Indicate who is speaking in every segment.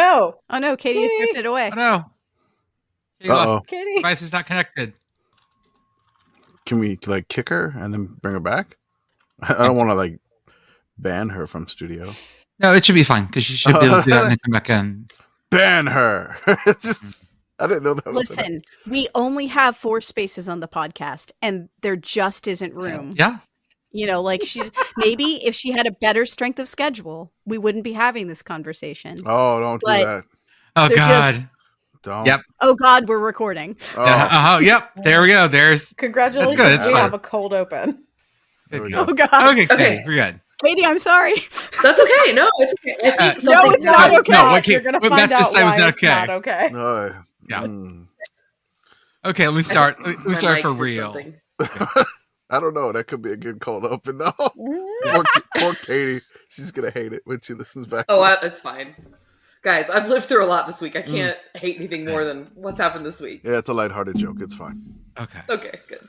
Speaker 1: no.
Speaker 2: Oh no, Katie has drifted away.
Speaker 3: Oh no. Katie lost. Katie. Device is not connected.
Speaker 4: Can we like kick her and then bring her back? I don't want to like ban her from studio.
Speaker 3: No, it should be fine because she should be able to do that and then come back in.
Speaker 4: Ban her. I didn't know that.
Speaker 2: Listen, we only have 4 spaces on the podcast, and there just isn't room.
Speaker 3: Yeah.
Speaker 2: You know, like maybe if she had a better strength of schedule, we wouldn't be having this conversation.
Speaker 4: Oh, don't do that.
Speaker 3: Oh God.
Speaker 4: Don't.
Speaker 3: Yep.
Speaker 2: Oh God, we're recording.
Speaker 3: Oh, yep. There we go. There's.
Speaker 1: Congratulations.
Speaker 3: That's good.
Speaker 1: We have a cold open.
Speaker 2: Oh God.
Speaker 3: Okay. We're good.
Speaker 2: Katie, I'm sorry.
Speaker 5: That's okay. No, it's okay. I think
Speaker 2: no, it's not okay.
Speaker 3: No,
Speaker 1: You're going to find out why it's not okay.
Speaker 4: No.
Speaker 3: Yeah. Okay, let me start. Let me start for real.
Speaker 4: I don't know. That could be a good cold open, though. Poor Katie. She's going to hate it when she listens back.
Speaker 5: Oh, it's fine. Guys, I've lived through a lot this week. I can't hate anything more than what's happened this week.
Speaker 4: Yeah, it's a lighthearted joke. It's fine.
Speaker 3: Okay.
Speaker 5: Okay, good.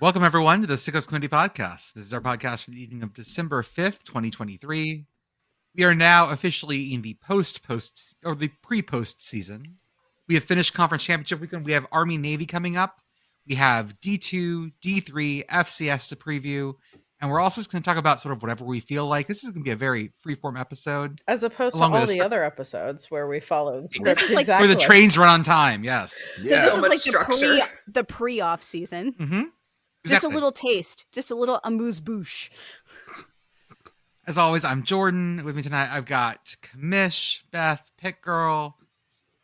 Speaker 3: Welcome, everyone, to the Sickos Committee podcast. This is our podcast for the evening of December 5th, 2023. We are now officially in the pre-post season. We have finished conference championship weekend. We have Army-Navy coming up. We have D2, D3, FCS to preview. And we're also just going to talk about sort of whatever we feel like. This is going to be a very freeform episode.
Speaker 1: As opposed to all the other episodes where we follow the script.
Speaker 2: This is like
Speaker 3: where the trains run on time, yes.
Speaker 4: Yeah.
Speaker 2: This is like the pre-off season.
Speaker 3: Mm-hmm.
Speaker 2: Exactly. Just a little taste. Just a little amuse-bouche.
Speaker 3: As always, I'm Jordan. With me tonight, I've got Commish, Beth, Pitt Girl,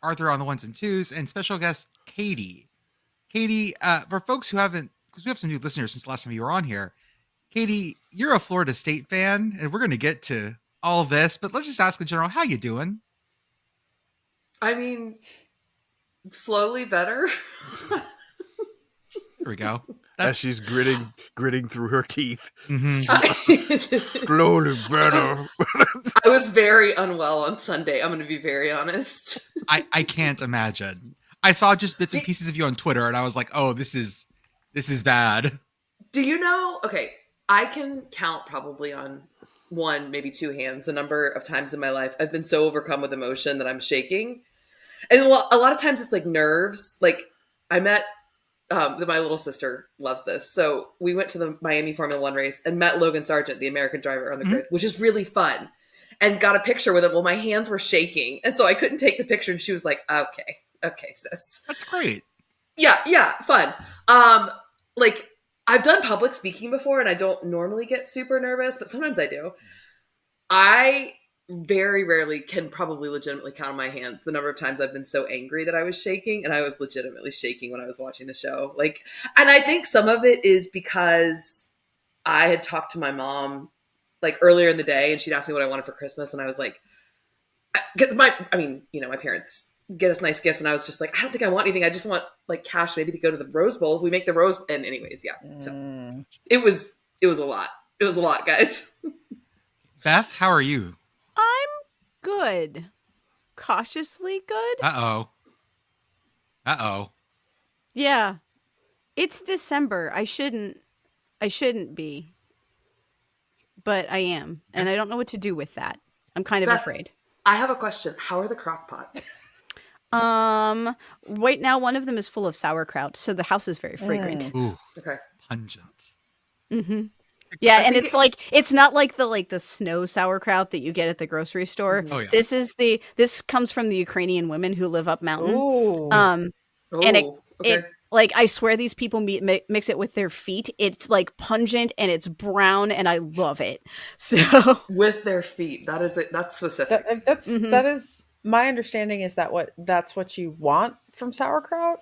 Speaker 3: Arthur on the ones and twos, and special guest Katie. Katie, for folks who haven't, because we have some new listeners since the last time you were on here, Katie, you're a Florida State fan, and we're going to get to all of this, but let's just ask in general, how you doing?
Speaker 5: I mean, slowly better.
Speaker 3: Here we go.
Speaker 4: As she's gritting through her teeth.
Speaker 3: Mm-hmm.
Speaker 4: Slowly better.
Speaker 5: I was very unwell on Sunday. I'm going to be very honest.
Speaker 3: I can't imagine. I saw just bits and pieces of you on Twitter, and I was like, "Oh, this is bad."
Speaker 5: Do you know? Okay, I can count probably on one, maybe 2 hands, the number of times in my life I've been so overcome with emotion that I'm shaking. And a lot of times it's like nerves. Like I met. My little sister loves this. So we went to the Miami Formula One race and met Logan Sargent, the American driver on the grid, which is really fun, and got a picture with him. Well, my hands were shaking. And so I couldn't take the picture. And she was like, okay, sis.
Speaker 3: That's great.
Speaker 5: Yeah. Fun. Like I've done public speaking before and I don't normally get super nervous, but sometimes I do. I very rarely can probably legitimately count on my hands the number of times I've been so angry that I was shaking, and I was legitimately shaking when I was watching the show. Like, and I think some of it is because I had talked to my mom like earlier in the day, and she'd asked me what I wanted for Christmas, and I was like, because my parents get us nice gifts, and I was just like, I don't think I want anything. I just want like cash, maybe to go to the Rose Bowl if we make the Rose. And anyways, yeah. So it was a lot. It was a lot, guys.
Speaker 3: Beth, how are you?
Speaker 2: I'm good. Cautiously good.
Speaker 3: Uh-oh.
Speaker 2: Yeah. It's December. I shouldn't be. But I am. And I don't know what to do with that. I'm kind of afraid.
Speaker 5: I have a question. How are the crock pots?
Speaker 2: Right now one of them is full of sauerkraut, so the house is very fragrant.
Speaker 3: Ooh.
Speaker 5: Okay.
Speaker 3: Pungent.
Speaker 2: Mm-hmm. Yeah, and it's not like the snow sauerkraut that you get at the grocery store.
Speaker 3: Oh, yeah.
Speaker 2: This comes from the Ukrainian women who live up mountain.
Speaker 1: Ooh.
Speaker 2: And it like, I swear these people mix it with their feet. It's like pungent and it's brown and I love it. So
Speaker 5: with their feet, that is it. That's specific.
Speaker 1: That is my understanding. Is that's what you want from sauerkraut?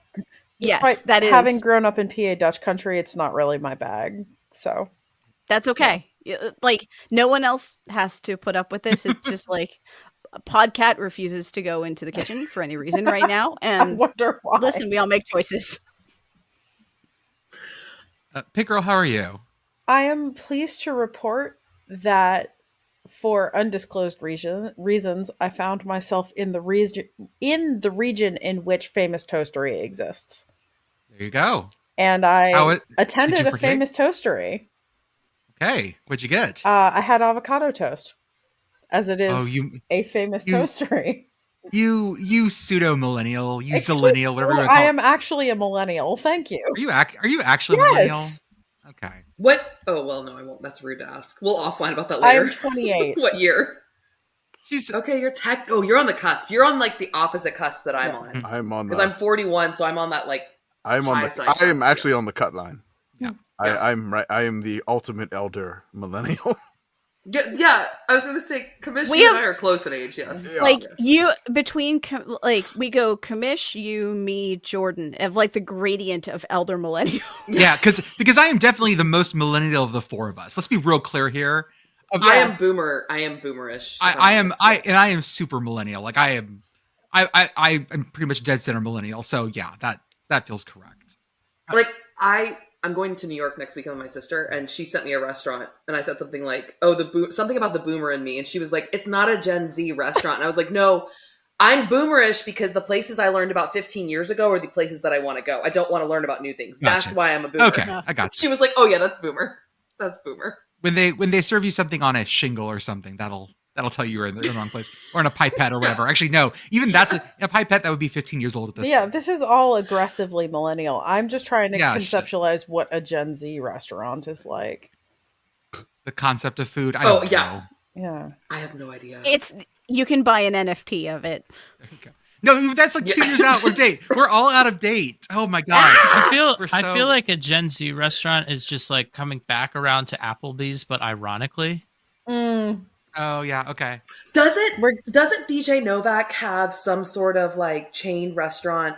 Speaker 2: Yes,
Speaker 1: Despite
Speaker 2: that is.
Speaker 1: Having grown up in PA Dutch country, it's not really my bag. So.
Speaker 2: That's okay. Yeah. Like, no one else has to put up with this. It's just like, Podcat refuses to go into the kitchen for any reason right now.
Speaker 1: I
Speaker 2: And
Speaker 1: wonder why.
Speaker 2: listen, we all make choices.
Speaker 3: Pitt Girl, how are you?
Speaker 1: I am pleased to report that for undisclosed reasons, I found myself in the region in which Famous Toastery exists,
Speaker 3: There you go.
Speaker 1: and
Speaker 3: How
Speaker 1: I
Speaker 3: it?
Speaker 1: attended
Speaker 3: you
Speaker 1: a
Speaker 3: partake?
Speaker 1: Famous Toastery.
Speaker 3: Okay, what'd you get?
Speaker 1: I had avocado toast, as it is
Speaker 3: Oh, you-
Speaker 1: a Famous
Speaker 3: you-
Speaker 1: Toastery.
Speaker 3: you pseudo millennial, you
Speaker 1: Excuse
Speaker 3: zillennial, whatever you want to
Speaker 1: I
Speaker 3: call
Speaker 1: am
Speaker 3: it.
Speaker 1: actually a millennial. Thank you.
Speaker 3: Are you actually a millennial?
Speaker 1: Yes,
Speaker 3: Okay.
Speaker 5: What? Oh, well, no, I won't. That's rude to ask. We'll offline about that
Speaker 1: I
Speaker 5: later.
Speaker 1: am 28.
Speaker 5: What year?
Speaker 3: She's
Speaker 5: Okay, you're on the cusp. You're on like the opposite cusp that I'm
Speaker 1: Yeah.
Speaker 5: on.
Speaker 4: I'm on
Speaker 5: Because
Speaker 4: the.
Speaker 5: I'm 41, so I'm on that like
Speaker 4: I'm on
Speaker 5: high
Speaker 4: the.
Speaker 5: side
Speaker 4: I am
Speaker 5: cusp.
Speaker 4: actually on the cut line.
Speaker 3: Yeah.
Speaker 4: I'm right. I am the ultimate elder millennial.
Speaker 5: Yeah, I was gonna say Commish
Speaker 2: We
Speaker 5: and I
Speaker 2: have-
Speaker 5: are close in age, yes.
Speaker 4: Yeah.
Speaker 2: Like
Speaker 5: Yes.
Speaker 2: you between we go Commish, you, me, Jordan, of like the gradient of elder millennial.
Speaker 3: yeah, because I am definitely the most millennial of the four of us. Let's be real clear here.
Speaker 5: I am boomerish.
Speaker 3: I am
Speaker 5: yes.
Speaker 3: I am super millennial. Like I am pretty much dead center millennial. So yeah, that feels correct.
Speaker 5: Like I'm going to New York next weekend with my sister, and she sent me a restaurant, and I said something like, "Oh, something about the boomer in me," and she was like, "It's not a Gen Z restaurant," and I was like, "No, I'm boomerish because the places I learned about 15 years ago are the places that I want to go. I don't want to learn about new things.
Speaker 3: Gotcha.
Speaker 5: That's why I'm a boomer."
Speaker 3: Okay, I got you.
Speaker 5: She was like, "Oh yeah, that's boomer. That's boomer."
Speaker 3: When they serve you something on a shingle or something, that'll tell you you're in the wrong place, or in a pipette or whatever. Actually, no, even that's a pipette that would be 15 years old at this
Speaker 1: Yeah,
Speaker 3: point.
Speaker 1: this is all aggressively millennial. I'm just trying to
Speaker 3: Yeah,
Speaker 1: conceptualize what a Gen Z restaurant is like.
Speaker 3: The concept of food. I
Speaker 5: Oh,
Speaker 3: don't
Speaker 5: yeah.
Speaker 3: know.
Speaker 1: Yeah.
Speaker 5: I have no idea.
Speaker 2: You can buy an NFT of it.
Speaker 3: There you go. No, that's like 2 years out. We're all out of date. Oh my god.
Speaker 6: I feel
Speaker 3: We're
Speaker 6: I
Speaker 3: so-
Speaker 6: feel like a Gen Z restaurant is just like coming back around to Applebee's, but ironically.
Speaker 3: Oh yeah. Okay.
Speaker 5: Doesn't BJ Novak have some sort of like chain restaurant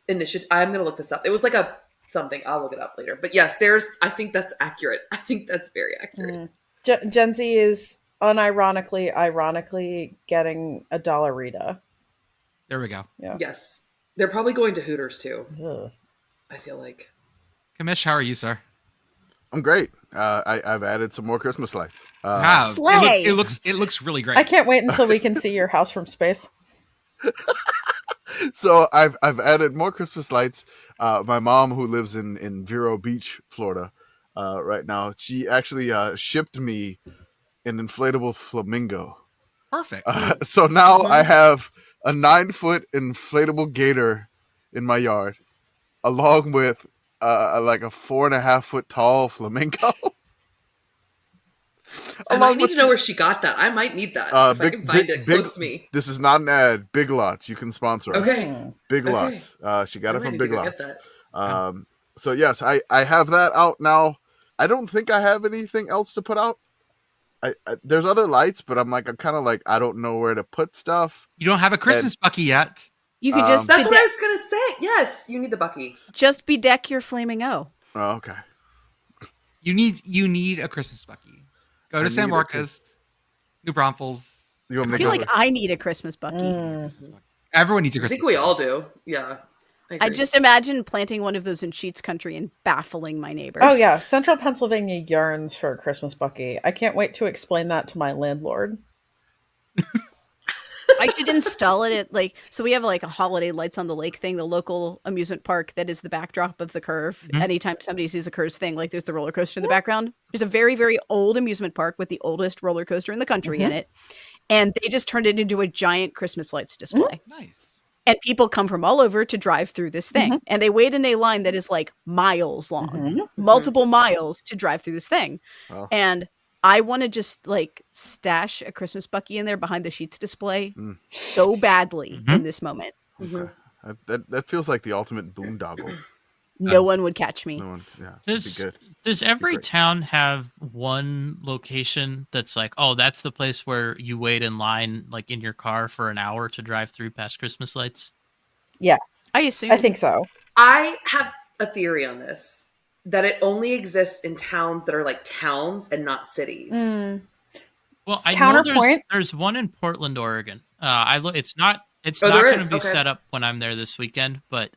Speaker 5: initiative? I'm gonna look this up. It was like a something. I'll look it up later. But yes, I think that's accurate. I think that's very accurate.
Speaker 1: Gen Z is ironically getting a Dollarita.
Speaker 3: There we go.
Speaker 1: Yeah.
Speaker 5: Yes. They're probably going to Hooters too,
Speaker 1: Ugh.
Speaker 5: I feel like.
Speaker 3: Commish, how are you, sir?
Speaker 4: I'm great. I've added some more Christmas lights.
Speaker 3: Wow.
Speaker 2: Slay.
Speaker 3: It looks really great.
Speaker 1: I can't wait until we can see your house from space.
Speaker 4: So I've added more Christmas lights. My mom, who lives in Vero Beach, Florida, right now, she actually shipped me an inflatable flamingo.
Speaker 3: Perfect.
Speaker 4: So now I have a 9-foot inflatable gator in my yard, along with like a 4.5-foot tall flamingo.
Speaker 5: I might need to know where she got that. I might need that if I can find it close to me.
Speaker 4: This is not an ad. Big Lots. You can sponsor us.
Speaker 5: Okay.
Speaker 4: Big
Speaker 5: Okay.
Speaker 4: Lots. She got
Speaker 5: I
Speaker 4: it from
Speaker 5: might
Speaker 4: Big
Speaker 5: need to go
Speaker 4: Lots.
Speaker 5: get that.
Speaker 4: So yes, I have that out now. I don't think I have anything else to put out. I there's other lights, but I'm kind of like I don't know where to put stuff.
Speaker 3: You don't have a Christmas Bucky yet.
Speaker 2: You could just
Speaker 5: That's what I was gonna say. Yes, you need the Bucky.
Speaker 2: just bedeck your flaming O.
Speaker 4: Oh, okay.
Speaker 3: You need a Christmas Bucky. Go to
Speaker 4: I
Speaker 3: San
Speaker 4: need a
Speaker 3: Marcos, New Braunfels.
Speaker 4: You want
Speaker 2: I
Speaker 4: me to
Speaker 2: feel
Speaker 4: go?
Speaker 2: like I need a Christmas bucky.
Speaker 3: Everyone needs a
Speaker 5: I
Speaker 3: Christmas
Speaker 5: think we
Speaker 3: Bucky.
Speaker 5: all do. Yeah.
Speaker 2: I
Speaker 5: agree.
Speaker 2: just imagine planting one of those in Sheets Country and baffling my neighbors.
Speaker 1: Oh yeah, Central Pennsylvania yearns for a Christmas Bucky. I can't wait to explain that to my landlord.
Speaker 2: I should install it at so we have like a holiday lights on the lake thing, the local amusement park that is the backdrop of the curve.
Speaker 3: Mhm.
Speaker 2: Anytime somebody sees a curve thing, like there's the roller coaster in the background. There's a very, very old amusement park with the oldest roller coaster in the country in it. And they just turned it into a giant Christmas lights display.
Speaker 3: Nice.
Speaker 2: And people come from all over to drive through this thing. And they wait in a line that is like miles long, multiple miles to drive through this thing.
Speaker 4: Oh.
Speaker 2: And I want to just stash a Christmas Bucky in there behind the Sheets display so badly in this moment.
Speaker 5: Mhm.
Speaker 4: That feels like the ultimate boondoggle.
Speaker 2: No one would catch me.
Speaker 4: No one, yeah, it'd be
Speaker 6: Does
Speaker 4: good.
Speaker 6: does every
Speaker 4: great.
Speaker 6: town have one location that's like, oh, that's the place where you wait in line, like in your car for an hour to drive through past Christmas lights?
Speaker 1: Yes,
Speaker 2: I assume.
Speaker 1: I think so.
Speaker 5: I have a theory on this that it only exists in towns that are like towns and not cities.
Speaker 6: Well, I know
Speaker 1: Counterpoint.
Speaker 6: there's one in Portland, Oregon. It's not
Speaker 5: Oh,
Speaker 6: not
Speaker 5: there
Speaker 6: going
Speaker 5: is?
Speaker 6: to be
Speaker 5: Okay.
Speaker 6: set up when I'm there this weekend, but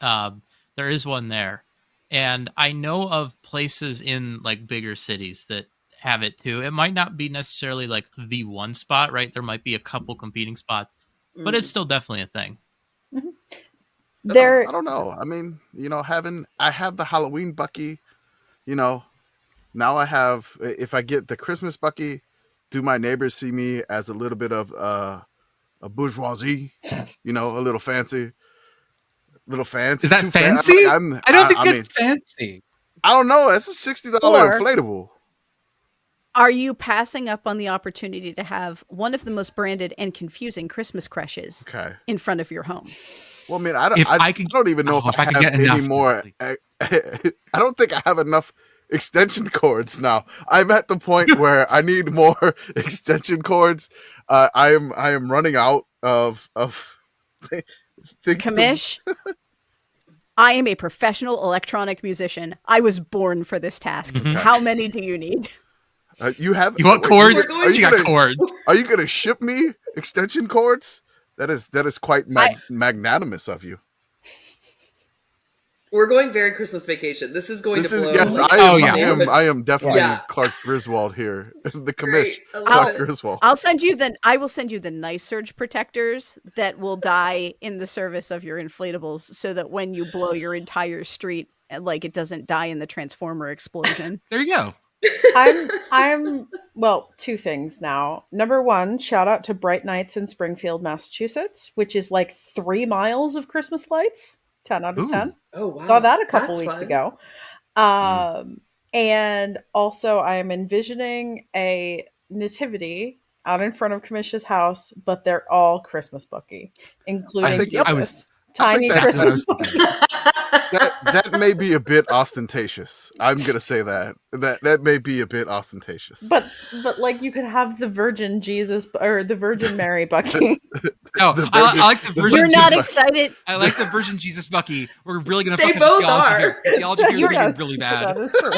Speaker 6: there is one there, and I know of places in like bigger cities that have it too. It might not be necessarily like the one spot, right? There might be a couple competing spots, but it's still definitely a thing.
Speaker 1: There,
Speaker 4: I don't know. I mean, I have the Halloween Bucky, now I have, if I get the Christmas Bucky, do my neighbors see me as a little bit of a bourgeoisie, a little fancy,
Speaker 3: Is that
Speaker 4: too
Speaker 3: fancy? I don't think that's fancy.
Speaker 4: I don't know. It's a $60
Speaker 1: Or-
Speaker 4: inflatable.
Speaker 2: Are you passing up on the opportunity to have one of the most branded and confusing Christmas crushes
Speaker 4: Okay.
Speaker 2: in front of your home?
Speaker 4: Well, I mean, I
Speaker 3: If
Speaker 4: don't even know if I
Speaker 3: could
Speaker 4: have
Speaker 3: get
Speaker 4: any
Speaker 3: enough,
Speaker 4: more. I don't think I have enough extension cords now. I'm at the point where I need more extension cords. I am running out of things.
Speaker 2: Commish, I am a professional electronic musician. I was born for this task.
Speaker 6: Mhm.
Speaker 2: How many do you need?
Speaker 3: You want cords?
Speaker 5: We're going
Speaker 3: You got cords.
Speaker 4: Are you going to ship me extension cords? That is quite magnanimous of you.
Speaker 5: We're going very Christmas vacation. This is going to blow.
Speaker 4: Yes,
Speaker 5: like,
Speaker 4: I am definitely
Speaker 5: Yeah.
Speaker 4: Clark Griswold here. The commish.
Speaker 5: Great. I love
Speaker 4: Clark
Speaker 5: it.
Speaker 4: Griswold.
Speaker 2: I will send you the nice surge protectors that will die in the service of your inflatables, so that when you blow your entire street, like, it doesn't die in the transformer explosion.
Speaker 3: There you go.
Speaker 1: I'm well, two things now. Number one, shout out to Bright Nights in Springfield, Massachusetts, which is like 3 miles of Christmas lights. 10 out of
Speaker 3: Ooh.
Speaker 1: 10.
Speaker 5: Oh wow.
Speaker 1: Saw that a couple
Speaker 5: That's
Speaker 1: weeks
Speaker 5: fun.
Speaker 1: ago. And also I am envisioning a nativity out in front of Commish's house, but they're all Christmas Bucky, including
Speaker 3: think I was-
Speaker 1: Jesus. Tiny
Speaker 4: that's what I
Speaker 1: Christmas
Speaker 4: was
Speaker 1: Bucky.
Speaker 4: That may be a bit ostentatious. I'm gonna say that may be a bit ostentatious.
Speaker 1: But like you could have the Virgin Jesus or the Virgin Mary Bucky.
Speaker 3: No,
Speaker 4: The
Speaker 3: I
Speaker 4: Virgin-
Speaker 3: like the
Speaker 4: the
Speaker 3: Virgin
Speaker 2: You're
Speaker 3: Jesus.
Speaker 2: not excited.
Speaker 3: I like the Virgin Jesus Bucky. We're really gonna
Speaker 5: They
Speaker 3: fuck up
Speaker 5: both
Speaker 3: the theology
Speaker 5: are.
Speaker 3: here. The theology here is gonna
Speaker 1: Yes,
Speaker 3: be really
Speaker 1: that
Speaker 3: bad.
Speaker 1: is true.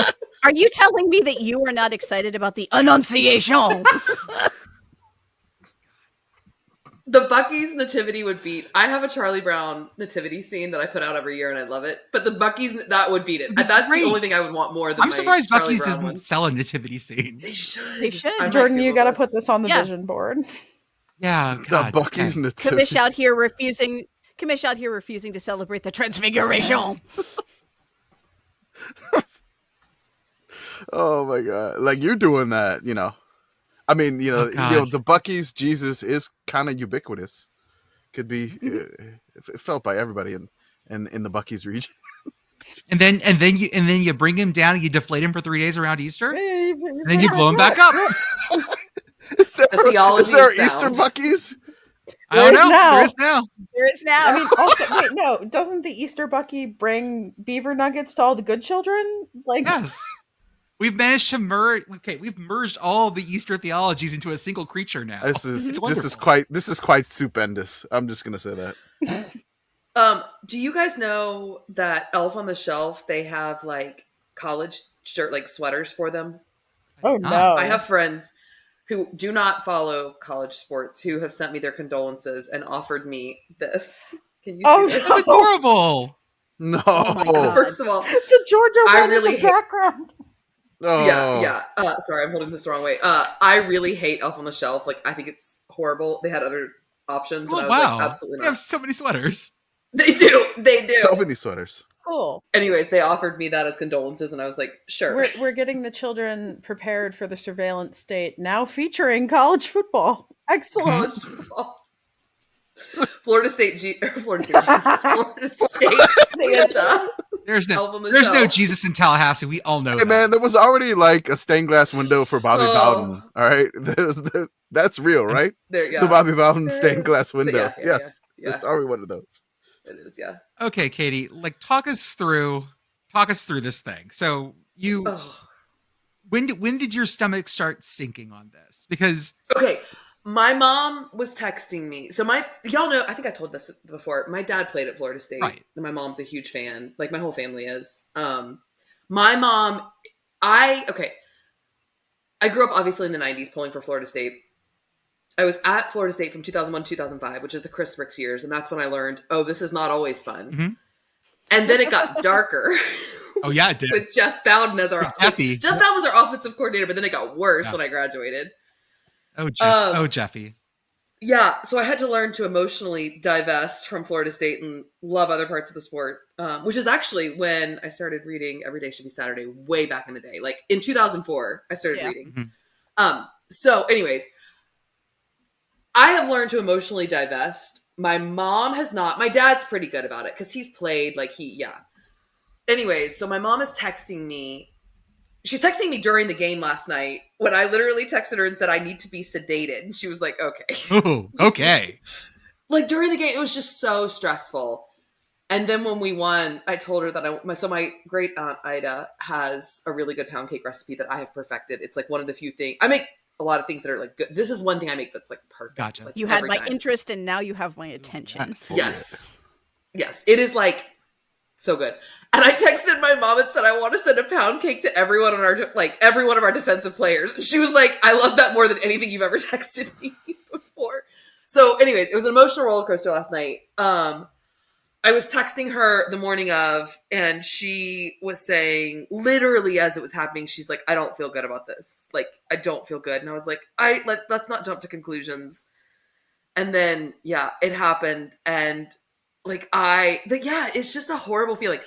Speaker 2: Are you telling me that you are not excited about the Annunciation?
Speaker 5: The Bucky's nativity would beat. I have a Charlie Brown nativity scene that I put out every year, and I love it. But the Bucky's, that would beat it. That's
Speaker 3: Great.
Speaker 5: the only thing I would want more than.
Speaker 3: I'm
Speaker 5: my
Speaker 3: surprised
Speaker 5: Charlie
Speaker 3: Bucky's
Speaker 5: Brown
Speaker 3: doesn't
Speaker 5: one.
Speaker 3: sell a nativity scene.
Speaker 5: They should.
Speaker 2: They should.
Speaker 5: I might
Speaker 1: Jordan, you
Speaker 5: Google
Speaker 1: got to put this on the
Speaker 2: Yeah.
Speaker 1: vision board.
Speaker 3: Yeah,
Speaker 4: The
Speaker 3: God.
Speaker 4: Bucky's
Speaker 3: okay.
Speaker 4: nativity.
Speaker 2: Commish out here refusing to celebrate the Transfiguration.
Speaker 4: Oh my god! Like, you're doing that, I mean,
Speaker 3: Oh, God.
Speaker 4: the Bucky's Jesus is kind of ubiquitous. Could be felt by everybody in the Bucky's region.
Speaker 3: And then you bring him down and you deflate him for 3 days around Easter, and then you blow him back up.
Speaker 4: Is there,
Speaker 5: The theology
Speaker 4: is there
Speaker 5: is
Speaker 4: Easter
Speaker 5: sound.
Speaker 4: Bucky's?
Speaker 3: I don't
Speaker 1: There is
Speaker 3: know.
Speaker 1: now.
Speaker 3: There is now.
Speaker 2: There is now.
Speaker 1: I mean, also, wait, no, doesn't the Easter Bucky bring beaver nuggets to all the good children? Like,
Speaker 3: Yes. We've managed to merge. Okay, we've merged all the Easter theologies into a single creature now.
Speaker 4: This is
Speaker 3: It's
Speaker 4: this is
Speaker 3: wonderful.
Speaker 4: quite stupendous. I'm just gonna say that.
Speaker 5: Do you guys know that Elf on the Shelf? They have like college shirt, like sweaters for them.
Speaker 1: oh no.
Speaker 5: I have friends who do not follow college sports who have sent me their condolences and offered me this. Can you
Speaker 1: Oh,
Speaker 5: see this?
Speaker 1: no.
Speaker 3: It's adorable.
Speaker 4: No.
Speaker 2: my God.
Speaker 5: First of all,
Speaker 1: the Georgia
Speaker 5: I
Speaker 1: one
Speaker 5: really
Speaker 1: in the
Speaker 5: hate-
Speaker 1: background.
Speaker 4: Oh.
Speaker 5: yeah. Sorry, I'm holding this the wrong way. I really hate Elf on the Shelf. Like, I think it's horrible. They had other options, and I
Speaker 3: Oh,
Speaker 5: was
Speaker 3: wow.
Speaker 5: like, absolutely
Speaker 3: We have
Speaker 5: not.
Speaker 3: so many sweaters.
Speaker 5: They do. They do.
Speaker 4: So many sweaters.
Speaker 1: Cool.
Speaker 5: Anyways, they offered me that as condolences, and I was like, sure.
Speaker 1: We're getting the children prepared for the surveillance state, now featuring college football. Excellent.
Speaker 5: College football. Florida State Florida State Santa.
Speaker 3: There's
Speaker 5: Elf on the
Speaker 3: no
Speaker 5: Shelf.
Speaker 3: Jesus in Tallahassee. We all know
Speaker 4: Hey
Speaker 3: that.
Speaker 4: man, there was already like a stained glass window for Bobby
Speaker 5: Oh.
Speaker 4: Bowden. All right, that's real, right?
Speaker 5: There, yeah.
Speaker 4: The Bobby Bowden
Speaker 1: There
Speaker 4: stained
Speaker 1: is.
Speaker 4: glass window.
Speaker 5: Yeah,
Speaker 4: Yes,
Speaker 5: yeah.
Speaker 4: it's already one of those.
Speaker 5: It is, yeah.
Speaker 3: Okay, Katie, like talk us through this thing. So you
Speaker 5: Oh.
Speaker 3: when did your stomach start stinking on this? Because
Speaker 5: Okay, my mom was texting me. So y'all know, I think I told this before. My dad played at Florida State.
Speaker 3: Right.
Speaker 5: And my mom's a huge fan. Like, my whole family is. My mom, I grew up obviously in the 90s pulling for Florida State. I was at Florida State from 2001 2005, which is the Chris Ricks years, and that's when I learned, oh, this is not always fun.
Speaker 3: Mhm.
Speaker 5: And then it got darker.
Speaker 3: Oh yeah, it did.
Speaker 5: With Jeff Bowden as our
Speaker 3: Jeffy.
Speaker 5: Jeff Bowden was our offensive coordinator, but then it got worse
Speaker 3: Yeah.
Speaker 5: when I graduated.
Speaker 3: Oh, Jeffy.
Speaker 5: Yeah, so I had to learn to emotionally divest from Florida State and love other parts of the sport, which is actually when I started reading Every Day Should Be Saturday way back in the day. Like in 2004, I started reading.
Speaker 3: Mhm.
Speaker 5: So anyways, I have learned to emotionally divest. My mom has not. My dad's pretty good about it because he's played Anyways, so my mom is texting me. She's texting me during the game last night when I literally texted her and said, I need to be sedated. And she was like, okay.
Speaker 3: Ooh, okay.
Speaker 5: Like during the game, it was just so stressful. And then when we won, I told her that my great aunt Ida has a really good pound cake recipe that I have perfected. It's like one of the few things I make. A lot of things that are like good. This is one thing I make that's like perfect.
Speaker 3: Gotcha.
Speaker 5: Like
Speaker 2: You had
Speaker 5: every
Speaker 2: my
Speaker 5: time.
Speaker 2: interest, and now you have my attention.
Speaker 3: That's-
Speaker 5: Yes, it is like so good. And I texted my mom and said I want to send a pound cake to everyone on every one of our defensive players. And she was like, I love that more than anything you've ever texted me before. So, anyways, it was an emotional roller coaster last night. I was texting her the morning of, and she was saying, literally as it was happening, she's like, I don't feel good about this. Like, I don't feel good. And I was like, let's not jump to conclusions. And then, yeah, it happened. And it's just a horrible feeling.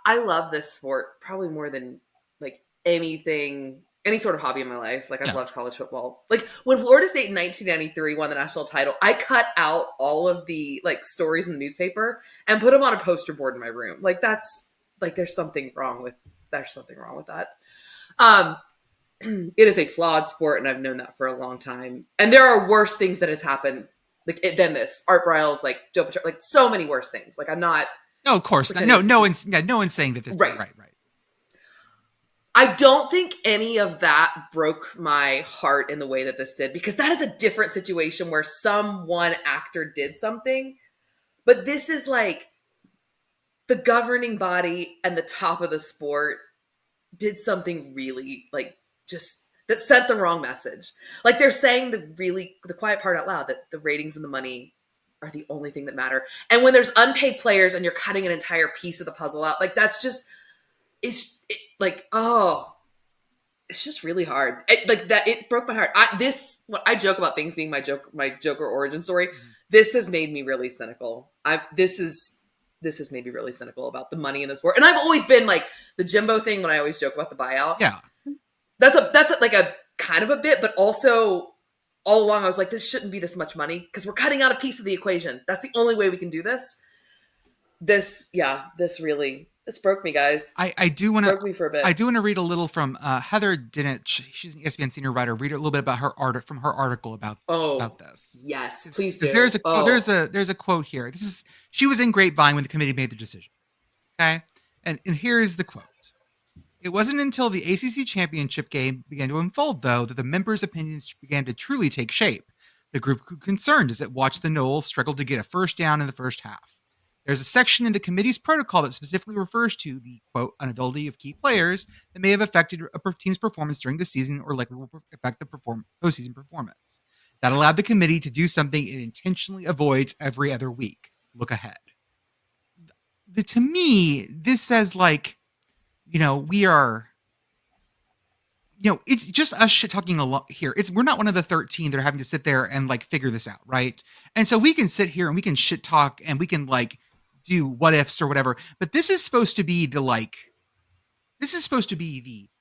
Speaker 5: I love this sport probably more than like anything, any sort of hobby in my life. Like I've loved college football. Like when Florida State in 1993 won the national title, I cut out all of the like stories in the newspaper and put them on a poster board in my room. Like that's like, there's something wrong with that. It is a flawed sport, and I've known that for a long time. And there are worse things that has happened than this. Art Briles, like Joe Paterno, like so many worse things. Like I'm not.
Speaker 3: No, of course. No one's saying that this is right.
Speaker 5: I don't think any of that broke my heart in the way that this did, because that is a different situation where one actor did something. But this is like the governing body and the top of the sport did something really like just that sent the wrong message. Like they're saying the quiet part out loud, that the ratings and the money are the only thing that matter. And when there's unpaid players and you're cutting an entire piece of the puzzle out, like that's just, it's just really hard. It broke my heart. I joke about things being my Joker origin story. Mm-hmm. This has made me really cynical. This has made me really cynical about the money in this sport. And I've always been like the Jimbo thing when I always joke about the buyout.
Speaker 3: Yeah.
Speaker 5: That's a kind of a bit, but also all along I was like, this shouldn't be this much money because we're cutting out a piece of the equation. That's the only way we can do this. This really broke me, guys.
Speaker 3: I do want to
Speaker 5: broke me for a bit.
Speaker 3: I do want to read a little from Heather Dinich. She's an ESPN senior writer. Read a little bit about her article about this.
Speaker 5: Yes, please do.
Speaker 3: There's a quote here. She was in Grapevine when the committee made the decision. Okay, and here is the quote. It wasn't until the ACC championship game began to unfold, though, that the members' opinions began to truly take shape. The group concerned as it watched the Noles struggle to get a first down in the first half. There's a section in the committee's protocol that specifically refers to the, quote, inability of key players that may have affected a team's performance during the season or likely will affect the postseason performance. That allowed the committee to do something it intentionally avoids every other week. Look ahead. To me, this says we are, it's just us shit talking a lot here. We're not one of the 13 that are having to sit there and figure this out. Right. And so we can sit here and we can shit talk and we can do what ifs or whatever, but this is supposed to be the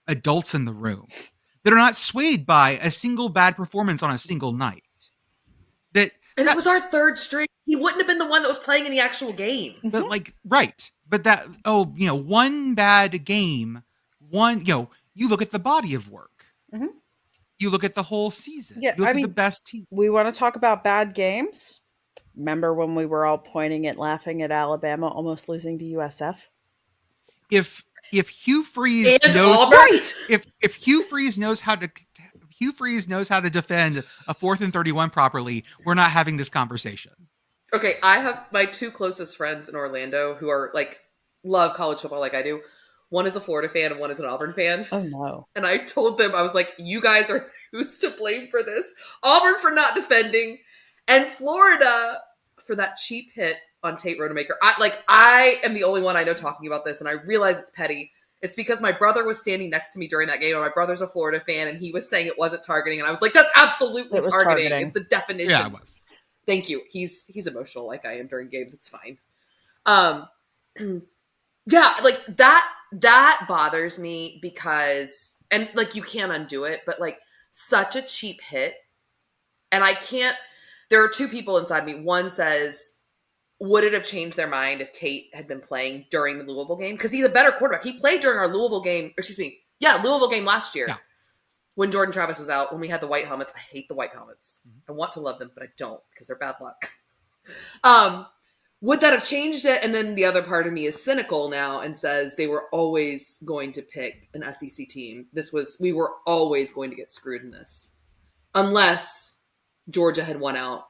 Speaker 3: adults in the room that are not swayed by a single bad performance on a single night.
Speaker 5: It was our third string. He wouldn't have been the one that was playing in the actual game.
Speaker 3: But right. But one bad game, you look at the body of work. Mm-hmm. You look at the whole season.
Speaker 1: Yeah,
Speaker 3: you look at the best team.
Speaker 1: We want to talk about bad games. Remember when we were all pointing and laughing at Alabama almost losing to USF?
Speaker 3: If Hugh Freeze knows how to defend a 4th and 31 properly, we're not having this conversation.
Speaker 5: Okay, I have my two closest friends in Orlando who are love college football like I do. One is a Florida fan and one is an Auburn fan.
Speaker 1: Oh no.
Speaker 5: And I told them, I was like, you guys are who's to blame for this? Auburn for not defending, and Florida for that cheap hit on Tate Rodemaker. I am the only one I know talking about this, and I realize it's petty. It's because my brother was standing next to me during that game, and my brother's a Florida fan, and he was saying it wasn't targeting, and I was like, that's absolutely targeting. It's the definition.
Speaker 3: Yeah, it was.
Speaker 5: Thank you. He's emotional like I am during games. It's fine. Yeah, like that bothers me because, and like you can't undo it, but like such a cheap hit. And I can't, there are two people inside me. One says, would it have changed their mind if Tate had been playing during the Louisville game? Because he's a better quarterback. He played during our Louisville game, Louisville game last year.
Speaker 3: Yeah.
Speaker 5: When Jordan Travis was out, when we had the white helmets. I hate the white helmets. I want to love them, but I don't because they're bad luck. Would that have changed it? And then the other part of me is cynical now and says they were always going to pick an SEC team. We were always going to get screwed in this. Unless Georgia had won out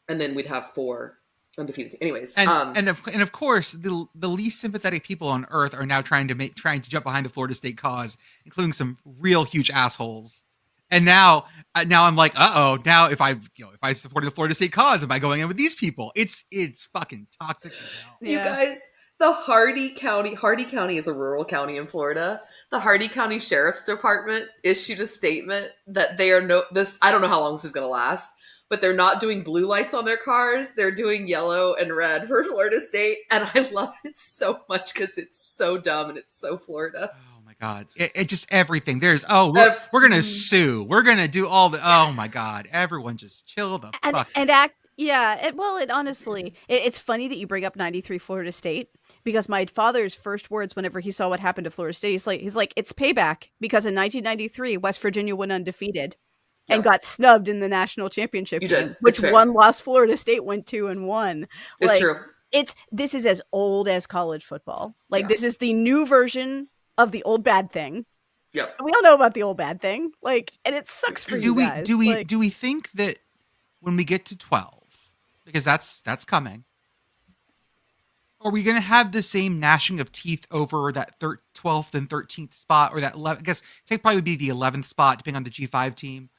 Speaker 5: and then we'd have 4 undefeated teams. Anyways.
Speaker 3: And of course, the least sympathetic people on earth are now trying to jump behind the Florida State cause, including some real huge assholes. And now I'm like, now if I supported the Florida State cause, am I going in with these people? It's fucking toxic as hell.
Speaker 5: You guys, the Hardy County is a rural county in Florida. The Hardy County Sheriff's Department issued a statement that they are I don't know how long this is going to last, but they're not doing blue lights on their cars. They're doing yellow and red for Florida State. And I love it so much because it's so dumb and it's so Florida.
Speaker 3: Oh my God. It just everything. There's, we're going to sue. We're going to do all the, oh my God. Everyone just chill the fuck.
Speaker 2: And act. Yeah. It's funny that you bring up 93 Florida State because my father's first words whenever he saw what happened to Florida State, he's like, it's payback because in 1993, West Virginia went undefeated. And got snubbed in the national championship game, which one lost Florida State went 2-1.
Speaker 5: It's true.
Speaker 2: This is as old as college football. This is the new version of the old bad thing.
Speaker 5: Yep.
Speaker 2: We all know about the old bad thing. And it sucks for you guys.
Speaker 3: Do we think that when we get to 12, because that's coming, are we going to have the same gnashing of teeth over that 12th and 13th spot, or that 11th? I guess it probably would be the 11th spot, depending on the G5 team.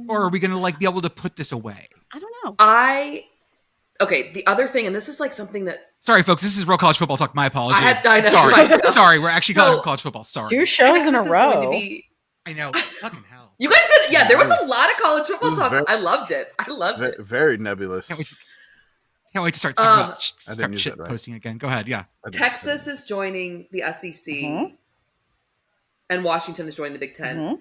Speaker 3: Or are we going to be able to put this away?
Speaker 2: I don't know.
Speaker 5: Okay, the other thing, and this is something that...
Speaker 3: Sorry, folks, this is Real College Football Talk. My apologies.
Speaker 5: I know.
Speaker 3: Sorry, we're actually calling college football. Sorry.
Speaker 1: 2 shows in a row.
Speaker 3: I know. Fucking hell.
Speaker 5: You guys did, there was a lot of college football talk. I loved it.
Speaker 4: Very nebulous.
Speaker 3: Can't wait to start talking about shit
Speaker 4: right.
Speaker 3: posting again. Go ahead, yeah.
Speaker 5: Texas is joining the SEC, and Washington is joining the Big Ten.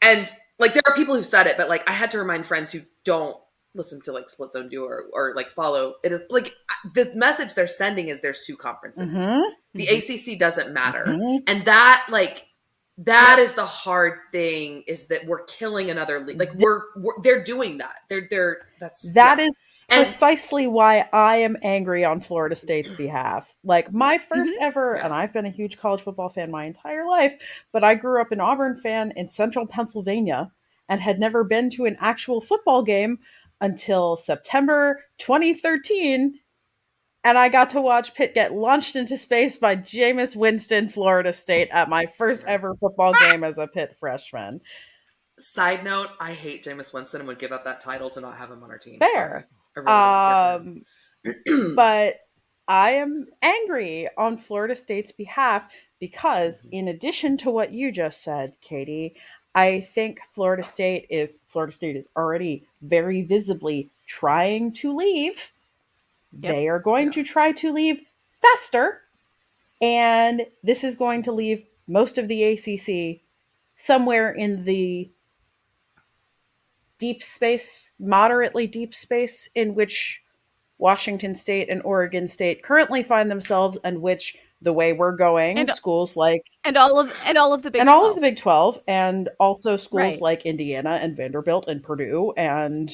Speaker 5: And there are people who've said it, but I had to remind friends who don't listen to Split Zone Do or follow. It is the message they're sending is there's 2 conferences. The ACC doesn't matter, and that is the hard thing, is that we're killing another league. They're doing that. That
Speaker 1: is precisely why I am angry on Florida State's behalf. My first ever, and I've been a huge college football fan my entire life, but I grew up an Auburn fan in central Pennsylvania and had never been to an actual football game until September 2013. And I got to watch Pitt get launched into space by Jameis Winston, Florida State, at my first ever football game as a Pitt freshman.
Speaker 5: Side note, I hate Jameis Winston and would give up that title to not have him on our team.
Speaker 1: Fair.
Speaker 5: Really
Speaker 1: but I am angry on Florida State's behalf because, in addition to what you just said, Katie, I think Florida State is already very visibly trying to leave. Yep. They are going to try to leave faster, and this is going to leave most of the ACC somewhere in the deep space, moderately deep space, in which Washington State and Oregon State currently find themselves, and which, the way we're going, schools like
Speaker 2: and all of the Big 12.
Speaker 1: All of the Big 12, and also schools like Indiana and Vanderbilt and Purdue and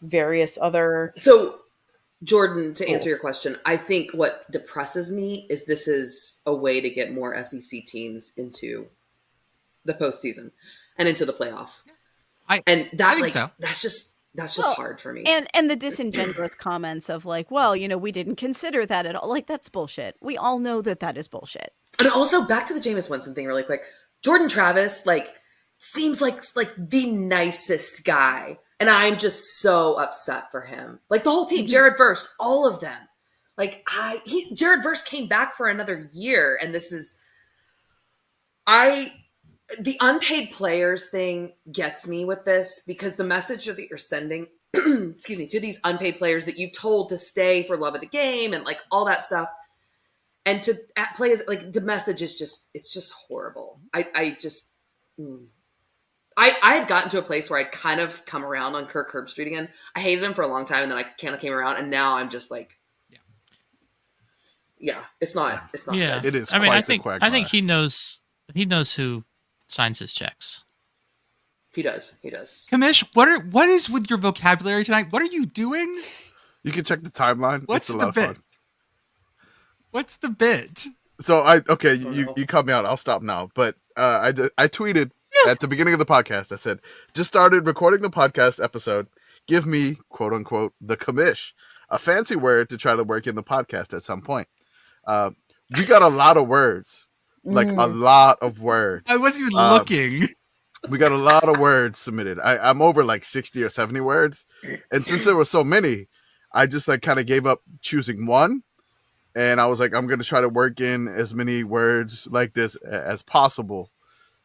Speaker 1: various other.
Speaker 5: So, Jordan, to answer your question, I think what depresses me is this is a way to get more SEC teams into the postseason and into the playoff.
Speaker 3: I think so.
Speaker 5: That's just hard for me.
Speaker 2: And the disingenuous comments of we didn't consider that at all. That's bullshit. We all know that is bullshit.
Speaker 5: And also back to the Jameis Winston thing really quick. Jordan Travis, seems like the nicest guy. And I'm just so upset for him. Like the whole team, Jared Verse, all of them. Like Jared Verse came back for another year, and this is the unpaid players thing gets me with this, because the message that you're sending, excuse me, to these unpaid players that you've told to stay for love of the game and like all that stuff, and to play as like the message is it's just horrible. I had gotten to a place where I'd kind of come around on Kirk Herbstreit again. I hated him for a long time, and then I kind of came around, and now I'm just like, yeah, it's not
Speaker 6: Yeah,
Speaker 5: good.
Speaker 4: It is.
Speaker 6: I mean,
Speaker 4: quite
Speaker 6: I think he knows who signs his checks.
Speaker 5: He does.
Speaker 3: Commish, what is with your vocabulary tonight? What are you doing?
Speaker 4: You can check the timeline.
Speaker 3: What's
Speaker 4: it's a
Speaker 3: the
Speaker 4: lot
Speaker 3: bit?
Speaker 4: of fun.
Speaker 3: What's the bit?
Speaker 4: So you cut me out. I'll stop now. But I tweeted at the beginning of the podcast. I said, just started recording the podcast episode. Give me, quote unquote, the commish, a fancy word to try to work in the podcast at some point. We got a lot of words, like a lot of words.
Speaker 3: I wasn't even looking.
Speaker 4: We got a lot of words submitted. I'm over like 60 or 70 words. And since there were so many, I just like kind of gave up choosing one. And I was like, I'm going to try to work in as many words like this as possible.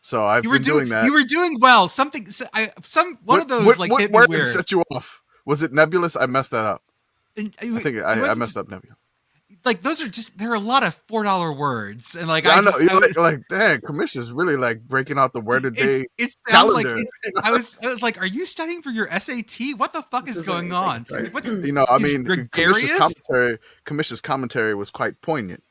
Speaker 4: So I've been doing that.
Speaker 3: You were doing well. One of those like
Speaker 4: what
Speaker 3: hit me
Speaker 4: word
Speaker 3: weird.
Speaker 4: set you off? Was it nebulous? I messed that up.
Speaker 3: And
Speaker 4: I think I messed up nebulous.
Speaker 3: Like those are there are a lot of $4 words, and like
Speaker 4: Yeah, I know.
Speaker 3: just,
Speaker 4: You're like, dang, Commish is really like breaking out the word a day
Speaker 3: it sounds like
Speaker 4: calendar.
Speaker 3: I was like, are you studying for your SAT? What the fuck is going on?
Speaker 4: Right.
Speaker 3: What's,
Speaker 4: I mean,
Speaker 3: gregarious?
Speaker 4: Commish's commentary was quite poignant,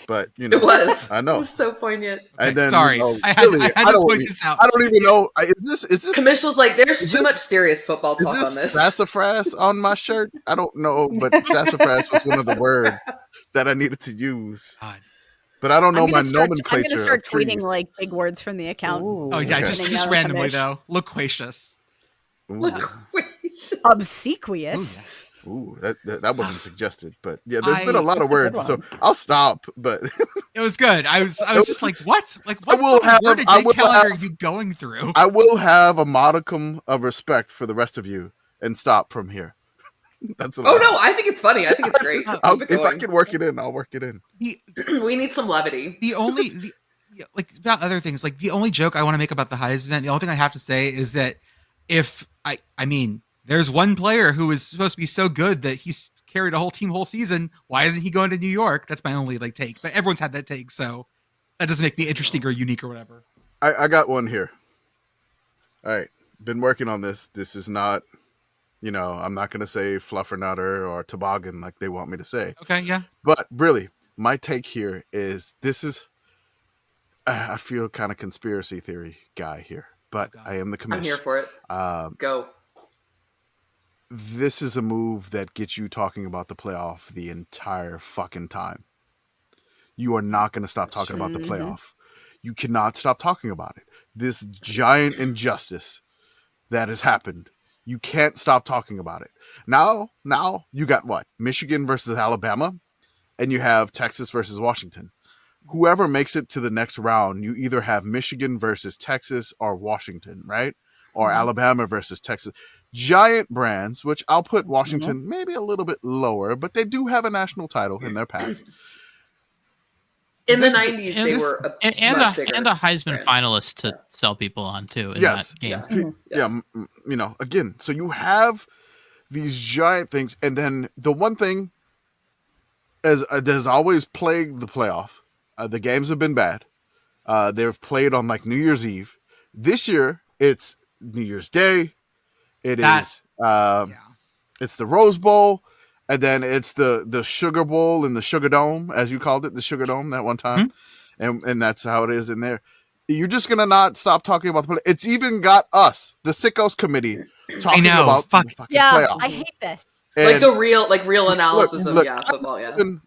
Speaker 4: but
Speaker 5: It was.
Speaker 4: I know.
Speaker 5: It was so poignant.
Speaker 4: And then,
Speaker 3: sorry, I had to point this out.
Speaker 4: I don't even know. Is this
Speaker 5: Commish was like, "There's too much serious football talk on
Speaker 4: is
Speaker 5: this."
Speaker 4: sassafras on my shirt? I don't know, but sassafras was one of the words that I needed to use.
Speaker 3: God.
Speaker 4: But I don't know my
Speaker 2: I'm
Speaker 4: nomenclature.
Speaker 2: going to start
Speaker 4: of trees.
Speaker 2: tweeting like big words from the account.
Speaker 3: Oh yeah,
Speaker 4: Okay.
Speaker 3: just randomly though. Loquacious.
Speaker 4: Ooh.
Speaker 2: Obsequious.
Speaker 4: Ooh, that wasn't suggested, but yeah, there's been a lot of words, so I'll stop. But
Speaker 3: It was good. I was just like, what? Like, what word a day calendar are you going through?
Speaker 4: I will have a modicum of respect for the rest of you and stop from here. That's
Speaker 5: Oh no, I think it's funny. I think it's great. Keep it
Speaker 4: if I
Speaker 5: going.
Speaker 4: can work it in, I'll work it in.
Speaker 5: We need some levity.
Speaker 3: Like about other things, like the only joke I want to make about the Heisman, the only thing I have to say is that if I mean, there's one player who is supposed to be so good that he's carried a whole team whole season. Why isn't he going to New York? That's my only like take. But everyone's had that take, so that doesn't make me interesting or unique or whatever.
Speaker 4: I got one here. All right, been working on this. This is not, I'm not going to say fluffernutter or toboggan like they want me to say.
Speaker 3: Okay, yeah.
Speaker 4: But really, my take here is I feel kind of conspiracy theory guy here, but I am the commission.
Speaker 5: I'm here for it. Go.
Speaker 4: This is a move that gets you talking about the playoff the entire fucking time. You are not going to stop talking about the playoff. You cannot stop talking about it. This giant injustice that has happened. You can't stop talking about it. Now you got what? Michigan versus Alabama, and you have Texas versus Washington. Whoever makes it to the next round, you either have Michigan versus Texas or Washington, right? Or Alabama versus Texas. Giant brands, which I'll put Washington maybe a little bit lower, but they do have a national title in their past.
Speaker 5: In the 90s, they were
Speaker 6: and a Heisman finalist to sell people on too in that game.
Speaker 4: Yeah. Again, so you have these giant things, and then the one thing as has always plagued the playoff, the games have been bad. They've played on like New Year's Eve. This year, it's New Year's Day. It's the Rose Bowl, and then it's the Sugar Bowl and the Sugar Dome, as you called it, the Sugar Dome that one time, and that's how it is in there. You're just gonna not stop talking about the play. It's even got us, the Sickos Committee, talking about the fucking playoff.
Speaker 2: I hate this.
Speaker 5: And like real analysis of football.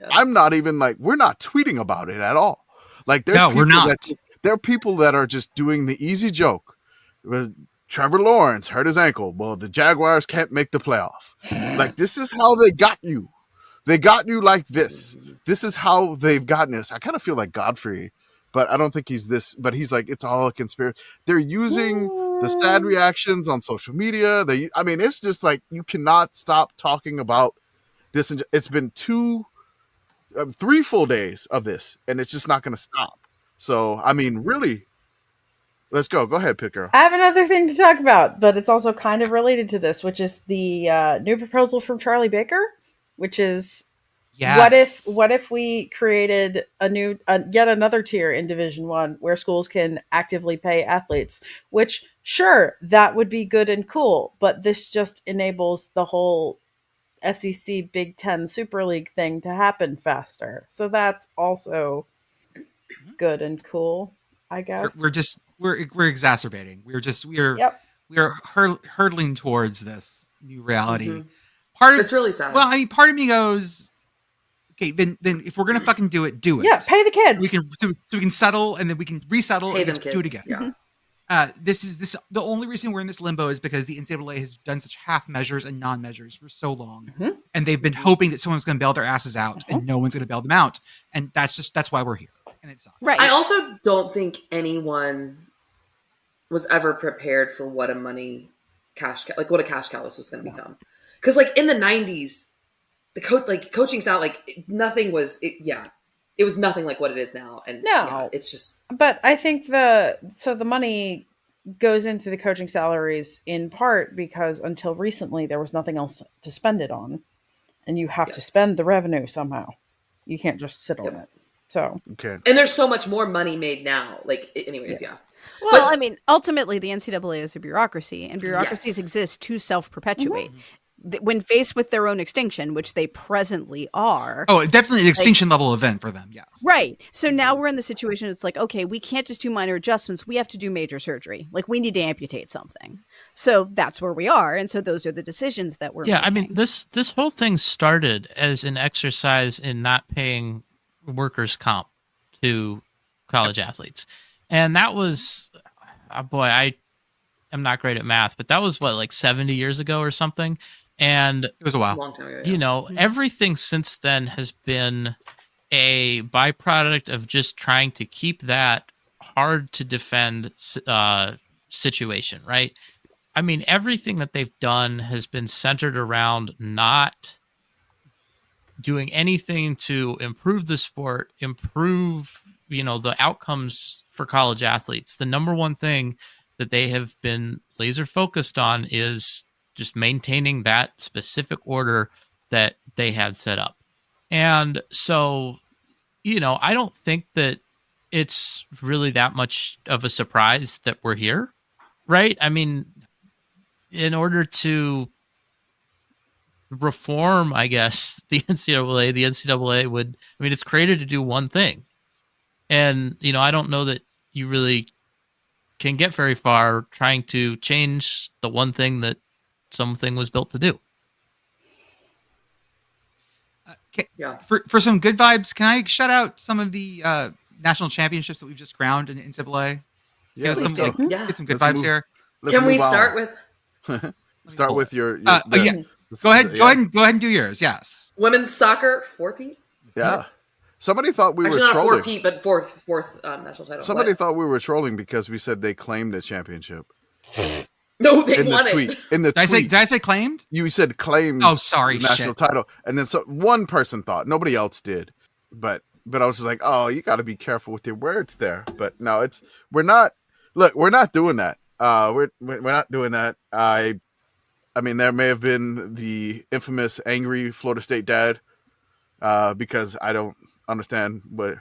Speaker 4: I'm not even like, we're not tweeting about it at all. Like
Speaker 3: we're not.
Speaker 4: There are people that are just doing the easy joke. Trevor Lawrence hurt his ankle. Well, the Jaguars can't make the playoff. Like, this is how they got you. They got you like this. This is how they've gotten us. I kind of feel like Godfrey but I don't think he's this. But he's like, it's all a conspiracy. They're using the sad reactions on social media. I mean, it's just like you cannot stop talking about this. It's been 3 full days of this, and it's just not going to stop. So, I mean, really, let's go. Go ahead, Pitt Girl.
Speaker 1: I have another thing to talk about, but it's also kind of related to this, which is the new proposal from Charlie Baker, which is
Speaker 3: Yes.
Speaker 1: what if we created yet another tier in Division 1 where schools can actively pay athletes, which sure, that would be good and cool, but this just enables the whole SEC Big Ten Super League thing to happen faster. So that's also good and cool, I guess.
Speaker 3: We're exacerbating. We're hurtling towards this new reality.
Speaker 5: Mm-hmm. It's really sad.
Speaker 3: Well, I mean, part of me goes, okay, then if we're gonna fucking do it, do it.
Speaker 1: Yeah, pay the kids.
Speaker 3: We can settle, and then we can resettle
Speaker 5: Pay
Speaker 3: and
Speaker 5: them kids.
Speaker 3: do it again.
Speaker 5: Yeah.
Speaker 3: The only reason we're in this limbo is because the NCAA has done such half measures and non-measures for so long, and they've been hoping that someone's going to bail their asses out, and no one's going to bail them out, and that's why we're here, and it sucks.
Speaker 2: Right.
Speaker 5: I also don't think anyone was ever prepared for what a cash cow this was going to become, because like in the 90s, the coaching style, like nothing was. It was nothing like what it is now, and it's just.
Speaker 1: But I think the money goes into the coaching salaries in part because until recently there was nothing else to spend it on, and you have to spend the revenue somehow. You can't just sit on it. So
Speaker 4: okay,
Speaker 5: and there's so much more money made now. Like, anyways, yeah.
Speaker 2: Well, I mean, ultimately, the NCAA is a bureaucracy, and bureaucracies exist to self-perpetuate. When faced with their own extinction, which they presently are.
Speaker 3: Oh, definitely an extinction level event for them, yes.
Speaker 2: Right. So now we're in the situation, it's like, okay, we can't just do minor adjustments. We have to do major surgery. Like, we need to amputate something. So that's where we are. And so those are the decisions that we're making.
Speaker 6: I mean, this whole thing started as an exercise in not paying workers' comp to college athletes. And that was, I am not great at math, but that was like 70 years ago or something. And
Speaker 3: it was a while.
Speaker 5: Long time ago,
Speaker 6: you know, everything since then has been a byproduct of just trying to keep that hard to defend situation, right? I mean, everything that they've done has been centered around not doing anything to improve the sport, improve, the outcomes for college athletes. The number one thing that they have been laser focused on is just maintaining that specific order that they had set up. And so, I don't think that it's really that much of a surprise that we're here, right? I mean, in order to reform, I guess, the NCAA would, it's created to do one thing. And, I don't know that you really can get very far trying to change the one thing that something was built to do.
Speaker 3: For some good vibes, can I shout out some of the national championships that we've just crowned in NCAA?
Speaker 4: Yeah,
Speaker 3: get some good vibes here.
Speaker 5: Can we start with?
Speaker 4: Start with your
Speaker 3: Go ahead and do yours. Yes.
Speaker 5: Women's soccer 4-peat.
Speaker 4: Yeah. Somebody thought we were
Speaker 5: not
Speaker 4: trolling.
Speaker 5: 4-peat, but fourth national title.
Speaker 4: Somebody thought we were trolling because we said they claimed a championship.
Speaker 5: No, they won it.
Speaker 4: In the tweet.
Speaker 3: Did I say claimed?
Speaker 4: You said claimed.
Speaker 3: Oh, sorry,
Speaker 4: national title, and then one person thought, nobody else did. But I was just like, oh, you got to be careful with your words there. But no, we're not doing that. We're not doing that. I mean, there may have been the infamous angry Florida State dad, because I don't understand what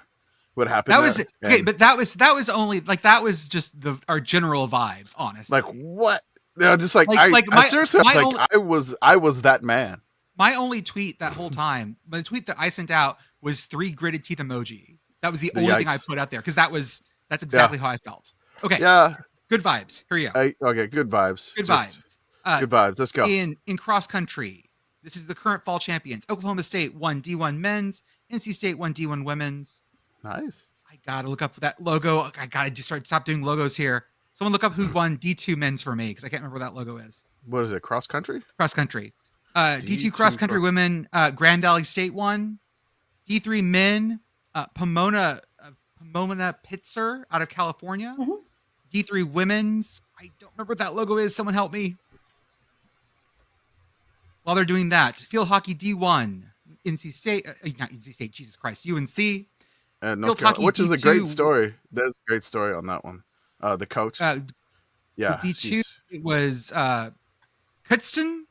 Speaker 4: happened.
Speaker 3: That was okay, but that was only like that was just our general vibes, honestly.
Speaker 4: Like what? Just like I seriously, I was that man.
Speaker 3: My only tweet that whole time, the tweet that I sent out was 3 gritted teeth emoji. That was the only thing I put out there because that's exactly how I felt. Okay.
Speaker 4: Yeah.
Speaker 3: Good vibes. Here you go.
Speaker 4: Okay. Good vibes.
Speaker 3: Good vibes.
Speaker 4: Good vibes. Let's go.
Speaker 3: In cross country, this is the current fall champions. Oklahoma State won D1 men's. NC State won D1 women's.
Speaker 4: Nice.
Speaker 3: I gotta look up that logo. I gotta just stop doing logos here. Someone look up who won D2 men's for me because I can't remember what that logo is.
Speaker 4: What is it? Cross country?
Speaker 3: Cross country. D2 cross country women. Grand Valley State won. D3 men. Pomona Pomona Pitzer out of California.
Speaker 1: Mhm.
Speaker 3: D3 women's. I don't remember what that logo is. Someone help me. While they're doing that, field hockey D1, NC State, not NC State, Jesus Christ, UNC.
Speaker 4: And
Speaker 3: Field
Speaker 4: North Carolina,
Speaker 3: hockey
Speaker 4: which is a
Speaker 3: D2.
Speaker 4: great story. There's a great story on that one. The coach.
Speaker 3: Yeah, D2
Speaker 4: she's-
Speaker 3: it was Kutztown.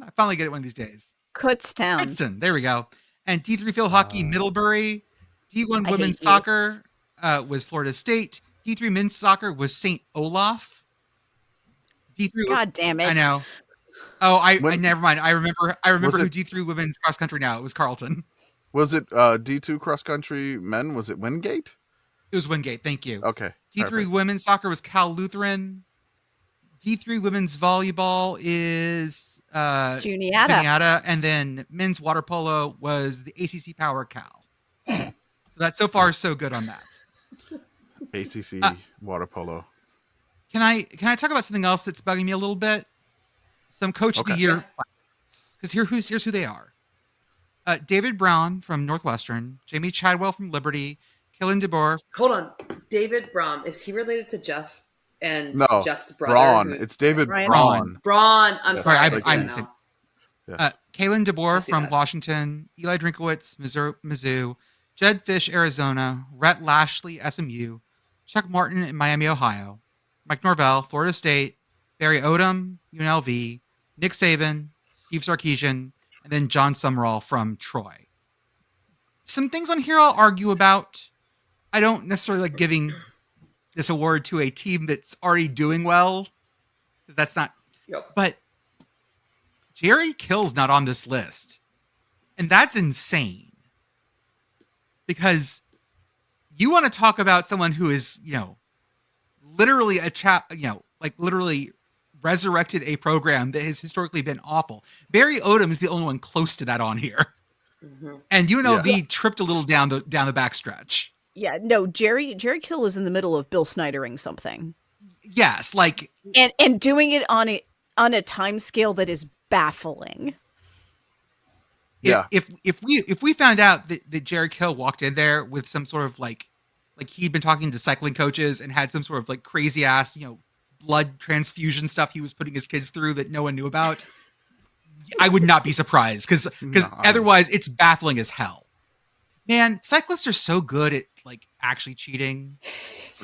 Speaker 3: I finally get it one of these days.
Speaker 2: Kutztown.
Speaker 3: Kutztown, there we go. And D3 field hockey, Middlebury. D1
Speaker 2: I
Speaker 3: women's
Speaker 2: hate you.
Speaker 3: soccer was Florida State. D3 men's soccer was St. Olaf. D3.
Speaker 2: God damn it.
Speaker 3: I know. Oh, I
Speaker 4: When-
Speaker 3: never mind. I remember
Speaker 4: Was
Speaker 3: who
Speaker 4: it-
Speaker 3: D3 women's cross country now. It was Carlton.
Speaker 4: Was it D2 cross country men? Was it Wingate?
Speaker 3: It was Wingate. Thank you.
Speaker 4: Okay.
Speaker 3: D3
Speaker 4: perfect.
Speaker 3: women's soccer was Cal Lutheran. D3 women's volleyball is
Speaker 2: Juniata.
Speaker 3: Juniata, and then men's water polo was the ACC Power Cal. So that's so far so good on that.
Speaker 4: ACC water polo.
Speaker 3: Can I talk about something else that's bugging me a little bit? Some coach of the
Speaker 4: Okay.
Speaker 3: year, because here's who they are. David Brown from Northwestern, Jamie Chadwell from Liberty, Killen DeBoer.
Speaker 5: Hold on. David Braun. Is he related to Jeff and
Speaker 4: No,
Speaker 5: Jeff's brother?
Speaker 4: Braun.
Speaker 5: who-
Speaker 4: It's David
Speaker 2: Ryan
Speaker 4: Braun.
Speaker 5: Braun. I'm
Speaker 4: Yeah.
Speaker 5: sorry.
Speaker 3: Sorry,
Speaker 5: I see
Speaker 3: I'm-
Speaker 5: that
Speaker 3: I'm-
Speaker 5: now.
Speaker 3: Kalen
Speaker 5: I
Speaker 3: DeBoer
Speaker 5: see
Speaker 3: from
Speaker 5: that.
Speaker 3: Washington, Eli Drinkowitz, Mizzou, Jed Fish, Arizona, Rhett Lashley, SMU, Chuck Martin in Miami, Ohio, Mike Norvell, Florida State, Barry Odom, UNLV, Nick Saban, Steve Sarkisian, and then John Summerall from Troy. Some things on here I'll argue about. I don't necessarily like giving this award to a team that's already doing well. That's not,
Speaker 5: Yep.
Speaker 3: but Jerry Kill's not on this list. And that's insane. Because you want to talk about someone who is, literally literally resurrected a program that has historically been awful. Barry Odom is the only one close to that on here.
Speaker 5: Mhm.
Speaker 3: And UNLV tripped a little down the backstretch.
Speaker 2: Yeah, no, Jerry Kill is in the middle of Bill Snydering something.
Speaker 3: Yes, like
Speaker 2: And doing it on a time scale that is baffling.
Speaker 4: Yeah.
Speaker 3: If we found out that Jerry Kill walked in there with some sort of like he'd been talking to cycling coaches and had some sort of like crazy ass, blood transfusion stuff he was putting his kids through that no one knew about, I would not be surprised because
Speaker 4: No.
Speaker 3: otherwise it's baffling as hell. Man, cyclists are so good at like actually cheating.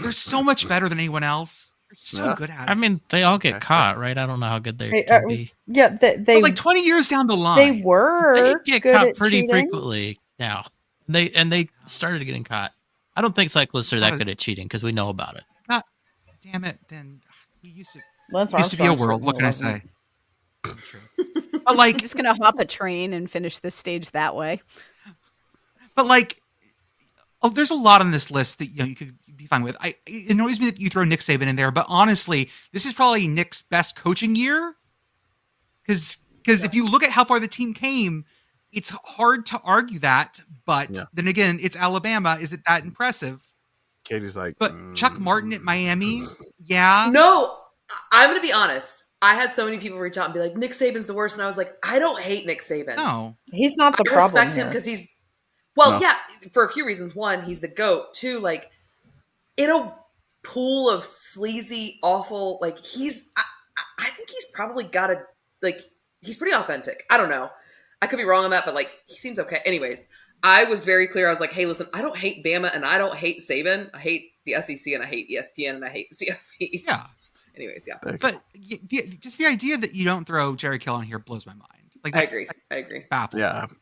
Speaker 3: They're so much better than anyone else. They're so
Speaker 4: Yeah.
Speaker 3: good at it.
Speaker 6: I mean, they all get
Speaker 4: Okay.
Speaker 6: caught, right? I don't know how good they
Speaker 1: Hey,
Speaker 6: can be.
Speaker 1: Yeah,
Speaker 3: But
Speaker 1: they
Speaker 3: like 20 years down the line,
Speaker 1: they were
Speaker 6: They get
Speaker 1: good
Speaker 6: caught
Speaker 1: at
Speaker 6: pretty
Speaker 1: cheating.
Speaker 6: frequently now. They started getting caught. I don't think cyclists are that good at cheating because we know about it.
Speaker 3: God damn it, then we used to
Speaker 1: Lance
Speaker 3: be a
Speaker 1: Armstrong
Speaker 3: world. What can I
Speaker 1: certainly
Speaker 3: say?
Speaker 1: wasn't.
Speaker 3: But
Speaker 2: I'm
Speaker 3: like,
Speaker 2: just gonna hop a train and finish this stage that way.
Speaker 3: there's a lot on this list that you could be fine with. It annoys me that you throw Nick Saban in there, but honestly, this is probably Nick's best coaching year. Because if you look at how far the team came, it's hard to argue that. But
Speaker 4: Yeah.
Speaker 3: then again, it's Alabama. Is it that impressive?
Speaker 4: Katie's like,
Speaker 3: But Chuck Martin at Miami, yeah.
Speaker 5: No, I'm going to be honest. I had so many people reach out and be like, Nick Saban's the worst. And I was like, I don't hate Nick Saban.
Speaker 3: No.
Speaker 1: He's not the
Speaker 5: I
Speaker 1: problem
Speaker 5: respect him
Speaker 1: here.
Speaker 5: because he's,
Speaker 4: No.
Speaker 5: yeah, for a few reasons. One, he's the GOAT. Two, like, in a pool of sleazy, awful, like, I think he's probably got a, like, he's pretty authentic. I don't know. I could be wrong on that, but, like, he seems okay. Anyways, I was very clear. I was like, hey, listen, I don't hate Bama and I don't hate Saban. I hate the SEC and I hate ESPN and I hate CFP.
Speaker 3: Yeah.
Speaker 5: Anyways, yeah.
Speaker 3: But just the idea that you don't throw Jerry Kill on here blows my mind. Like,
Speaker 5: I agree.
Speaker 3: Baffles
Speaker 4: yeah.
Speaker 3: me.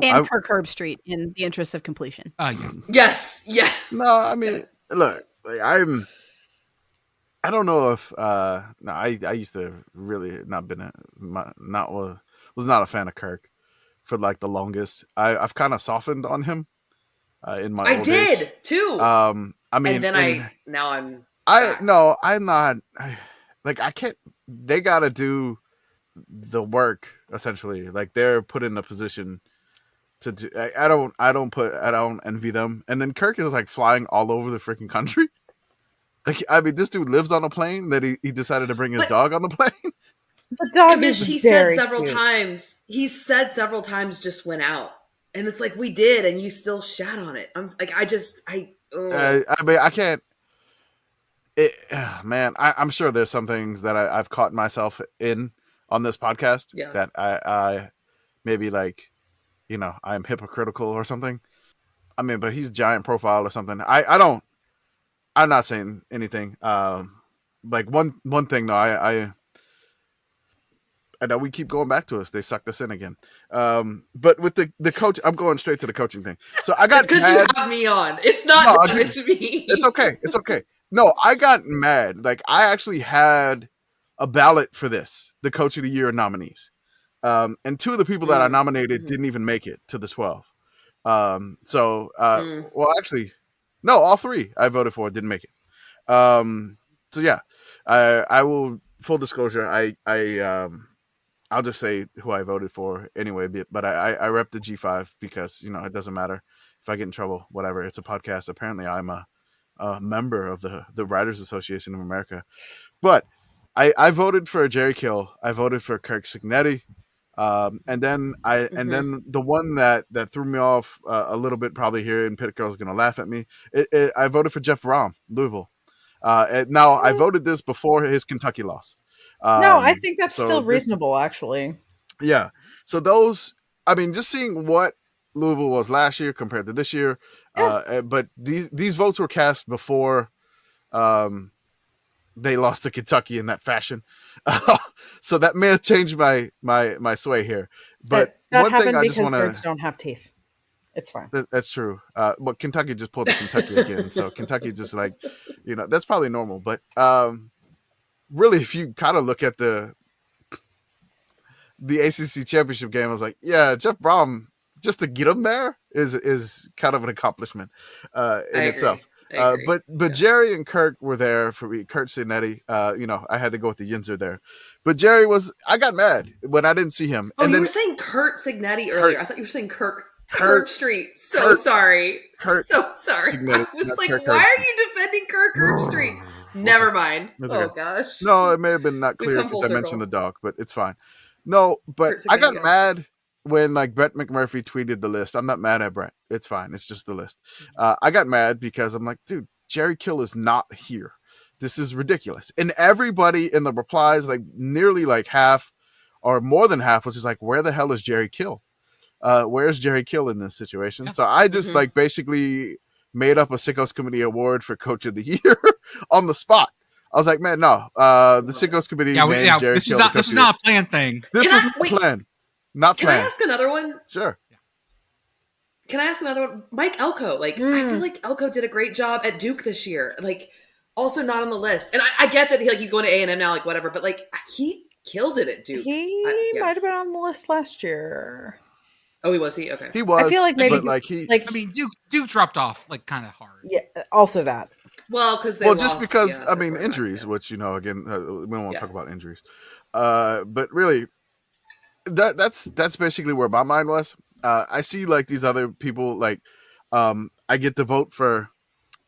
Speaker 2: And Kirk Herbstreit in the interest of completion.
Speaker 3: Yeah.
Speaker 5: Yes.
Speaker 4: No, I mean,
Speaker 5: Yes.
Speaker 4: look, like, I don't know if no, I used to really was not a fan of Kirk for like the longest. I've kind of softened on him in my
Speaker 5: I
Speaker 4: old
Speaker 5: did
Speaker 4: age.
Speaker 5: too.
Speaker 4: I mean,
Speaker 5: and then I'm
Speaker 4: no, I'm not. I can't. They got to do the work essentially. Like they're put in a position to do. I don't envy them. And then Kirk is like flying all over the freaking country. Like, I mean, this dude lives on a plane that he decided to bring his
Speaker 5: But-
Speaker 4: dog on the plane.
Speaker 1: The dog
Speaker 5: Commish,
Speaker 1: is
Speaker 5: he
Speaker 1: very
Speaker 5: said several
Speaker 1: cute.
Speaker 5: times. He said several times just went out. And it's like, we did, and you still shat on it. I'm like,
Speaker 4: I mean, I can't. Man, I'm sure there's some things that I've caught myself in on this podcast that I maybe like, I'm hypocritical or something. I mean, but he's giant profile or something. I'm not saying anything. Like one thing though, I know we keep going back to us. They sucked us in again. But with the coach, I'm going straight to the coaching thing. So I got
Speaker 5: because you have me on. It's not them, it's me.
Speaker 4: It's okay. It's okay. No, I got mad. Like I actually had a ballot for this, the Coach of the Year nominees. And two of the people that I nominated didn't even make it to the 12. Well, actually, no, all three I voted for didn't make it. So yeah, I will, full disclosure, I'll just say who I voted for anyway, but I rep the G5 because, it doesn't matter if I get in trouble, whatever. It's a podcast. Apparently I'm a member of the Writers Association of America, but I voted for Jerry Kill. I voted for Kirk Signetti. And then the one that threw me off a little bit probably here, and Pitt Girl is going to laugh at me. I voted for Jeff Brom, Louisville. Now I voted this before his Kentucky loss.
Speaker 1: No, I think that's still reasonable, actually.
Speaker 4: Yeah. So those, I mean, just seeing what Louisville was last year compared to this year, but these votes were cast before they lost to Kentucky in that fashion. So that may have changed my sway here. But
Speaker 1: that
Speaker 4: one
Speaker 1: happened
Speaker 4: thing I
Speaker 1: because
Speaker 4: just want to,
Speaker 1: birds don't have teeth. It's fine.
Speaker 4: That's true. But Kentucky just pulled Kentucky again. So Kentucky just like, that's probably normal. But really, if you kind of look at the ACC championship game, I was like, yeah, Jeff Brom, just to get him there is kind of an accomplishment in itself. But Jerry and Kurt were there for me. Kurt Signetti, I had to go with the Yinzer there. But Jerry I got mad when I didn't see him.
Speaker 5: Oh, and you were saying Kurt Signetti earlier. I thought you were saying Kirk Street. So sorry. Signetti, I was like, why are you defending Kirk Street? Never mind. Oh, gosh.
Speaker 4: No, it may have been not clear because I mentioned the dog, but it's fine. No, but I got mad when Brett McMurphy tweeted the list. I'm not mad at Brett. It's fine. It's just the list. I got mad because I'm like, dude, Jerry Kill is not here. This is ridiculous. And everybody in the replies, nearly half or more than half was just like, where the hell is Jerry Kill? Where's Jerry Kill in this situation? Yeah. So I just basically made up a Sickos Committee award for Coach of the Year on the spot. I was like, man, no. The Sickos Committee names Jerry Kill.
Speaker 3: This is not a planned thing.
Speaker 4: This was not planned. Not planned.
Speaker 5: Can I ask another one?
Speaker 4: Sure.
Speaker 5: Can I ask another one? Mike Elko. I feel like Elko did a great job at Duke this year. Also not on the list. And I get that he's going to A&M now, whatever. But he killed it at Duke.
Speaker 1: He might have been on the list last year.
Speaker 5: Oh, he was. Okay.
Speaker 4: He was.
Speaker 1: I feel like maybe
Speaker 3: I mean, Duke dropped off kind of hard.
Speaker 1: Yeah. Also that.
Speaker 5: Well, because
Speaker 4: just because injuries, which again we don't want to talk about injuries. But really, that's basically where my mind was. I see these other people I get to vote for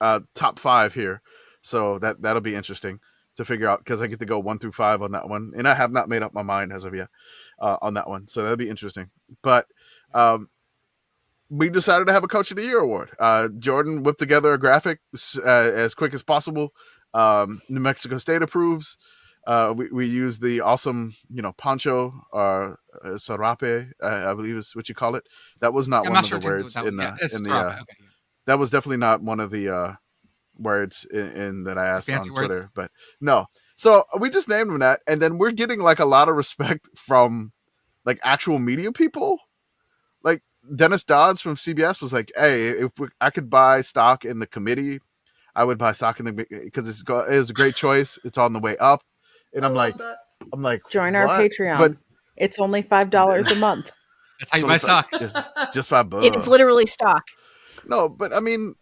Speaker 4: top 5 here, so that'll be interesting to figure out because I get to go 1 through 5 on that one, and I have not made up my mind as of yet on that one, so that'll be interesting. But we decided to have a Coach of the Year award. Jordan whipped together a graphic as quick as possible. New Mexico State approves. We use the awesome, poncho or sarape, I believe is what you call it. That was not one of the words in the. That was definitely not one of the words in that I asked on Twitter. Words. But no, so we just named them that, and then we're getting a lot of respect from actual media people. Dennis Dodds from CBS was like, "Hey, if I could buy stock in the committee, I would buy stock in the because it was a great choice. It's on the way up." And I'm like,
Speaker 1: join our Patreon. But it's only $5 a month.
Speaker 3: That's how you buy stock.
Speaker 4: Just $5.
Speaker 2: It's literally stock.
Speaker 4: No, but I mean,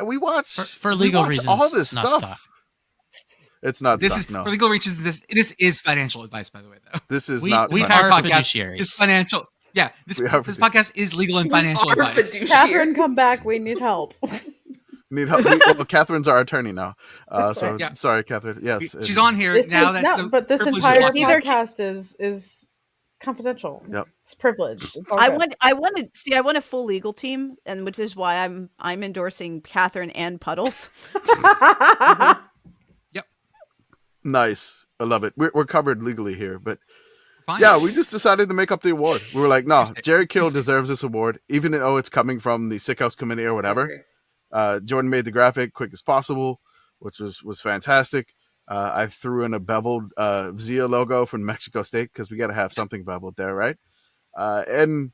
Speaker 4: we watch
Speaker 6: for legal reasons.
Speaker 4: All this stuff.
Speaker 6: Stock.
Speaker 4: It's not.
Speaker 3: This
Speaker 4: stock,
Speaker 3: is
Speaker 4: no.
Speaker 3: For legal reasons. This is financial advice, by the way. Though
Speaker 4: this is
Speaker 6: we
Speaker 3: entire
Speaker 6: are
Speaker 3: podcast
Speaker 6: fiduciaries.
Speaker 3: is financial. Yeah, this podcast is legal and financial advice.
Speaker 1: Catherine, come back. We need help.
Speaker 4: Need help. Well, Catherine's our attorney now. Sorry, Catherine. Yes,
Speaker 3: she's on here now.
Speaker 1: But this entire podcast is confidential.
Speaker 4: Yep.
Speaker 1: It's privileged. It's all
Speaker 2: I
Speaker 1: good.
Speaker 2: want a full legal team, and which is why I'm endorsing Catherine and Puddles.
Speaker 4: Nice. I love it. We're covered legally here, but
Speaker 3: Fine.
Speaker 4: yeah, we just decided to make up the award. We were like, no,
Speaker 3: Tuesday.
Speaker 4: Jerry Kill
Speaker 3: Tuesdays.
Speaker 4: deserves this award, even though it's coming from the Sick House Committee or whatever. Jordan made the graphic quick as possible, which was fantastic. I threw in a beveled Zia logo from Mexico State because we got to have something beveled there, right? And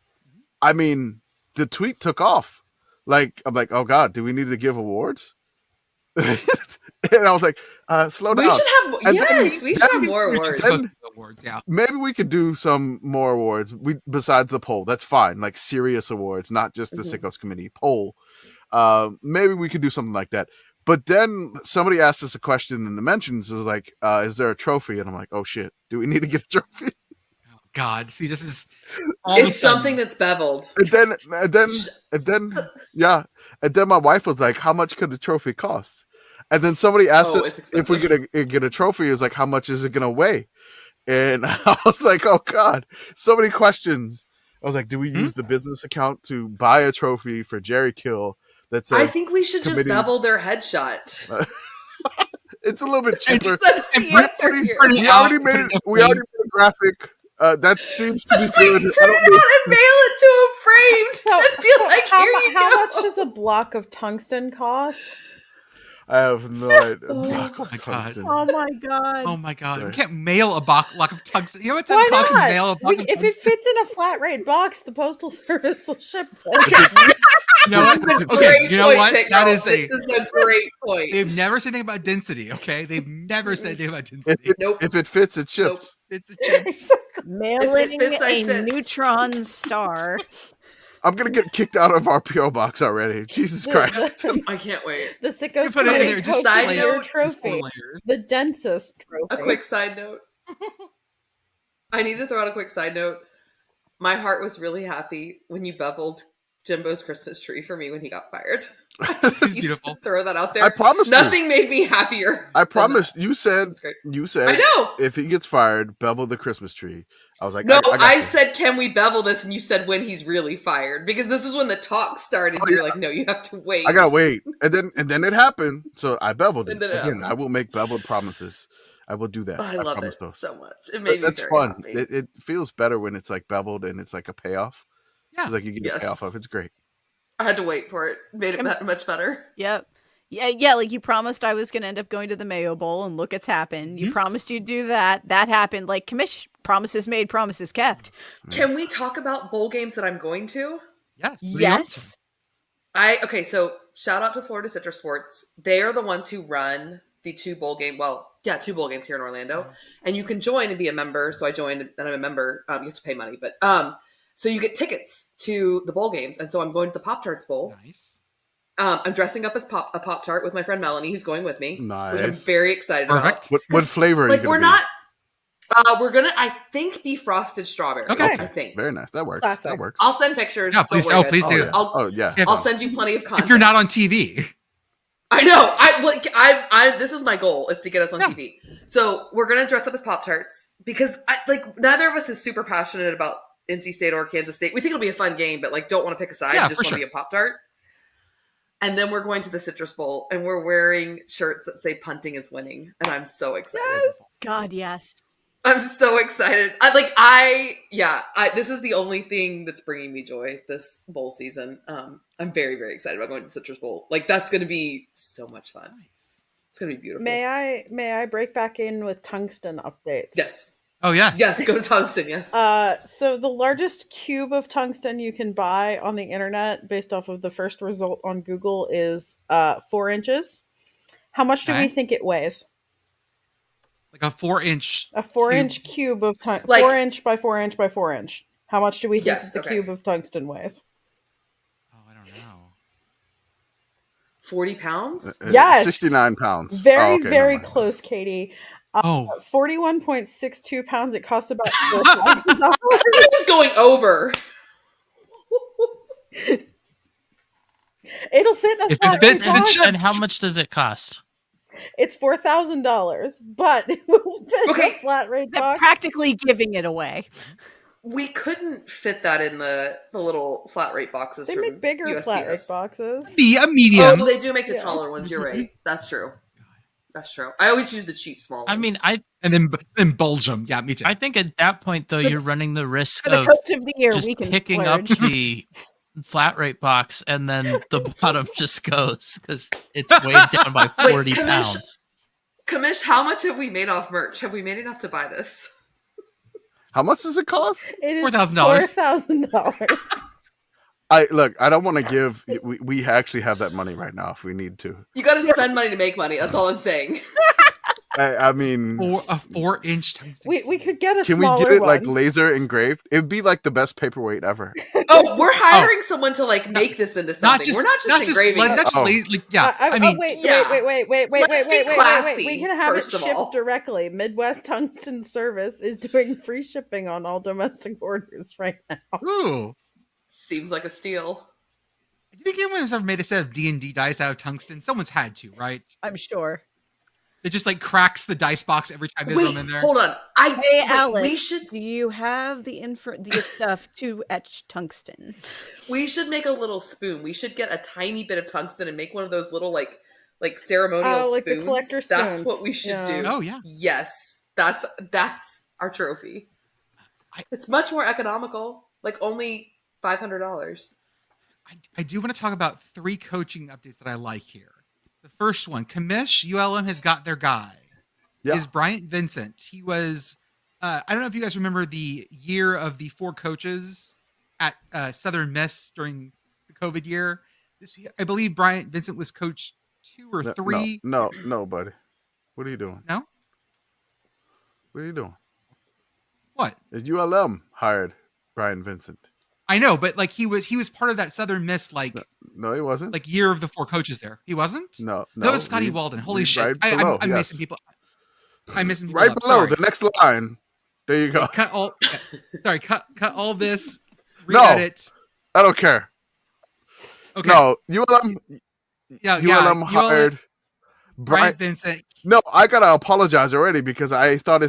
Speaker 4: I mean, the tweet took off. Like, I'm like, oh God, do we need to give awards? And I was like, slow down.
Speaker 5: We should have,
Speaker 4: And
Speaker 5: yes,
Speaker 4: then-
Speaker 5: we should have
Speaker 4: then-
Speaker 5: more
Speaker 3: We're
Speaker 5: awards.
Speaker 3: supposed to do awards, yeah.
Speaker 4: Maybe we could do some more awards besides the poll. That's fine. Like serious awards, not just the
Speaker 5: Mhm.
Speaker 4: Sickos Committee poll. Maybe we could do something like that. But then somebody asked us a question in the mentions. Is like, is there a trophy? And I'm like, oh shit, do we need to get a trophy?
Speaker 3: Oh God, see, this is all of a
Speaker 5: It's
Speaker 3: sudden-
Speaker 5: something that's beveled.
Speaker 4: And then, yeah. And then my wife was like, how much could the trophy cost? And then somebody asked
Speaker 5: Oh,
Speaker 4: us
Speaker 5: it's
Speaker 4: if we're
Speaker 5: expensive.
Speaker 4: gonna get a trophy. Is like, how much is it gonna weigh? And I was like, oh God, so many questions. I was like, do we use the business account to buy a trophy for Jerry Kill that says
Speaker 5: I think we should just
Speaker 4: committee-
Speaker 5: bevel their headshot.
Speaker 4: it's a little bit cheaper?
Speaker 5: That's
Speaker 3: and
Speaker 5: the
Speaker 3: print-
Speaker 5: answer here.
Speaker 3: print it
Speaker 4: We
Speaker 3: out,
Speaker 4: already
Speaker 3: put it
Speaker 4: made
Speaker 3: in a
Speaker 4: we already
Speaker 3: frame.
Speaker 4: made a graphic. That seems to be
Speaker 5: Wait,
Speaker 4: good.
Speaker 5: print
Speaker 4: I don't
Speaker 5: it
Speaker 4: know.
Speaker 5: out and mail it to him framed
Speaker 1: So,
Speaker 5: and be like,
Speaker 1: how,
Speaker 5: here you
Speaker 1: how
Speaker 5: go.
Speaker 1: much does a block of tungsten cost?
Speaker 4: I have no idea.
Speaker 5: Oh
Speaker 4: Block of
Speaker 3: my God.
Speaker 4: tungsten.
Speaker 2: Oh my god!
Speaker 3: Oh my God,
Speaker 4: Sorry.
Speaker 3: we can't mail a block of tungsten. You know what
Speaker 1: Why
Speaker 3: it costs to
Speaker 1: not?
Speaker 3: mail a block of
Speaker 1: If it
Speaker 3: tungsten?
Speaker 1: fits in a flat rate box, the postal service will ship it.
Speaker 3: You know what?
Speaker 5: This is a
Speaker 3: Okay,
Speaker 5: great
Speaker 3: you know
Speaker 5: point,
Speaker 3: what?
Speaker 5: Pitt
Speaker 3: That
Speaker 5: Girl.
Speaker 3: is
Speaker 5: This is a great point.
Speaker 3: They've never said anything about density. Okay, they've never said anything about
Speaker 4: If
Speaker 3: density.
Speaker 4: it,
Speaker 5: Nope.
Speaker 4: if it fits, it ships.
Speaker 3: It's a chip.
Speaker 2: Mailing
Speaker 5: fits, I
Speaker 2: a
Speaker 5: said.
Speaker 2: neutron star.
Speaker 4: I'm gonna get kicked out of our PO box already. Jesus Christ!
Speaker 5: I can't wait.
Speaker 1: The
Speaker 3: You
Speaker 1: Sickos
Speaker 3: put it in
Speaker 5: Okay,
Speaker 3: there,
Speaker 1: Committee
Speaker 3: just
Speaker 5: side
Speaker 1: posted
Speaker 3: layer-
Speaker 1: their
Speaker 5: note,
Speaker 3: just four
Speaker 1: trophy,
Speaker 3: layers.
Speaker 1: the densest trophy.
Speaker 5: A quick side note. I need to throw out a quick side note. My heart was really happy when you beveled Jimbo's Christmas tree for me when he got fired. I just
Speaker 3: It's
Speaker 5: need
Speaker 3: beautiful.
Speaker 5: to throw that out there.
Speaker 4: I promised you.
Speaker 5: Nothing made me happier.
Speaker 4: I
Speaker 5: than
Speaker 4: promised.
Speaker 5: that.
Speaker 4: You said.
Speaker 5: That's great.
Speaker 4: You
Speaker 5: I
Speaker 4: said
Speaker 5: know.
Speaker 4: if he gets fired, bevel the Christmas tree. I was like,
Speaker 5: No,
Speaker 4: got
Speaker 5: I
Speaker 4: you.
Speaker 5: said, can we bevel this? And you said when he's really fired. Because this is when the talk started.
Speaker 4: Oh,
Speaker 5: You're
Speaker 4: yeah.
Speaker 5: like, no, you have to wait.
Speaker 4: I gotta wait, and then it happened. So I beveled it
Speaker 5: And then it
Speaker 4: again. I
Speaker 5: happened.
Speaker 4: will make beveled promises. I will do that.
Speaker 5: Oh, I love
Speaker 4: promise
Speaker 5: it
Speaker 4: those.
Speaker 5: so much. It made me
Speaker 4: That's
Speaker 5: very
Speaker 4: fun.
Speaker 5: happy.
Speaker 4: It feels better when it's like beveled and it's like a payoff.
Speaker 3: Yeah.
Speaker 4: It's like you get a
Speaker 5: Yes.
Speaker 4: payoff of. It's great.
Speaker 5: I had to wait for it. Made it
Speaker 2: Come-
Speaker 5: much better.
Speaker 2: Yep. Yeah, like you promised I was going to end up going to the Mayo Bowl, and look, it's happened. You
Speaker 3: Mhm.
Speaker 2: promised you'd do that. That happened. Like, Commish, promises made, promises kept.
Speaker 5: Can we talk about bowl games that I'm going to?
Speaker 3: Yes.
Speaker 2: Yes.
Speaker 5: Okay, so shout out to Florida Citrus Sports. They are the ones who run the two bowl games here in Orlando. And you can join and be a member. So I joined and I'm a member. You have to pay money, but so you get tickets to the bowl games. And so I'm going to the Pop-Tarts Bowl.
Speaker 3: Nice.
Speaker 5: I'm dressing up as a Pop-Tart with my friend Melanie, who's going with me. Which I'm
Speaker 4: Nice.
Speaker 5: very excited
Speaker 3: Perfect.
Speaker 5: about.
Speaker 4: What flavor? Are
Speaker 5: Like
Speaker 4: you
Speaker 5: we're
Speaker 4: gonna
Speaker 5: not we're gonna I think be frosted strawberry.
Speaker 3: Okay.
Speaker 5: I think.
Speaker 4: be? Very nice. That works.
Speaker 1: Classic.
Speaker 4: That works.
Speaker 5: I'll send pictures.
Speaker 3: Yeah,
Speaker 5: Don't
Speaker 3: please-
Speaker 5: worry,
Speaker 3: oh,
Speaker 5: guys.
Speaker 3: please
Speaker 4: Oh
Speaker 3: do.
Speaker 4: yeah.
Speaker 5: I'll,
Speaker 4: Oh yeah.
Speaker 3: If-
Speaker 5: I'll send you plenty of content.
Speaker 3: If you're not on TV,
Speaker 5: I know. I this is my goal is to get us on
Speaker 3: Yeah.
Speaker 5: TV. So we're gonna dress up as Pop-Tarts because neither of us is super passionate about NC State or Kansas State. We think it'll be a fun game, but don't want to pick a side.
Speaker 3: Yeah,
Speaker 5: Just
Speaker 3: for
Speaker 5: want to
Speaker 3: sure.
Speaker 5: be a Pop-Tart. And then we're going to the Citrus Bowl and we're wearing shirts that say punting is winning. And I'm so excited.
Speaker 2: God, yes.
Speaker 5: I'm so excited. This is the only thing that's bringing me joy this bowl season. I'm very, very excited about going to the Citrus Bowl. That's going to be so much fun.
Speaker 3: nice.
Speaker 5: It's going to be beautiful.
Speaker 1: May I break back in with tungsten updates?
Speaker 5: Yes.
Speaker 3: Oh yes.
Speaker 5: Yes, go to Tungsten, yes.
Speaker 1: So the largest cube of tungsten you can buy on the internet, based off of the first result on Google, is 4 inches. How much do we
Speaker 3: Okay.
Speaker 1: think it weighs?
Speaker 3: Like a 4-inch.
Speaker 1: A 4-inch cube of tungsten,
Speaker 5: Like-
Speaker 1: 4 inch by 4 inch by 4 inch. How much do we think
Speaker 5: Yes,
Speaker 1: the
Speaker 5: okay.
Speaker 1: cube of tungsten weighs?
Speaker 3: Oh, I don't know.
Speaker 5: 40 pounds?
Speaker 1: Yes.
Speaker 4: 69 pounds.
Speaker 1: Very,
Speaker 4: Oh, okay,
Speaker 1: very
Speaker 4: never mind.
Speaker 1: close, Katie.
Speaker 3: Oh,
Speaker 1: 41.62 pounds. It costs about $4,000.
Speaker 5: This is going over.
Speaker 1: It'll fit in a
Speaker 3: If it
Speaker 1: flat
Speaker 3: fits,
Speaker 1: rate
Speaker 3: it
Speaker 1: box.
Speaker 3: should.
Speaker 6: And how much does it cost?
Speaker 1: It's $4,000, but it will fit in
Speaker 5: Okay.
Speaker 1: a flat rate
Speaker 2: They're
Speaker 1: box.
Speaker 2: practically giving it away.
Speaker 5: We couldn't fit that in the little flat rate boxes.
Speaker 1: They
Speaker 5: from
Speaker 1: make bigger
Speaker 5: USPS.
Speaker 1: flat rate boxes.
Speaker 3: Be a medium.
Speaker 5: Oh, they do make the
Speaker 1: Yeah.
Speaker 5: taller ones. You're right. That's true. That's true. I always use the cheap small ones.
Speaker 6: I mean,
Speaker 3: And then bulge them. Yeah, me too.
Speaker 6: I think at that point though, you're running the risk
Speaker 2: For the
Speaker 6: of
Speaker 2: coach of the year,
Speaker 6: just
Speaker 2: we can
Speaker 6: picking up
Speaker 2: splurge.
Speaker 6: the flat rate box and then the bottom just goes because it's weighed down by 40 pounds.
Speaker 5: Commish, how much have we made off merch? Have we made enough to buy this?
Speaker 4: How much does it cost?
Speaker 1: It is
Speaker 3: $4,000.
Speaker 1: $4,000.
Speaker 4: I don't want to give. We actually have that money right now if we need to.
Speaker 5: You got to spend money to make money. That's all I'm saying.
Speaker 4: I mean,
Speaker 3: A 4-inch tungsten.
Speaker 1: we could get a
Speaker 4: can we
Speaker 1: smaller
Speaker 4: get it
Speaker 1: one.
Speaker 4: like laser engraved? It'd be like the best paperweight ever.
Speaker 5: Oh, we're hiring someone to like make this into something. We're not just engraving
Speaker 3: like,
Speaker 5: it.
Speaker 3: not just
Speaker 4: Oh.
Speaker 3: like, yeah. I
Speaker 1: oh,
Speaker 3: mean,
Speaker 1: wait,
Speaker 5: yeah.
Speaker 1: wait.
Speaker 5: Let's be classy,
Speaker 1: We can have it
Speaker 5: first of
Speaker 1: shipped
Speaker 5: all.
Speaker 1: directly. Midwest Tungsten Service is doing free shipping on all domestic orders right now.
Speaker 3: ooh.
Speaker 5: Seems like a steal.
Speaker 3: Do you think anyone's ever made a set of D&D dice out of tungsten? Someone's had to, right?
Speaker 2: I'm sure.
Speaker 3: It just like cracks the dice box every time they throw
Speaker 5: Wait,
Speaker 3: them in there.
Speaker 5: hold on.
Speaker 2: Hey,
Speaker 5: wait,
Speaker 2: Alex,
Speaker 5: we should
Speaker 2: do you have the stuff to etch tungsten?
Speaker 5: make a little spoon. We should get a tiny bit of tungsten and make one of those little like ceremonial
Speaker 1: Oh, like the
Speaker 5: spoons.
Speaker 1: collector
Speaker 5: That's
Speaker 1: spoons.
Speaker 5: what we should
Speaker 1: Yeah.
Speaker 5: do.
Speaker 3: Oh, yeah.
Speaker 5: Yes, that's our trophy. It's much more economical. Like only $500.
Speaker 3: I do want to talk about 3 coaching updates that I like here. The first one, Commish, ULM has got their guy.
Speaker 4: Yeah.
Speaker 3: Is Bryant Vincent. He was, I don't know if you guys remember the year of the 4 coaches at Southern Miss during the COVID year. I believe Bryant Vincent was coach 2 or 3.
Speaker 4: No, buddy. What are you doing?
Speaker 3: No?
Speaker 4: What are you doing?
Speaker 3: What?
Speaker 4: ULM hired Brian Vincent.
Speaker 3: I know, but like he was part of that Southern Miss
Speaker 4: No, he wasn't.
Speaker 3: like year of the 4 coaches there. He wasn't?
Speaker 4: No.
Speaker 3: That was Scotty
Speaker 4: read-
Speaker 3: Walden. Holy
Speaker 4: read
Speaker 3: shit.
Speaker 4: right below,
Speaker 3: I'm
Speaker 4: yes.
Speaker 3: missing people. I'm missing people
Speaker 4: Right
Speaker 3: up.
Speaker 4: below
Speaker 3: Sorry.
Speaker 4: the next line. There you go.
Speaker 3: Cut all. Sorry, cut all this.
Speaker 4: No.
Speaker 3: Re-edit.
Speaker 4: I don't care.
Speaker 3: Okay.
Speaker 4: No, ULM.
Speaker 3: Yeah.
Speaker 4: ULM hired
Speaker 3: Bryant
Speaker 4: Brian.
Speaker 3: Vincent.
Speaker 4: No, I gotta apologize already because I thought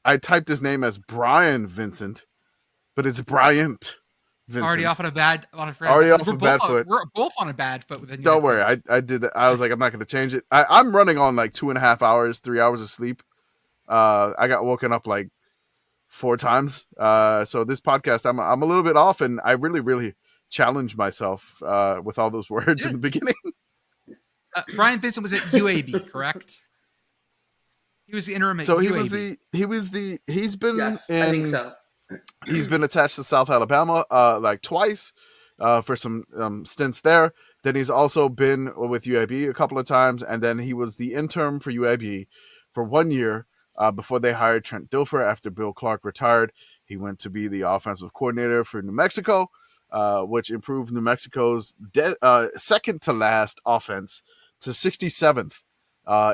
Speaker 4: I typed his name as Brian Vincent, but it's Bryant Vincent.
Speaker 3: Already off on a bad
Speaker 4: Already off
Speaker 3: we're
Speaker 4: a bad
Speaker 3: both
Speaker 4: foot.
Speaker 3: We're both on a bad foot with it.
Speaker 4: Don't worry, I did that. I was like, I'm not gonna change it. I'm running on like 2.5 hours, 3 hours of sleep. I got woken up like 4 times. So this podcast, I'm a little bit off, and I really challenged myself with all those words in the beginning.
Speaker 3: Brian Vincent was at UAB, correct? He was the interim at
Speaker 4: So
Speaker 3: UAB.
Speaker 4: he's been
Speaker 5: Yes,
Speaker 4: in,
Speaker 5: I think so.
Speaker 4: He's been attached to South Alabama like twice for some stints there. Then he's also been with UAB a couple of times, and then he was the interim for UAB for 1 year before they hired Trent Dilfer after Bill Clark retired. He went to be the offensive coordinator for New Mexico, which improved New Mexico's second to last offense to 67th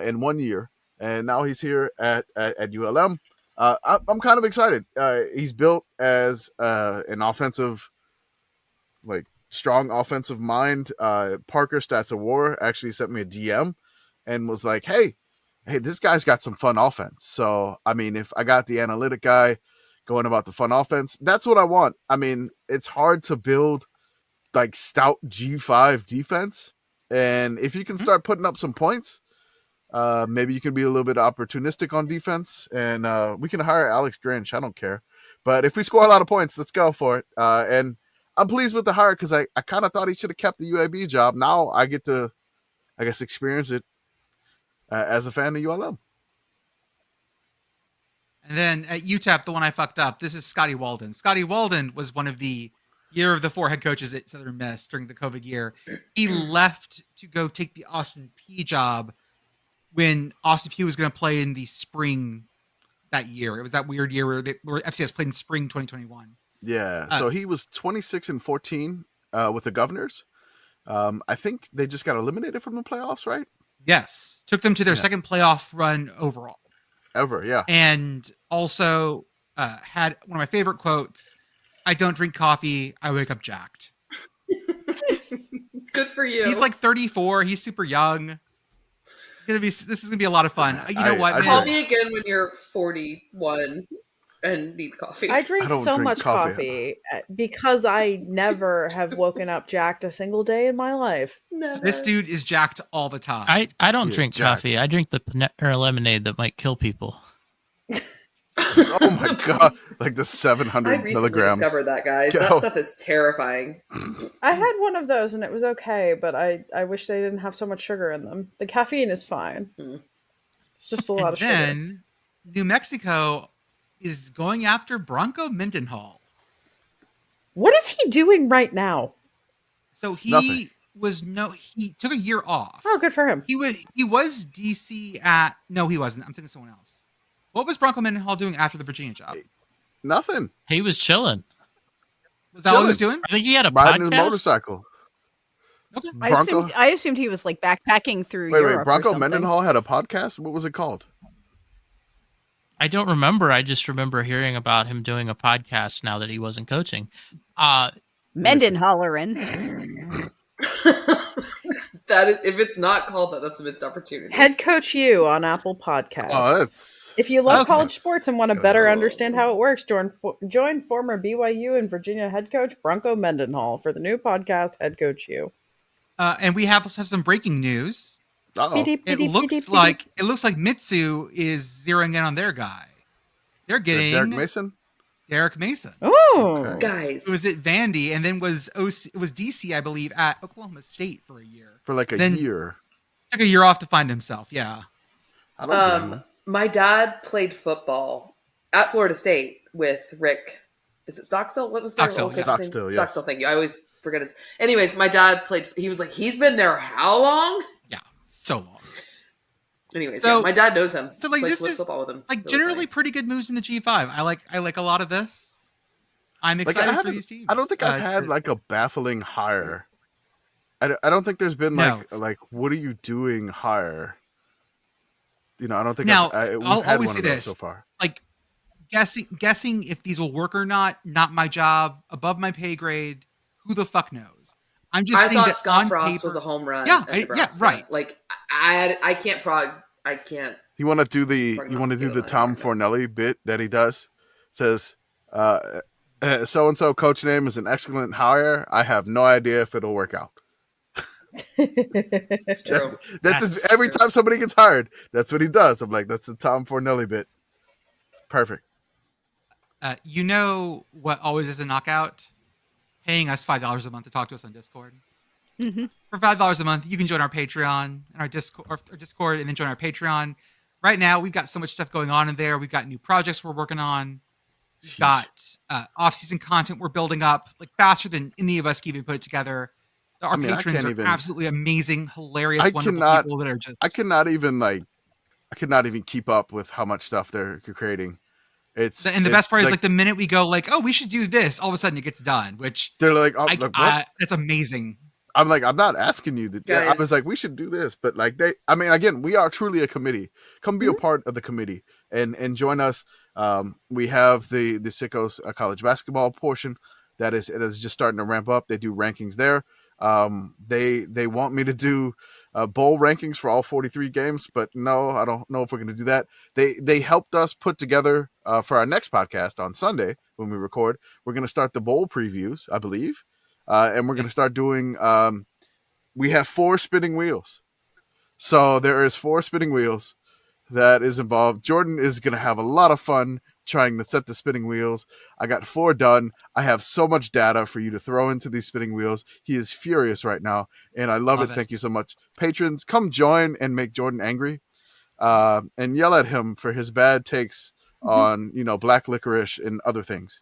Speaker 4: in 1 year. And now he's here at ULM. I'm kind of excited. He's built as an offensive, like strong offensive mind. Parker Stats of War actually sent me a DM and was like, hey, this guy's got some fun offense. So, I mean, if I got the analytic guy going about the fun offense, that's what I want. I mean, it's hard to build like stout G5 defense. And if you can start putting up some points, maybe you can be a little bit opportunistic on defense, and we can hire Alex Grinch. I don't care. But if we score a lot of points, let's go for it. And I'm pleased with the hire because I kind of thought he should have kept the UAB job. Now I get to, I guess, experience it as a fan of ULM.
Speaker 3: And then at UTEP, the one I fucked up, this is Scotty Walden. Scotty Walden was one of the year of the 4 head coaches at Southern Miss during the COVID year. He left to go take the Austin P job when Austin P was going to play in the spring that year. It was that weird year where FCS played in spring 2021.
Speaker 4: Yeah. So he was 26-14 with the Governors. I think they just got eliminated from the playoffs, right?
Speaker 3: Yes. Took them to their second playoff run overall.
Speaker 4: Ever, yeah.
Speaker 3: And also had one of my favorite quotes, I don't drink coffee, I wake up jacked.
Speaker 5: Good for you.
Speaker 3: He's like 34. He's super young. This is gonna be a lot of fun. You know what?
Speaker 4: I
Speaker 5: Call
Speaker 3: man?
Speaker 5: me again when you're 41. and need coffee.
Speaker 1: I drink
Speaker 4: I don't
Speaker 1: so
Speaker 4: drink
Speaker 1: much coffee because I never have woken up jacked a single day in my life.
Speaker 5: Never.
Speaker 3: This dude is jacked all the time.
Speaker 6: I don't
Speaker 4: He is
Speaker 6: drink
Speaker 4: jacked.
Speaker 6: coffee. I drink the lemonade that might kill people.
Speaker 4: Oh my god! Like the
Speaker 5: I
Speaker 4: 700
Speaker 5: recently
Speaker 4: milligram.
Speaker 5: discovered that, guys. That
Speaker 4: Go.
Speaker 5: stuff is terrifying.
Speaker 1: I had one of those and it was okay, but I wish they didn't have so much sugar in them. The caffeine is fine.
Speaker 5: Mm.
Speaker 1: It's just a lot of sugar.
Speaker 3: Then New Mexico is going after Bronco Mendenhall.
Speaker 1: What is he doing right now?
Speaker 3: So he
Speaker 4: Nothing.
Speaker 3: he took a year off.
Speaker 1: Oh, good for him.
Speaker 3: He was DC at no, he wasn't. I'm thinking of someone else. What was Bronco Mendenhall doing after the Virginia job?
Speaker 4: Nothing.
Speaker 6: He was chilling.
Speaker 3: Was that all he was doing?
Speaker 6: I think he had a
Speaker 4: Riding his
Speaker 6: podcast.
Speaker 4: motorcycle.
Speaker 3: Okay.
Speaker 2: I assumed he was like backpacking through
Speaker 4: Wait,
Speaker 2: Europe.
Speaker 4: Bronco
Speaker 2: or something.
Speaker 4: Mendenhall had a podcast. What was it called?
Speaker 6: I don't remember. I just remember hearing about him doing a podcast now that he wasn't coaching.
Speaker 2: Mendenhollerin.
Speaker 5: That is, if it's not called that, that's a missed opportunity.
Speaker 1: Head Coach You on Apple Podcasts.
Speaker 4: Oh, that's
Speaker 1: If you love
Speaker 3: Okay.
Speaker 1: college sports and want to better
Speaker 4: Oh.
Speaker 1: understand how it works, join former BYU and Virginia head coach Bronco Mendenhall for the new podcast Head Coach You.
Speaker 3: And we also have some breaking news.
Speaker 4: uh-oh.
Speaker 3: It looks like Mitsu is zeroing in on their guy. They're getting
Speaker 4: Derek Mason.
Speaker 3: Derek Mason,
Speaker 1: Oh,
Speaker 4: Okay.
Speaker 5: Guys,
Speaker 3: who was at Vandy and then was DC, I believe, at Oklahoma State for a year.
Speaker 4: For like a
Speaker 3: Then-
Speaker 4: year.
Speaker 3: Took a year off to find himself. Yeah.
Speaker 4: I don't blame him.
Speaker 5: my dad played football at Florida State with Rick. Is it Stockstill? What was their
Speaker 3: Stockstill,
Speaker 5: old
Speaker 3: yeah.
Speaker 5: coach's name?
Speaker 4: Stockstill, yes.
Speaker 5: Stockstill, thank you. I always forget his. Anyways, my dad played. He was like, he's been there how long?
Speaker 3: Yeah. So long.
Speaker 5: Anyways,
Speaker 3: So-
Speaker 5: yeah, my dad knows him.
Speaker 3: so, like,
Speaker 5: Plays
Speaker 3: this is,
Speaker 5: football with him.
Speaker 3: Like
Speaker 5: Really
Speaker 3: generally
Speaker 5: funny.
Speaker 3: pretty good moves in the G5. I like a lot of this. I'm
Speaker 4: Like,
Speaker 3: excited for
Speaker 4: haven't-
Speaker 3: these teams.
Speaker 4: I don't think I've had like a baffling hire. I don't think there's been
Speaker 3: No.
Speaker 4: like what are you doing hire. You know, I don't think
Speaker 3: Now,
Speaker 4: we've
Speaker 3: I'll
Speaker 4: had
Speaker 3: always
Speaker 4: one
Speaker 3: say
Speaker 4: of those
Speaker 3: this.
Speaker 4: so far.
Speaker 3: like guessing if these will work or not my job, above my pay grade. Who the fuck knows? I'm just
Speaker 5: I
Speaker 3: saying
Speaker 5: thought
Speaker 3: that
Speaker 5: Scott
Speaker 3: on
Speaker 5: Frost
Speaker 3: paper,
Speaker 5: was a home run.
Speaker 3: Yeah,
Speaker 5: at Nebraska.
Speaker 3: right.
Speaker 5: Like I can't.
Speaker 4: You want to do the
Speaker 5: Prognosticated
Speaker 4: Tom
Speaker 5: line.
Speaker 4: Fornelli bit that he does? Says so and so coach name is an excellent hire. I have no idea if it'll work out.
Speaker 5: It's true.
Speaker 4: That's every time somebody gets hired. That's what he does. I'm like, that's the Tom Fornelli bit. Perfect.
Speaker 3: You know what always is a knockout? Paying us $5 a month to talk to us on Discord.
Speaker 2: Mhm.
Speaker 3: For $5 a month, you can join our Patreon and our Discord, and then join our Patreon. Right now, we've got so much stuff going on in there. We've got new projects we're working on. We've got off-season content we're building up like faster than any of us can even put it together. Our
Speaker 4: I mean, I
Speaker 3: patrons
Speaker 4: can't
Speaker 3: are
Speaker 4: even-
Speaker 3: absolutely amazing, hilarious,
Speaker 4: I
Speaker 3: wonderful
Speaker 4: cannot-
Speaker 3: people that are just.
Speaker 4: I could not even keep up with how much stuff they're creating. It's
Speaker 3: And the best part is like the minute we go like, oh, we should do this, all of a sudden it gets done, which
Speaker 4: they're like, oh, like, what?
Speaker 3: that's amazing.
Speaker 4: I'm like, I'm not asking you that. I was
Speaker 5: Guys.
Speaker 4: like, we should do this, but like again, we are truly a committee. Come be a part of the committee and join us. We have the Sickos college basketball portion it is just starting to ramp up. They do rankings there. They want me to do bowl rankings for all 43 games, but no, I don't know if we're going to do that. They helped us put together for our next podcast on Sunday when we record. We're going to start the bowl previews, I believe. And we're going to start doing, we have 4 spinning wheels. So there is 4 spinning wheels that is involved. Jordan is going to have a lot of fun trying to set the spinning wheels. I got 4 done. I have so much data for you to throw into these spinning wheels. He is furious right now, and I love it. Thank you so much. Patrons, come join and make Jordan angry and yell at him for his bad takes on, black licorice and other things.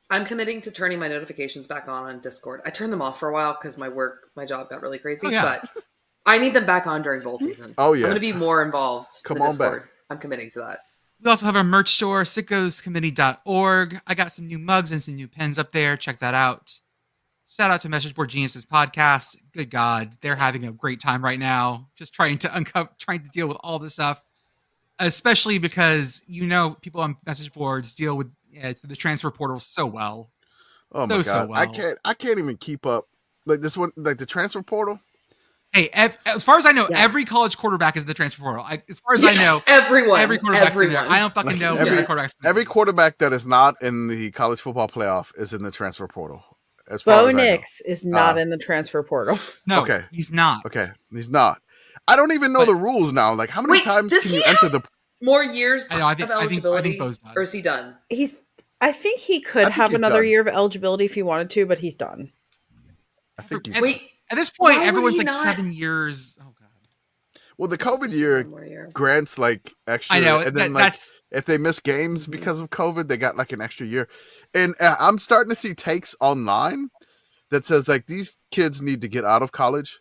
Speaker 5: I'm committing to turning my notifications back on Discord. I turned them off for a while because my job got really crazy,
Speaker 3: Oh, yeah.
Speaker 5: but I need them back on during bowl season.
Speaker 4: Oh, yeah.
Speaker 5: I'm going to be more involved
Speaker 4: Come
Speaker 5: in the
Speaker 4: on
Speaker 5: Discord.
Speaker 4: back.
Speaker 5: I'm committing to that.
Speaker 3: We also have our merch store, sickoscommittee.org. I got some new mugs and some new pens up there. Check that out. Shout out to Message Board Geniuses podcast. Good God, they're having a great time right now, just trying to deal with all this stuff, especially because people on message boards deal with the transfer portal so well.
Speaker 4: Oh my God.
Speaker 3: So well.
Speaker 4: I can't even keep up. Like this one, like the transfer portal.
Speaker 3: Hey, as far as I know,
Speaker 5: Yeah.
Speaker 3: every college quarterback is in the transfer portal. As far as I know,
Speaker 5: everyone,
Speaker 3: every quarterback's in there.
Speaker 5: everyone.
Speaker 3: I don't fucking know
Speaker 4: every-
Speaker 3: every quarterback's in there.
Speaker 4: Every quarterback that is not in the college football playoff is in the transfer portal. As far
Speaker 1: Bo
Speaker 4: as I know.
Speaker 1: Nix is not in the transfer portal.
Speaker 3: No,
Speaker 4: Okay.
Speaker 3: he's not.
Speaker 4: Okay, he's not. I don't even know
Speaker 3: But-
Speaker 4: the rules now. Like, how many
Speaker 5: Wait,
Speaker 4: times
Speaker 5: does
Speaker 4: can
Speaker 5: he
Speaker 4: you enter the?
Speaker 5: More years
Speaker 3: I know, I think
Speaker 5: of eligibility,
Speaker 3: Bo's done.
Speaker 5: or is he done?
Speaker 1: I think he could
Speaker 4: I think
Speaker 1: have
Speaker 4: he's
Speaker 1: another
Speaker 4: done.
Speaker 1: year of eligibility if he wanted to, but he's done.
Speaker 4: I think he's
Speaker 3: And-
Speaker 4: done.
Speaker 5: Wait,
Speaker 3: At this point,
Speaker 5: Why would
Speaker 3: everyone's
Speaker 5: he
Speaker 3: like
Speaker 5: not?
Speaker 3: 7 years. Oh god.
Speaker 4: Well, the COVID
Speaker 5: Just
Speaker 4: year
Speaker 5: one more year.
Speaker 4: grants like extra.
Speaker 3: I know.
Speaker 4: and then like
Speaker 3: That's
Speaker 4: if they miss games
Speaker 5: Mm-hmm.
Speaker 4: because of COVID, they got like an extra year. And I'm starting to see takes online that says like these kids need to get out of college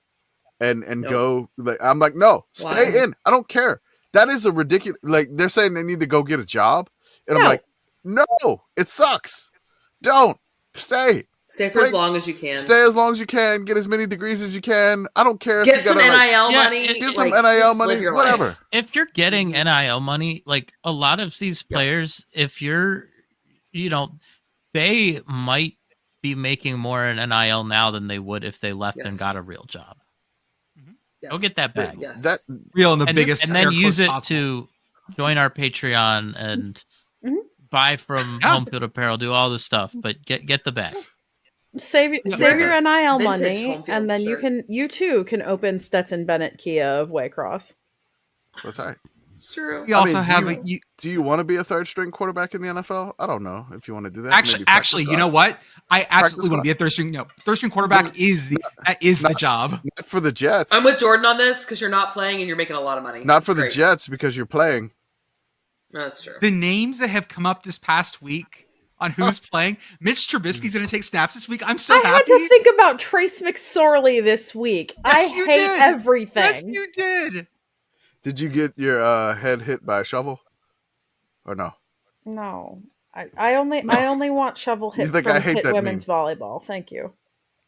Speaker 4: and
Speaker 5: Nope.
Speaker 4: go. Like, I'm like, no, stay
Speaker 5: Why?
Speaker 4: in. I don't care. That is a ridiculous. Like they're saying they need to go get a job, and I'm
Speaker 1: No.
Speaker 4: like, no, it sucks. Don't stay.
Speaker 5: Stay for as
Speaker 4: Like,
Speaker 5: long as you can.
Speaker 4: Stay as long as you can. Get as many degrees as you can. I don't care if
Speaker 5: Get
Speaker 4: you
Speaker 5: some
Speaker 4: gotta, like,
Speaker 5: NIL
Speaker 6: Yeah,
Speaker 5: money.
Speaker 6: get
Speaker 4: get
Speaker 5: like,
Speaker 4: some NIL
Speaker 5: just
Speaker 4: money,
Speaker 5: live your
Speaker 4: whatever.
Speaker 5: life.
Speaker 6: If you're getting NIL money, like a lot of these players, if you're, they might be making more in NIL now than they would if they left and
Speaker 5: Yes.
Speaker 6: got a real job.
Speaker 5: Yes.
Speaker 6: Go get that bag.
Speaker 5: Yes.
Speaker 4: That
Speaker 3: real in the
Speaker 6: And,
Speaker 3: biggest
Speaker 6: and then
Speaker 3: air
Speaker 6: use it
Speaker 3: quotes possible.
Speaker 6: to join our Patreon and
Speaker 1: Mhm.
Speaker 6: buy from
Speaker 3: Yeah.
Speaker 6: Home Field Apparel, do all this stuff, but get the bag.
Speaker 1: Save
Speaker 3: Yeah.
Speaker 1: your NIL
Speaker 5: Vintage
Speaker 1: money,
Speaker 5: home field
Speaker 1: and then
Speaker 5: shirt.
Speaker 1: you too can open Stetson Bennett Kia of Waycross.
Speaker 4: that's all right.
Speaker 5: It's true.
Speaker 3: We also
Speaker 4: do
Speaker 3: have
Speaker 4: you, do you want to be a third string quarterback in the NFL? I don't know if you want to do that.
Speaker 3: actually,
Speaker 4: Maybe practice
Speaker 3: actually, you
Speaker 4: squad.
Speaker 3: know what? I absolutely want
Speaker 4: squad.
Speaker 3: to be a third string. No, third string quarterback is the job.
Speaker 4: Not for the Jets.
Speaker 5: I'm with Jordan on this because you're not playing and you're making a lot of money.
Speaker 4: Not for
Speaker 5: It's
Speaker 4: the
Speaker 5: great.
Speaker 4: Jets because you're playing.
Speaker 5: No, that's true.
Speaker 3: The names that have come up this past week on who's playing. Mitch Trubisky's going to take snaps this week. I'm so
Speaker 1: I had
Speaker 3: happy.
Speaker 1: to think about Trace McSorley this week.
Speaker 3: Yes,
Speaker 1: I
Speaker 3: you
Speaker 1: hate
Speaker 3: did.
Speaker 1: everything.
Speaker 3: Yes, you did.
Speaker 4: Did you get your head hit by a shovel? Or no?
Speaker 1: No, I only want shovel hits
Speaker 4: like,
Speaker 1: from
Speaker 4: I hate
Speaker 1: Pitt
Speaker 4: that
Speaker 1: women's volleyball. Thank you.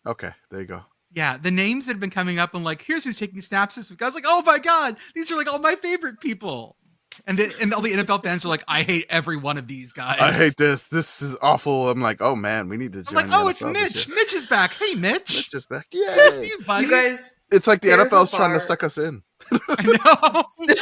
Speaker 4: Okay, there you go.
Speaker 3: Yeah, the names that have been coming up and like, here's who's taking snaps this week. I was like, oh my god, these are like all my favorite people. And all the NFL fans are like, I hate every one of these guys.
Speaker 4: I hate this. This is awful. I'm like, oh man, we need to
Speaker 3: I'm
Speaker 4: join.
Speaker 3: like,
Speaker 4: the
Speaker 3: oh, it's
Speaker 4: NFL this
Speaker 3: Mitch.
Speaker 4: year.
Speaker 3: Mitch is back. Hey, Mitch.
Speaker 4: Mitch is back.
Speaker 3: Good to
Speaker 4: Yeah.
Speaker 3: see you, buddy.
Speaker 5: You guys,
Speaker 4: It's like the
Speaker 5: There's a
Speaker 4: NFL's trying to
Speaker 5: bar.
Speaker 4: suck us in.
Speaker 3: I know.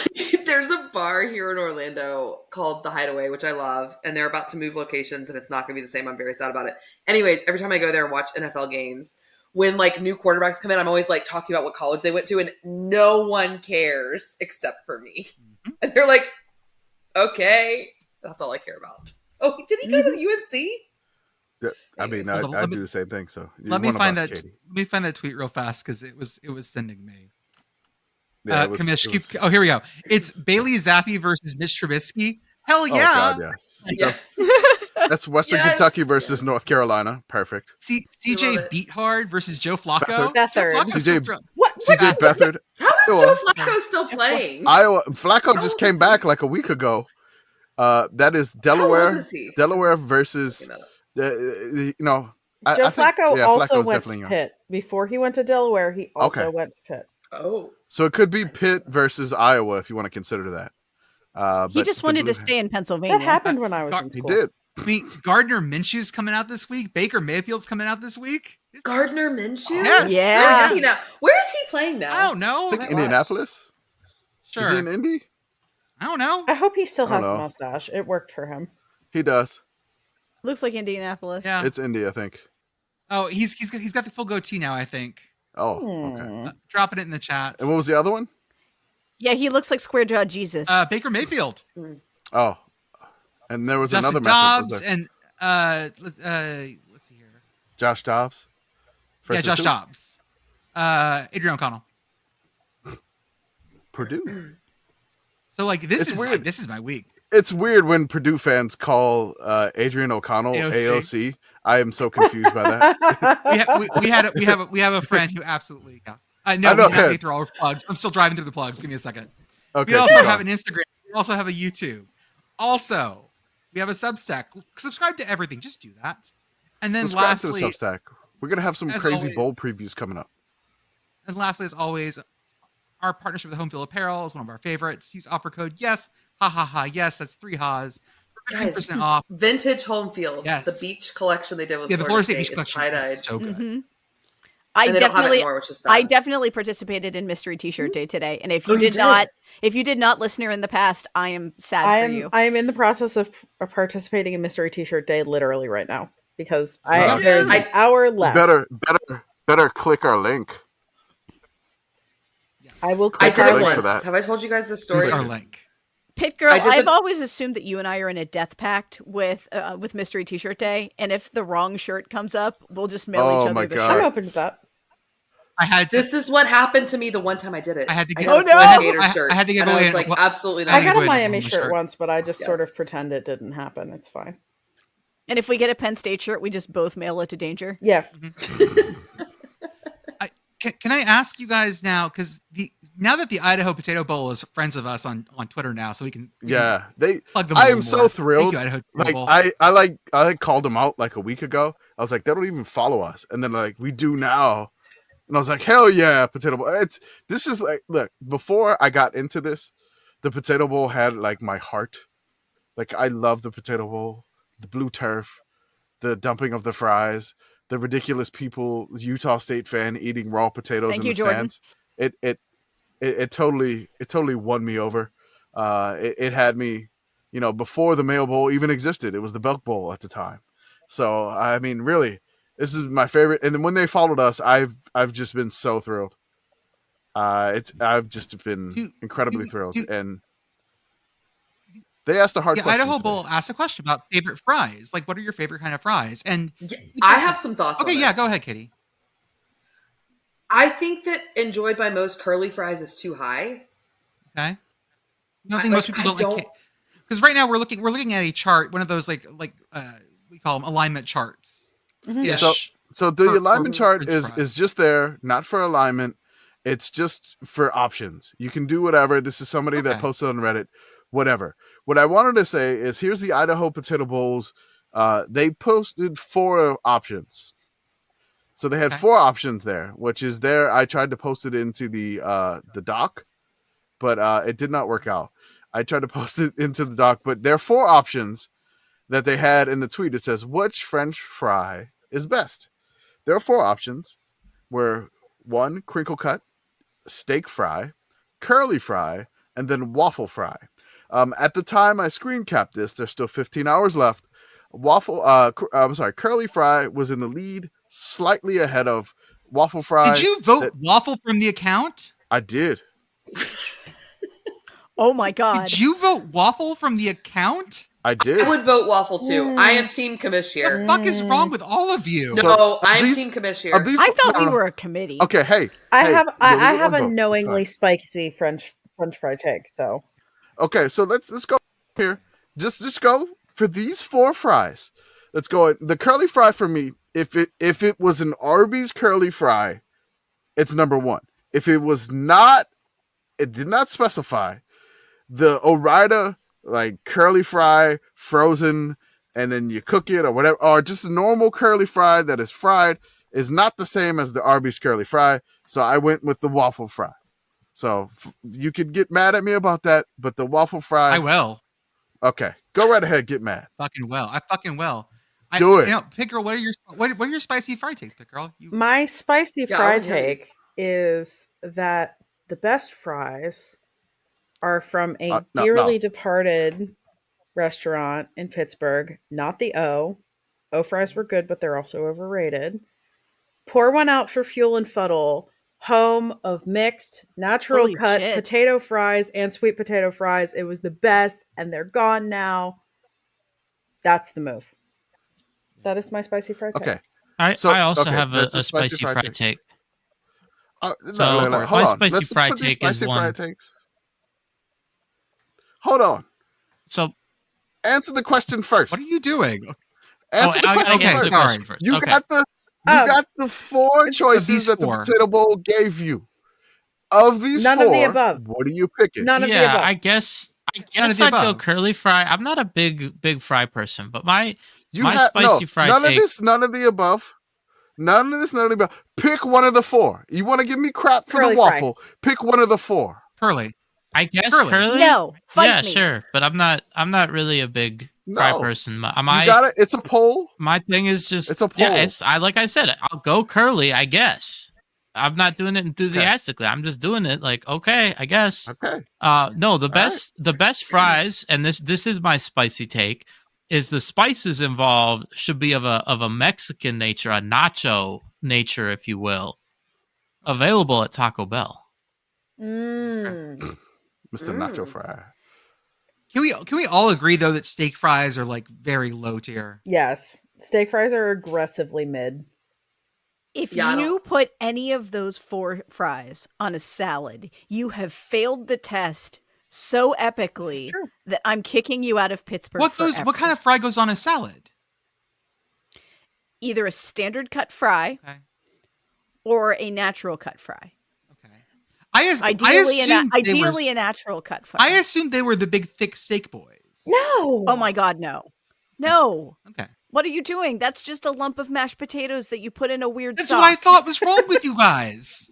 Speaker 5: there's a bar here in Orlando called The Hideaway, which I love, and they're about to move locations, and it's not going to be the same. I'm very sad about it. Anyways, every time I go there and watch NFL games, when like new quarterbacks come in, I'm always like talking about what college they went to, and no one cares except for me.
Speaker 3: Mm-hmm.
Speaker 5: And they're like, okay, that's all I care about. Oh, did he go to the UNC?
Speaker 4: Yeah, I mean,
Speaker 3: Hold on,
Speaker 4: I
Speaker 3: let
Speaker 4: do
Speaker 3: me-
Speaker 4: the same thing. So
Speaker 3: Let me
Speaker 4: one of
Speaker 3: find
Speaker 4: us,
Speaker 3: that.
Speaker 4: Katie.
Speaker 3: Let me find that tweet real fast because it was sending me.
Speaker 4: Yeah, it was-
Speaker 3: Commish,
Speaker 4: it was-
Speaker 3: oh, here we go. It's Bailey Zappi versus Mitch Trubisky. Hell
Speaker 4: Oh
Speaker 3: yeah.
Speaker 4: God, yes.
Speaker 5: Yeah.
Speaker 4: That's Western
Speaker 5: Yes,
Speaker 4: Kentucky versus
Speaker 5: yes.
Speaker 4: North Carolina. Perfect.
Speaker 5: love
Speaker 3: CJ
Speaker 5: it.
Speaker 3: Beathard versus Joe Flacco.
Speaker 1: Beathard.
Speaker 3: Joe Flacco's
Speaker 4: CJ
Speaker 3: still throw-
Speaker 1: What?
Speaker 4: CJ Beathard.
Speaker 5: How is
Speaker 4: Well,
Speaker 5: Joe Flacco still playing?
Speaker 4: Iowa. Flacco
Speaker 5: How
Speaker 4: just
Speaker 5: old
Speaker 4: came
Speaker 5: is
Speaker 4: back
Speaker 5: he?
Speaker 4: like a week ago. That is
Speaker 5: How old
Speaker 4: Delaware.
Speaker 5: is he?
Speaker 4: Delaware versus
Speaker 5: Looking that up.
Speaker 4: you know.
Speaker 1: Joe
Speaker 4: I think,
Speaker 1: Flacco
Speaker 4: yeah,
Speaker 1: also
Speaker 4: Flacco's
Speaker 1: went
Speaker 4: definitely
Speaker 1: to
Speaker 4: young.
Speaker 1: Pitt. Before he went to Delaware, he also
Speaker 4: Okay.
Speaker 1: went to Pitt.
Speaker 5: Oh,
Speaker 4: So it could be Pitt versus Iowa if you want to consider that.
Speaker 2: He
Speaker 4: But
Speaker 2: just
Speaker 4: the
Speaker 2: wanted to
Speaker 4: Blue-
Speaker 2: stay in Pennsylvania.
Speaker 1: That happened when I was
Speaker 3: Gar-
Speaker 1: in
Speaker 4: He
Speaker 1: school.
Speaker 4: did.
Speaker 3: I mean, Gardner Minshew's coming out this week. Baker Mayfield's coming out this week.
Speaker 5: Gardner Minshew?
Speaker 3: Yes.
Speaker 1: Yeah.
Speaker 5: Where is he now? Where is he playing now?
Speaker 3: I don't know.
Speaker 4: I think
Speaker 1: Might
Speaker 4: Indianapolis.
Speaker 3: Sure.
Speaker 4: Is he in Indy?
Speaker 3: I don't know.
Speaker 1: I hope he still
Speaker 4: I don't
Speaker 1: has the
Speaker 4: know.
Speaker 1: mustache. It worked for him.
Speaker 4: He does.
Speaker 2: Looks like Indianapolis.
Speaker 3: Yeah.
Speaker 4: It's Indy, I think.
Speaker 3: Oh, he's got the full goatee now. I think.
Speaker 4: Oh, okay.
Speaker 3: Dropping it in the chat.
Speaker 4: And what was the other one?
Speaker 2: Yeah, he looks like square jawed Jesus.
Speaker 3: Baker Mayfield,
Speaker 4: Oh, and there was
Speaker 3: Justin
Speaker 4: another matchup. Was
Speaker 3: Dobbs,
Speaker 4: there?
Speaker 3: and let's see here.
Speaker 4: Josh Dobbs.
Speaker 3: Yeah,
Speaker 4: versus
Speaker 3: Josh
Speaker 4: who?
Speaker 3: Dobbs. Adrian O'Connell.
Speaker 4: Purdue.
Speaker 3: So like this
Speaker 4: It's
Speaker 3: is
Speaker 4: weird.
Speaker 3: this is my week.
Speaker 4: It's weird when Purdue fans call Adrian O'Connell
Speaker 3: AOC.
Speaker 4: AOC. I am so confused by that.
Speaker 3: We have a friend who absolutely no.
Speaker 4: I
Speaker 3: No,
Speaker 4: know,
Speaker 3: we have
Speaker 4: yeah.
Speaker 3: me through all our plugs. I'm still driving through the plugs. Give me a second.
Speaker 4: Okay.
Speaker 3: We also
Speaker 4: keep
Speaker 3: have
Speaker 4: going.
Speaker 3: an Instagram. We also have a YouTube. Also, we have a Substack. Subscribe to everything. Just do that. And then
Speaker 4: Subscribe to
Speaker 3: lastly,
Speaker 4: the Substack. We're gonna have some
Speaker 3: as
Speaker 4: crazy
Speaker 3: always-
Speaker 4: bowl previews coming up.
Speaker 3: and lastly, as always, our partnership with Home Field Apparel is one of our favorites. Use offer code yes, ha ha ha, yes. That's 3 ha's for 15%
Speaker 5: Guys,
Speaker 3: off.
Speaker 5: vintage home field.
Speaker 3: Yes.
Speaker 5: The beach collection they did with
Speaker 3: Yeah, the
Speaker 5: Florida
Speaker 3: Florida State
Speaker 5: State.
Speaker 3: Beach
Speaker 5: It's
Speaker 3: collection
Speaker 5: tie-dyed.
Speaker 3: is so good.
Speaker 2: Mhm. I
Speaker 5: and they don't have it
Speaker 2: definitely,
Speaker 5: anymore, which is sad.
Speaker 2: I definitely participated in Mystery T-shirt Day today, and if
Speaker 5: Oh,
Speaker 2: you
Speaker 5: you
Speaker 2: did not,
Speaker 5: did?
Speaker 2: listener in the past, I am sad
Speaker 1: I
Speaker 2: for
Speaker 1: am
Speaker 2: you.
Speaker 1: I am in the process of participating in Mystery T-shirt Day literally right now because
Speaker 4: Oh,
Speaker 1: there's
Speaker 5: yes.
Speaker 1: an hour left.
Speaker 4: Better click our link.
Speaker 1: I will
Speaker 5: I
Speaker 1: click
Speaker 5: did
Speaker 1: our
Speaker 5: it
Speaker 4: link for
Speaker 1: link.
Speaker 5: once.
Speaker 4: that.
Speaker 5: Have I told you guys this
Speaker 3: Use
Speaker 5: story?
Speaker 3: our link.
Speaker 2: Pit Girl,
Speaker 5: I did
Speaker 2: I've
Speaker 5: the-
Speaker 2: always assumed that you and I are in a death pact with Mystery T-shirt Day, and if the wrong shirt comes up, we'll just mail
Speaker 4: Oh
Speaker 2: each
Speaker 4: my
Speaker 2: other the
Speaker 4: God.
Speaker 1: I'm
Speaker 2: shirt.
Speaker 1: open to that.
Speaker 3: I had to.
Speaker 5: This is what happened to me the one time I did it.
Speaker 3: I had to
Speaker 5: I
Speaker 3: give-
Speaker 5: got
Speaker 2: Oh,
Speaker 5: a
Speaker 2: no!
Speaker 5: Florida Gator shirt.
Speaker 3: I had to give
Speaker 5: and
Speaker 3: away
Speaker 5: I was
Speaker 3: an-
Speaker 5: like, absolutely
Speaker 3: I
Speaker 5: not.
Speaker 1: I got a
Speaker 3: Anyway,
Speaker 1: Miami
Speaker 3: the
Speaker 1: shirt
Speaker 3: shirt.
Speaker 1: once, but I just sort of
Speaker 5: Yes.
Speaker 1: pretend it didn't happen. It's fine.
Speaker 2: And if we get a Penn State shirt, we just both mail it to Danger.
Speaker 1: Yeah.
Speaker 3: Can I ask you guys now, because now that the Idaho Potato Bowl is friends of us on Twitter now, so we can plug them.
Speaker 4: I
Speaker 3: a
Speaker 4: am
Speaker 3: little
Speaker 4: so
Speaker 3: more.
Speaker 4: thrilled.
Speaker 3: Thank you, Idaho Potato
Speaker 4: Like
Speaker 3: Bowl.
Speaker 4: I called them out like a week ago. I was like, they don't even follow us, and then like we do now, and I was like, hell yeah, Potato Bowl. This is like, look, before I got into this, the Potato Bowl had like my heart. Like I love the Potato Bowl, the blue turf, the dumping of the fries, the ridiculous people, Utah State fan eating raw potatoes
Speaker 2: Thank
Speaker 4: in
Speaker 2: you,
Speaker 4: the
Speaker 2: Jordan.
Speaker 4: stands. It totally won me over. It had me, before the Mayo Bowl even existed. It was the Belk Bowl at the time. So I mean, really, this is my favorite. And then when they followed us, I've just been so thrilled. I've just been incredibly thrilled. And they asked a hard
Speaker 3: The
Speaker 4: question.
Speaker 3: Idaho
Speaker 4: today.
Speaker 3: Bowl asked a question about favorite fries. Like, what are your favorite kind of fries? And
Speaker 5: I have some thoughts on
Speaker 3: okay,
Speaker 5: this.
Speaker 3: yeah, go ahead, Katie.
Speaker 5: I think that enjoyed by most curly fries is too high.
Speaker 3: Okay. You don't think most people don't like? Because right now we're looking at a chart, one of those like we call them alignment charts.
Speaker 1: Mhm.
Speaker 3: Yes.
Speaker 4: So the alignment chart
Speaker 3: French
Speaker 4: is
Speaker 3: fries.
Speaker 4: just there, not for alignment. It's just for options. You can do whatever. This is somebody that
Speaker 3: Okay.
Speaker 4: posted on Reddit, whatever. What I wanted to say is here's the Idaho Potato Bowls. They posted 4 options. So they had
Speaker 3: Okay.
Speaker 4: 4 options there, which is there. I tried to post it into the doc, but it did not work out. I tried to post it into the doc, but there are 4 options that they had in the tweet. It says, which French fry is best? There are 4 options where 1, crinkle cut, steak fry, curly fry, and then waffle fry. At the time I screen capped this, there's still 15 hours left. Curly fry was in the lead, slightly ahead of waffle fry.
Speaker 3: Did you vote waffle from the account?
Speaker 4: I did.
Speaker 2: Oh my God.
Speaker 3: Did you vote waffle from the account?
Speaker 4: I did.
Speaker 5: I would vote waffle too. I am Team Commish
Speaker 3: What the
Speaker 5: here.
Speaker 3: fuck is wrong with all of you?
Speaker 5: No,
Speaker 4: So,
Speaker 5: I'm
Speaker 4: these-
Speaker 5: Team Commish here.
Speaker 2: I thought we were a committee.
Speaker 4: Okay, hey.
Speaker 1: I
Speaker 4: hey,
Speaker 1: have
Speaker 4: you
Speaker 1: I
Speaker 4: only get
Speaker 1: have
Speaker 4: one
Speaker 1: a
Speaker 4: vote. It's
Speaker 1: knowingly
Speaker 4: fine.
Speaker 1: spicy French fry take, so
Speaker 4: Okay, so let's go here. Just go for these 4 fries. Let's go. The curly fry for me, if it was an Arby's curly fry, it's number 1. If it was not, it did not specify. The Ore-Ida like curly fry, frozen, and then you cook it or whatever, or just a normal curly fry that is fried is not the same as the Arby's curly fry. So I went with the waffle fry. So you could get mad at me about that, but the waffle fry.
Speaker 3: I will.
Speaker 4: Okay, go right ahead, get mad.
Speaker 3: Fucking well. I fucking will.
Speaker 4: Do it.
Speaker 3: Pig Girl, what are your spicy fry takes, Pig Girl?
Speaker 1: my spicy
Speaker 5: Yeah, I
Speaker 1: fry
Speaker 5: wanna hear
Speaker 1: take
Speaker 5: these.
Speaker 1: is that the best fries are from a
Speaker 4: No.
Speaker 1: dearly departed restaurant in Pittsburgh, not the O. O fries were good, but they're also overrated. Pour one out for Fuel and Fuddle, home of mixed natural
Speaker 2: Holy
Speaker 1: cut
Speaker 2: shit.
Speaker 1: potato fries and sweet potato fries. It was the best, and they're gone now. That's the move. That is my spicy fry take.
Speaker 4: Okay.
Speaker 6: I
Speaker 4: So,
Speaker 6: also
Speaker 4: okay,
Speaker 6: have a
Speaker 4: that's a
Speaker 6: spicy
Speaker 4: spicy
Speaker 6: fry
Speaker 4: fried
Speaker 6: take.
Speaker 4: No, hold
Speaker 6: my
Speaker 4: on.
Speaker 6: spicy
Speaker 4: Let's
Speaker 6: fried
Speaker 4: put these
Speaker 6: take is
Speaker 4: spicy
Speaker 6: one.
Speaker 4: fried takes. Hold on.
Speaker 6: So
Speaker 4: Answer the question first.
Speaker 3: What are you doing?
Speaker 4: Answer the
Speaker 6: I
Speaker 4: question
Speaker 6: gotta answer the
Speaker 4: first.
Speaker 6: question first.
Speaker 4: You
Speaker 6: Okay.
Speaker 4: got the
Speaker 1: Oh.
Speaker 4: 4 choices
Speaker 3: these
Speaker 4: that the
Speaker 3: 4.
Speaker 4: Potato Bowl gave you. Of these
Speaker 1: None
Speaker 4: 4,
Speaker 1: of the above.
Speaker 4: what are you picking?
Speaker 1: None of the
Speaker 6: yeah,
Speaker 1: above.
Speaker 6: I guess
Speaker 3: None of the
Speaker 6: I'd go
Speaker 3: above.
Speaker 6: curly fry. I'm not a big fry person, but my
Speaker 4: No,
Speaker 6: spicy fried
Speaker 4: none
Speaker 6: take.
Speaker 4: of this, none of the above. None of this, none of the above. Pick one of the 4. You want to give me crap for
Speaker 1: Curly
Speaker 4: the
Speaker 1: fry.
Speaker 4: waffle? Pick one of the 4.
Speaker 3: Curly.
Speaker 6: I guess
Speaker 3: Curly.
Speaker 6: curly.
Speaker 2: No, fight
Speaker 6: yeah,
Speaker 2: me.
Speaker 6: sure, but I'm not really a big fry
Speaker 4: No.
Speaker 6: person.
Speaker 4: You got it. It's a poll.
Speaker 6: My thing is just
Speaker 4: It's a poll.
Speaker 6: yeah. Like I said, I'll go curly. I guess I'm not doing it enthusiastically. I'm just doing it like okay, I guess.
Speaker 4: Okay.
Speaker 6: No, the best fries, and this is my spicy take, is the spices involved should be of a Mexican nature, a nacho nature, if you will, available at Taco Bell.
Speaker 1: Mm.
Speaker 4: Mr. Nacho Fry.
Speaker 3: Can we all agree though that steak fries are like very low tier?
Speaker 1: Yes. Steak fries are aggressively mid.
Speaker 2: If
Speaker 5: Yeah, I
Speaker 2: you put any of those 4 fries on a salad, you have failed the test so epically
Speaker 1: true.
Speaker 2: that I'm kicking you out of Pittsburgh.
Speaker 3: What
Speaker 2: forever.
Speaker 3: kind of fry goes on a salad?
Speaker 2: Either a standard cut fry
Speaker 3: Okay.
Speaker 2: or a natural cut fry.
Speaker 3: Okay. I
Speaker 2: Ideally,
Speaker 3: assumed
Speaker 2: a natural cut fry.
Speaker 3: I assumed they were the big thick steak boys.
Speaker 1: No.
Speaker 2: Oh my God, no. No.
Speaker 3: Okay.
Speaker 2: What are you doing? That's just a lump of mashed potatoes that you put in a weird
Speaker 3: That's
Speaker 2: sauce.
Speaker 3: what I thought was wrong with you guys.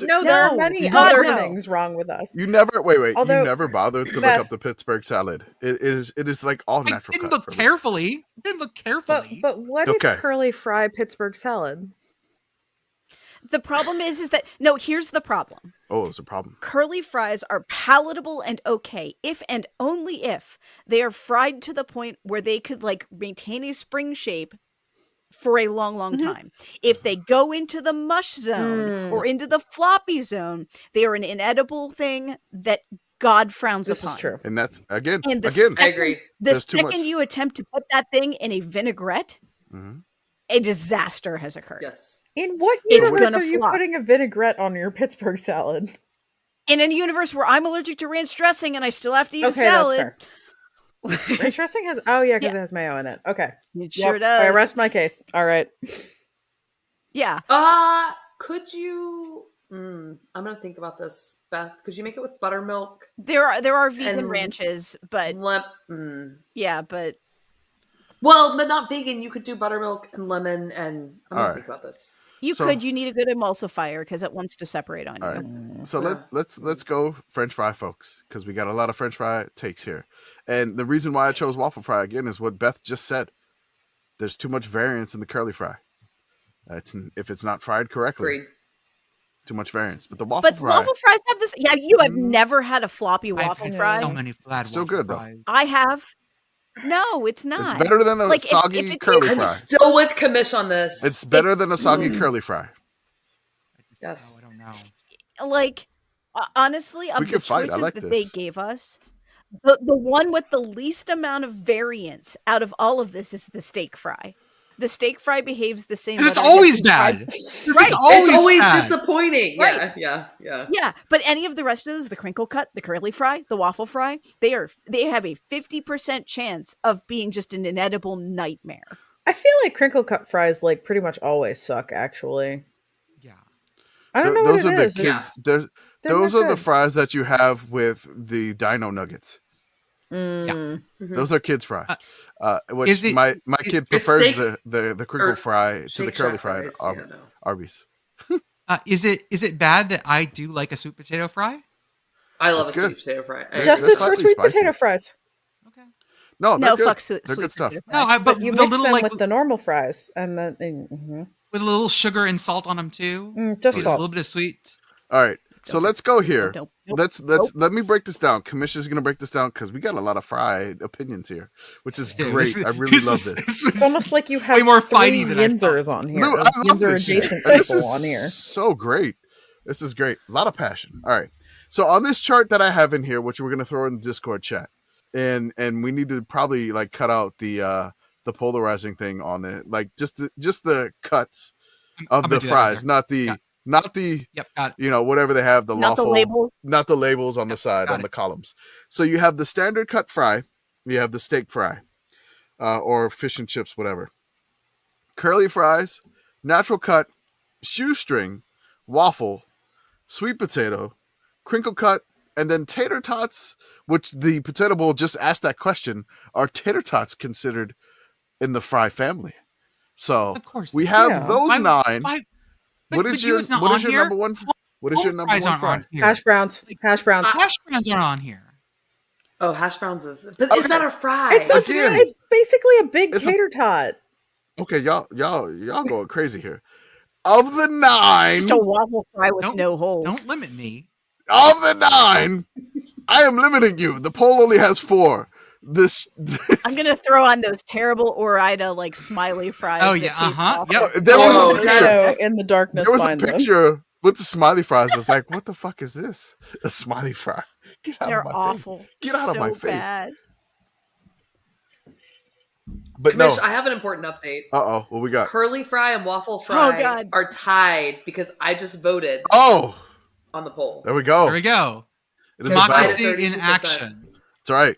Speaker 1: No, there are
Speaker 2: No,
Speaker 1: many
Speaker 2: God,
Speaker 1: other
Speaker 2: no.
Speaker 1: things wrong with us.
Speaker 4: You never
Speaker 1: Although-
Speaker 4: you never bothered to
Speaker 1: Beth-
Speaker 4: look up the Pittsburgh salad. It is like all
Speaker 3: I
Speaker 4: natural.
Speaker 3: didn't
Speaker 4: cut
Speaker 3: look
Speaker 4: for me.
Speaker 3: carefully. Didn't look carefully.
Speaker 1: But what
Speaker 4: Okay.
Speaker 1: is curly fry Pittsburgh salad?
Speaker 2: The problem is that no, here's the problem.
Speaker 4: Oh, it's a problem.
Speaker 2: Curly fries are palatable and okay if and only if they are fried to the point where they could like maintain a spring shape for a long
Speaker 1: Mhm.
Speaker 2: time. If they go into the mush zone or into the floppy zone, they are an inedible thing that God frowns
Speaker 1: This
Speaker 2: upon.
Speaker 1: is true.
Speaker 4: And that's again.
Speaker 2: And the
Speaker 5: I agree.
Speaker 2: The
Speaker 4: There's too much.
Speaker 2: second you attempt to put that thing in a vinaigrette,
Speaker 4: Mhm.
Speaker 2: a disaster has occurred.
Speaker 5: Yes.
Speaker 1: In what
Speaker 2: It's
Speaker 1: universe
Speaker 2: gonna
Speaker 1: are you
Speaker 2: flop.
Speaker 1: putting a vinaigrette on your Pittsburgh salad?
Speaker 2: In a universe where I'm allergic to ranch dressing and I still have to eat a
Speaker 1: Okay, that's
Speaker 2: salad,
Speaker 1: fair. Ranch dressing has because
Speaker 2: Yeah.
Speaker 1: it has mayo in it. Okay,
Speaker 2: it sure
Speaker 1: Yep,
Speaker 2: does.
Speaker 1: I rest my case. All right.
Speaker 2: Yeah.
Speaker 5: Could you? I'm gonna think about this, Beth. Could you make it with buttermilk?
Speaker 2: There are vegan
Speaker 5: And-
Speaker 2: ranches, but yeah, but
Speaker 5: Well, but not vegan. You could do buttermilk and lemon, and I'm gonna
Speaker 4: Alright.
Speaker 5: think about this.
Speaker 2: you
Speaker 4: So-
Speaker 2: could. You need a good emulsifier because it wants to separate on
Speaker 4: All
Speaker 2: you.
Speaker 4: right. So let's go French fry, folks, because we got a lot of French fry takes here. And the reason why I chose waffle fry again is what Beth just said. There's too much variance in the curly fry. If it's not fried correctly,
Speaker 5: Agreed.
Speaker 4: too much variance. But the waffle
Speaker 2: But
Speaker 4: fry,
Speaker 2: waffle fries have this. Yeah, you have
Speaker 4: Mm.
Speaker 2: never had a floppy
Speaker 3: I've
Speaker 2: waffle
Speaker 3: had
Speaker 2: fry.
Speaker 3: so many flat
Speaker 4: Still
Speaker 3: waffle
Speaker 4: good, though.
Speaker 3: fries.
Speaker 2: I have. No, it's not.
Speaker 4: it's better than a
Speaker 2: Like, if
Speaker 4: soggy
Speaker 2: it
Speaker 4: curly
Speaker 2: tastes-
Speaker 5: I'm
Speaker 4: fry.
Speaker 5: still with Commish on this.
Speaker 4: It's better than a soggy curly fry.
Speaker 5: Yes.
Speaker 3: I don't know.
Speaker 2: Like honestly, of
Speaker 4: We
Speaker 2: the
Speaker 4: could fight. I
Speaker 2: choices
Speaker 4: like
Speaker 2: that they
Speaker 4: this.
Speaker 2: gave us, the one with the least amount of variance out of all of this is the steak fry. The steak fry behaves the same.
Speaker 3: It's
Speaker 2: whether it
Speaker 3: always
Speaker 2: gets fried-
Speaker 3: bad. This
Speaker 2: Right.
Speaker 3: is always,
Speaker 5: It's always
Speaker 3: bad.
Speaker 5: disappointing.
Speaker 2: Right.
Speaker 5: Yeah.
Speaker 2: Yeah, but any of the rest of those, the crinkle cut, the curly fry, the waffle fry, they have a 50% chance of being just an inedible nightmare.
Speaker 1: I feel like crinkle cut fries like pretty much always suck. Actually,
Speaker 3: Yeah.
Speaker 1: I don't know
Speaker 4: Those
Speaker 1: what
Speaker 4: are
Speaker 1: it
Speaker 4: the
Speaker 1: is.
Speaker 4: kids.
Speaker 1: They're
Speaker 4: Those
Speaker 1: not
Speaker 4: are the
Speaker 1: good.
Speaker 4: fries that you have with the dino nuggets.
Speaker 1: Mm.
Speaker 4: Those are kids fries. Which
Speaker 3: Is it-
Speaker 4: my kid prefers
Speaker 5: steak
Speaker 4: the crinkle
Speaker 5: or
Speaker 4: fry to the
Speaker 5: Shake
Speaker 4: curly
Speaker 5: Shack
Speaker 4: fry
Speaker 5: fries.
Speaker 4: of
Speaker 5: Yeah, no.
Speaker 4: Arby's.
Speaker 3: Is it bad that I do like a sweet potato fry?
Speaker 5: I love
Speaker 4: That's
Speaker 5: a
Speaker 4: good.
Speaker 5: sweet potato fry.
Speaker 4: They're
Speaker 1: Justice for
Speaker 4: slightly
Speaker 1: sweet
Speaker 4: spicy.
Speaker 1: potato fries.
Speaker 3: Okay.
Speaker 4: No, they're
Speaker 2: No,
Speaker 4: good.
Speaker 2: fuck sweet
Speaker 4: They're good stuff.
Speaker 2: potato
Speaker 3: No,
Speaker 2: fries.
Speaker 3: but
Speaker 1: You
Speaker 3: the
Speaker 1: mix
Speaker 3: little
Speaker 1: them
Speaker 3: like
Speaker 1: with the normal fries, and then
Speaker 3: with a little sugar and salt on them too.
Speaker 1: just
Speaker 3: With a
Speaker 1: salt.
Speaker 3: little bit of sweet.
Speaker 4: All right. So let's go here.
Speaker 2: Nope.
Speaker 4: Let me break this down. Commission's gonna break this down because we got a lot of fried opinions here, which is
Speaker 3: Dude,
Speaker 4: great.
Speaker 3: this-
Speaker 4: I really love
Speaker 3: was-
Speaker 4: this.
Speaker 3: was
Speaker 1: It's almost like you have
Speaker 3: way more
Speaker 1: three
Speaker 3: fighty than I
Speaker 1: Yinzers
Speaker 3: thought.
Speaker 1: on here.
Speaker 4: No,
Speaker 1: or
Speaker 4: I love
Speaker 1: Yinzer
Speaker 4: this shit.
Speaker 1: adjacent
Speaker 4: This
Speaker 1: people
Speaker 4: is
Speaker 1: on here.
Speaker 4: so great. This is great. A lot of passion. All right. So on this chart that I have in here, which we're gonna throw in the Discord chat, and we need to probably like cut out the polarizing thing on it, like just the cuts
Speaker 3: I'm
Speaker 4: of
Speaker 3: gonna
Speaker 4: the
Speaker 3: do that right
Speaker 4: fries,
Speaker 3: there.
Speaker 4: not the
Speaker 3: Yep, got it.
Speaker 4: whatever they have, the
Speaker 2: Not the
Speaker 4: lawful,
Speaker 2: labels.
Speaker 4: not the labels on the side,
Speaker 3: got
Speaker 4: on
Speaker 3: it.
Speaker 4: the columns. So you have the standard cut fry, you have the steak fry, or fish and chips, whatever. Curly fries, natural cut, shoestring, waffle, sweet potato, crinkle cut, and then tater tots, which the potato bowl just asked that question. Are tater tots considered in the fry family? So
Speaker 3: Of course.
Speaker 4: we have
Speaker 1: Yeah.
Speaker 4: those
Speaker 3: I'm-
Speaker 4: nine.
Speaker 3: But-
Speaker 4: What
Speaker 3: but
Speaker 4: is
Speaker 3: you
Speaker 4: your
Speaker 3: was not
Speaker 4: what
Speaker 3: on
Speaker 4: is your
Speaker 3: here?
Speaker 4: number one? What is your
Speaker 3: Both
Speaker 4: number
Speaker 3: fries
Speaker 4: one
Speaker 3: aren't
Speaker 4: fry?
Speaker 3: on here.
Speaker 1: Hash browns. Hash browns.
Speaker 3: Hash browns aren't on here.
Speaker 5: Oh, hash browns is, but
Speaker 4: Okay.
Speaker 5: it's not a fry.
Speaker 4: Again.
Speaker 1: It's basically a big
Speaker 4: It's a-
Speaker 1: tater tot.
Speaker 4: Okay, y'all going crazy here. Of the 9,
Speaker 2: Just a waffle fry with
Speaker 3: Don't-
Speaker 2: no holes.
Speaker 3: Don't limit me.
Speaker 4: of the 9, I am limiting you. The poll only has 4. This
Speaker 2: I'm gonna throw on those terrible Orida like smiley fries.
Speaker 3: Oh,
Speaker 2: that
Speaker 3: yeah,
Speaker 2: taste
Speaker 3: uh-huh,
Speaker 2: awful.
Speaker 3: yep.
Speaker 4: there was
Speaker 5: Oh,
Speaker 4: a picture.
Speaker 5: that's-
Speaker 1: In the darkness,
Speaker 4: There was a
Speaker 1: find them.
Speaker 4: picture with the smiley fries. I was like, what the fuck is this? A smiley fry. Get out
Speaker 2: They're
Speaker 4: of my
Speaker 2: awful.
Speaker 4: face. Get out of
Speaker 2: So
Speaker 4: my face.
Speaker 2: bad.
Speaker 4: But no.
Speaker 5: Commish, I have an important update.
Speaker 4: Uh-oh. What we got?
Speaker 5: Curly fry and waffle fry
Speaker 2: God.
Speaker 5: are tied because I just voted
Speaker 4: Oh,
Speaker 5: on the poll.
Speaker 4: there we go.
Speaker 3: There we go.
Speaker 4: It is a battle.
Speaker 5: Democracy.
Speaker 3: Democracy in
Speaker 5: 32%.
Speaker 3: action.
Speaker 4: That's right.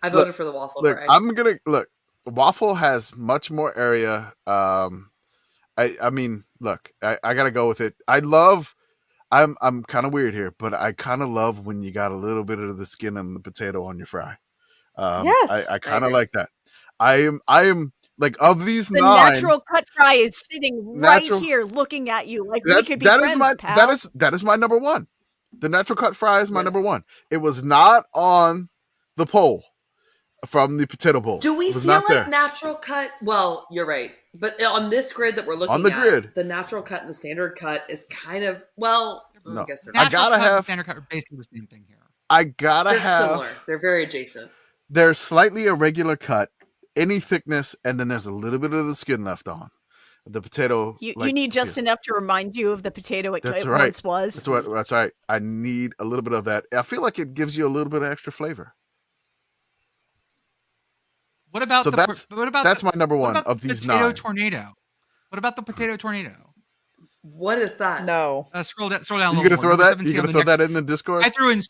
Speaker 5: I voted for the waffle
Speaker 4: Look,
Speaker 5: fry.
Speaker 4: I'm gonna look. Waffle has much more area. I mean, look, I gotta go with it. I'm kind of weird here, but I kind of love when you got a little bit of the skin and the potato on your fry.
Speaker 1: Yes.
Speaker 4: I kind of
Speaker 5: agree.
Speaker 4: like that. I am like, of these
Speaker 2: The
Speaker 4: 9.
Speaker 2: natural cut fry is sitting
Speaker 4: Natural-
Speaker 2: right here, looking at you like we
Speaker 4: That,
Speaker 2: could be
Speaker 4: that
Speaker 2: friends,
Speaker 4: is my
Speaker 2: pal.
Speaker 4: that is my number 1. The natural cut fry is my
Speaker 5: Yes.
Speaker 4: number 1. It was not on the poll from the potato bowl.
Speaker 5: Do we
Speaker 4: It was
Speaker 5: feel
Speaker 4: not
Speaker 5: like
Speaker 4: there.
Speaker 5: natural cut? Well, you're right. But on this grid that we're looking
Speaker 4: On the
Speaker 5: at,
Speaker 4: grid.
Speaker 5: the natural cut and the standard cut is kind of, well,
Speaker 4: No.
Speaker 5: I guess they're
Speaker 4: I
Speaker 5: not.
Speaker 3: Natural
Speaker 4: gotta
Speaker 3: cut and
Speaker 4: have-
Speaker 3: standard cut are basically the same thing here.
Speaker 4: I gotta
Speaker 5: They're
Speaker 4: have.
Speaker 5: similar. They're very adjacent.
Speaker 4: There's slightly irregular cut, any thickness, and then there's a little bit of the skin left on the potato.
Speaker 2: You
Speaker 4: like,
Speaker 2: need just
Speaker 4: yeah,
Speaker 2: enough to remind you of the potato it
Speaker 4: That's
Speaker 2: it
Speaker 4: right.
Speaker 2: once was.
Speaker 4: That's right. I need a little bit of that. I feel like it gives you a little bit of extra flavor.
Speaker 3: What about
Speaker 4: So
Speaker 3: the?
Speaker 4: that's-
Speaker 3: What about
Speaker 4: That's my number
Speaker 3: what
Speaker 4: 1
Speaker 3: about
Speaker 4: of
Speaker 3: the
Speaker 4: these
Speaker 3: potato
Speaker 4: 9.
Speaker 3: tornado? What about the potato tornado?
Speaker 5: What is that?
Speaker 1: No.
Speaker 3: Scroll down. Scroll down. A
Speaker 4: You
Speaker 3: little
Speaker 4: gonna
Speaker 3: more.
Speaker 4: throw
Speaker 3: Number
Speaker 4: that?
Speaker 3: 17
Speaker 4: You
Speaker 3: on
Speaker 4: gonna
Speaker 3: the
Speaker 4: throw
Speaker 3: next-
Speaker 4: that in the Discord?
Speaker 3: I threw in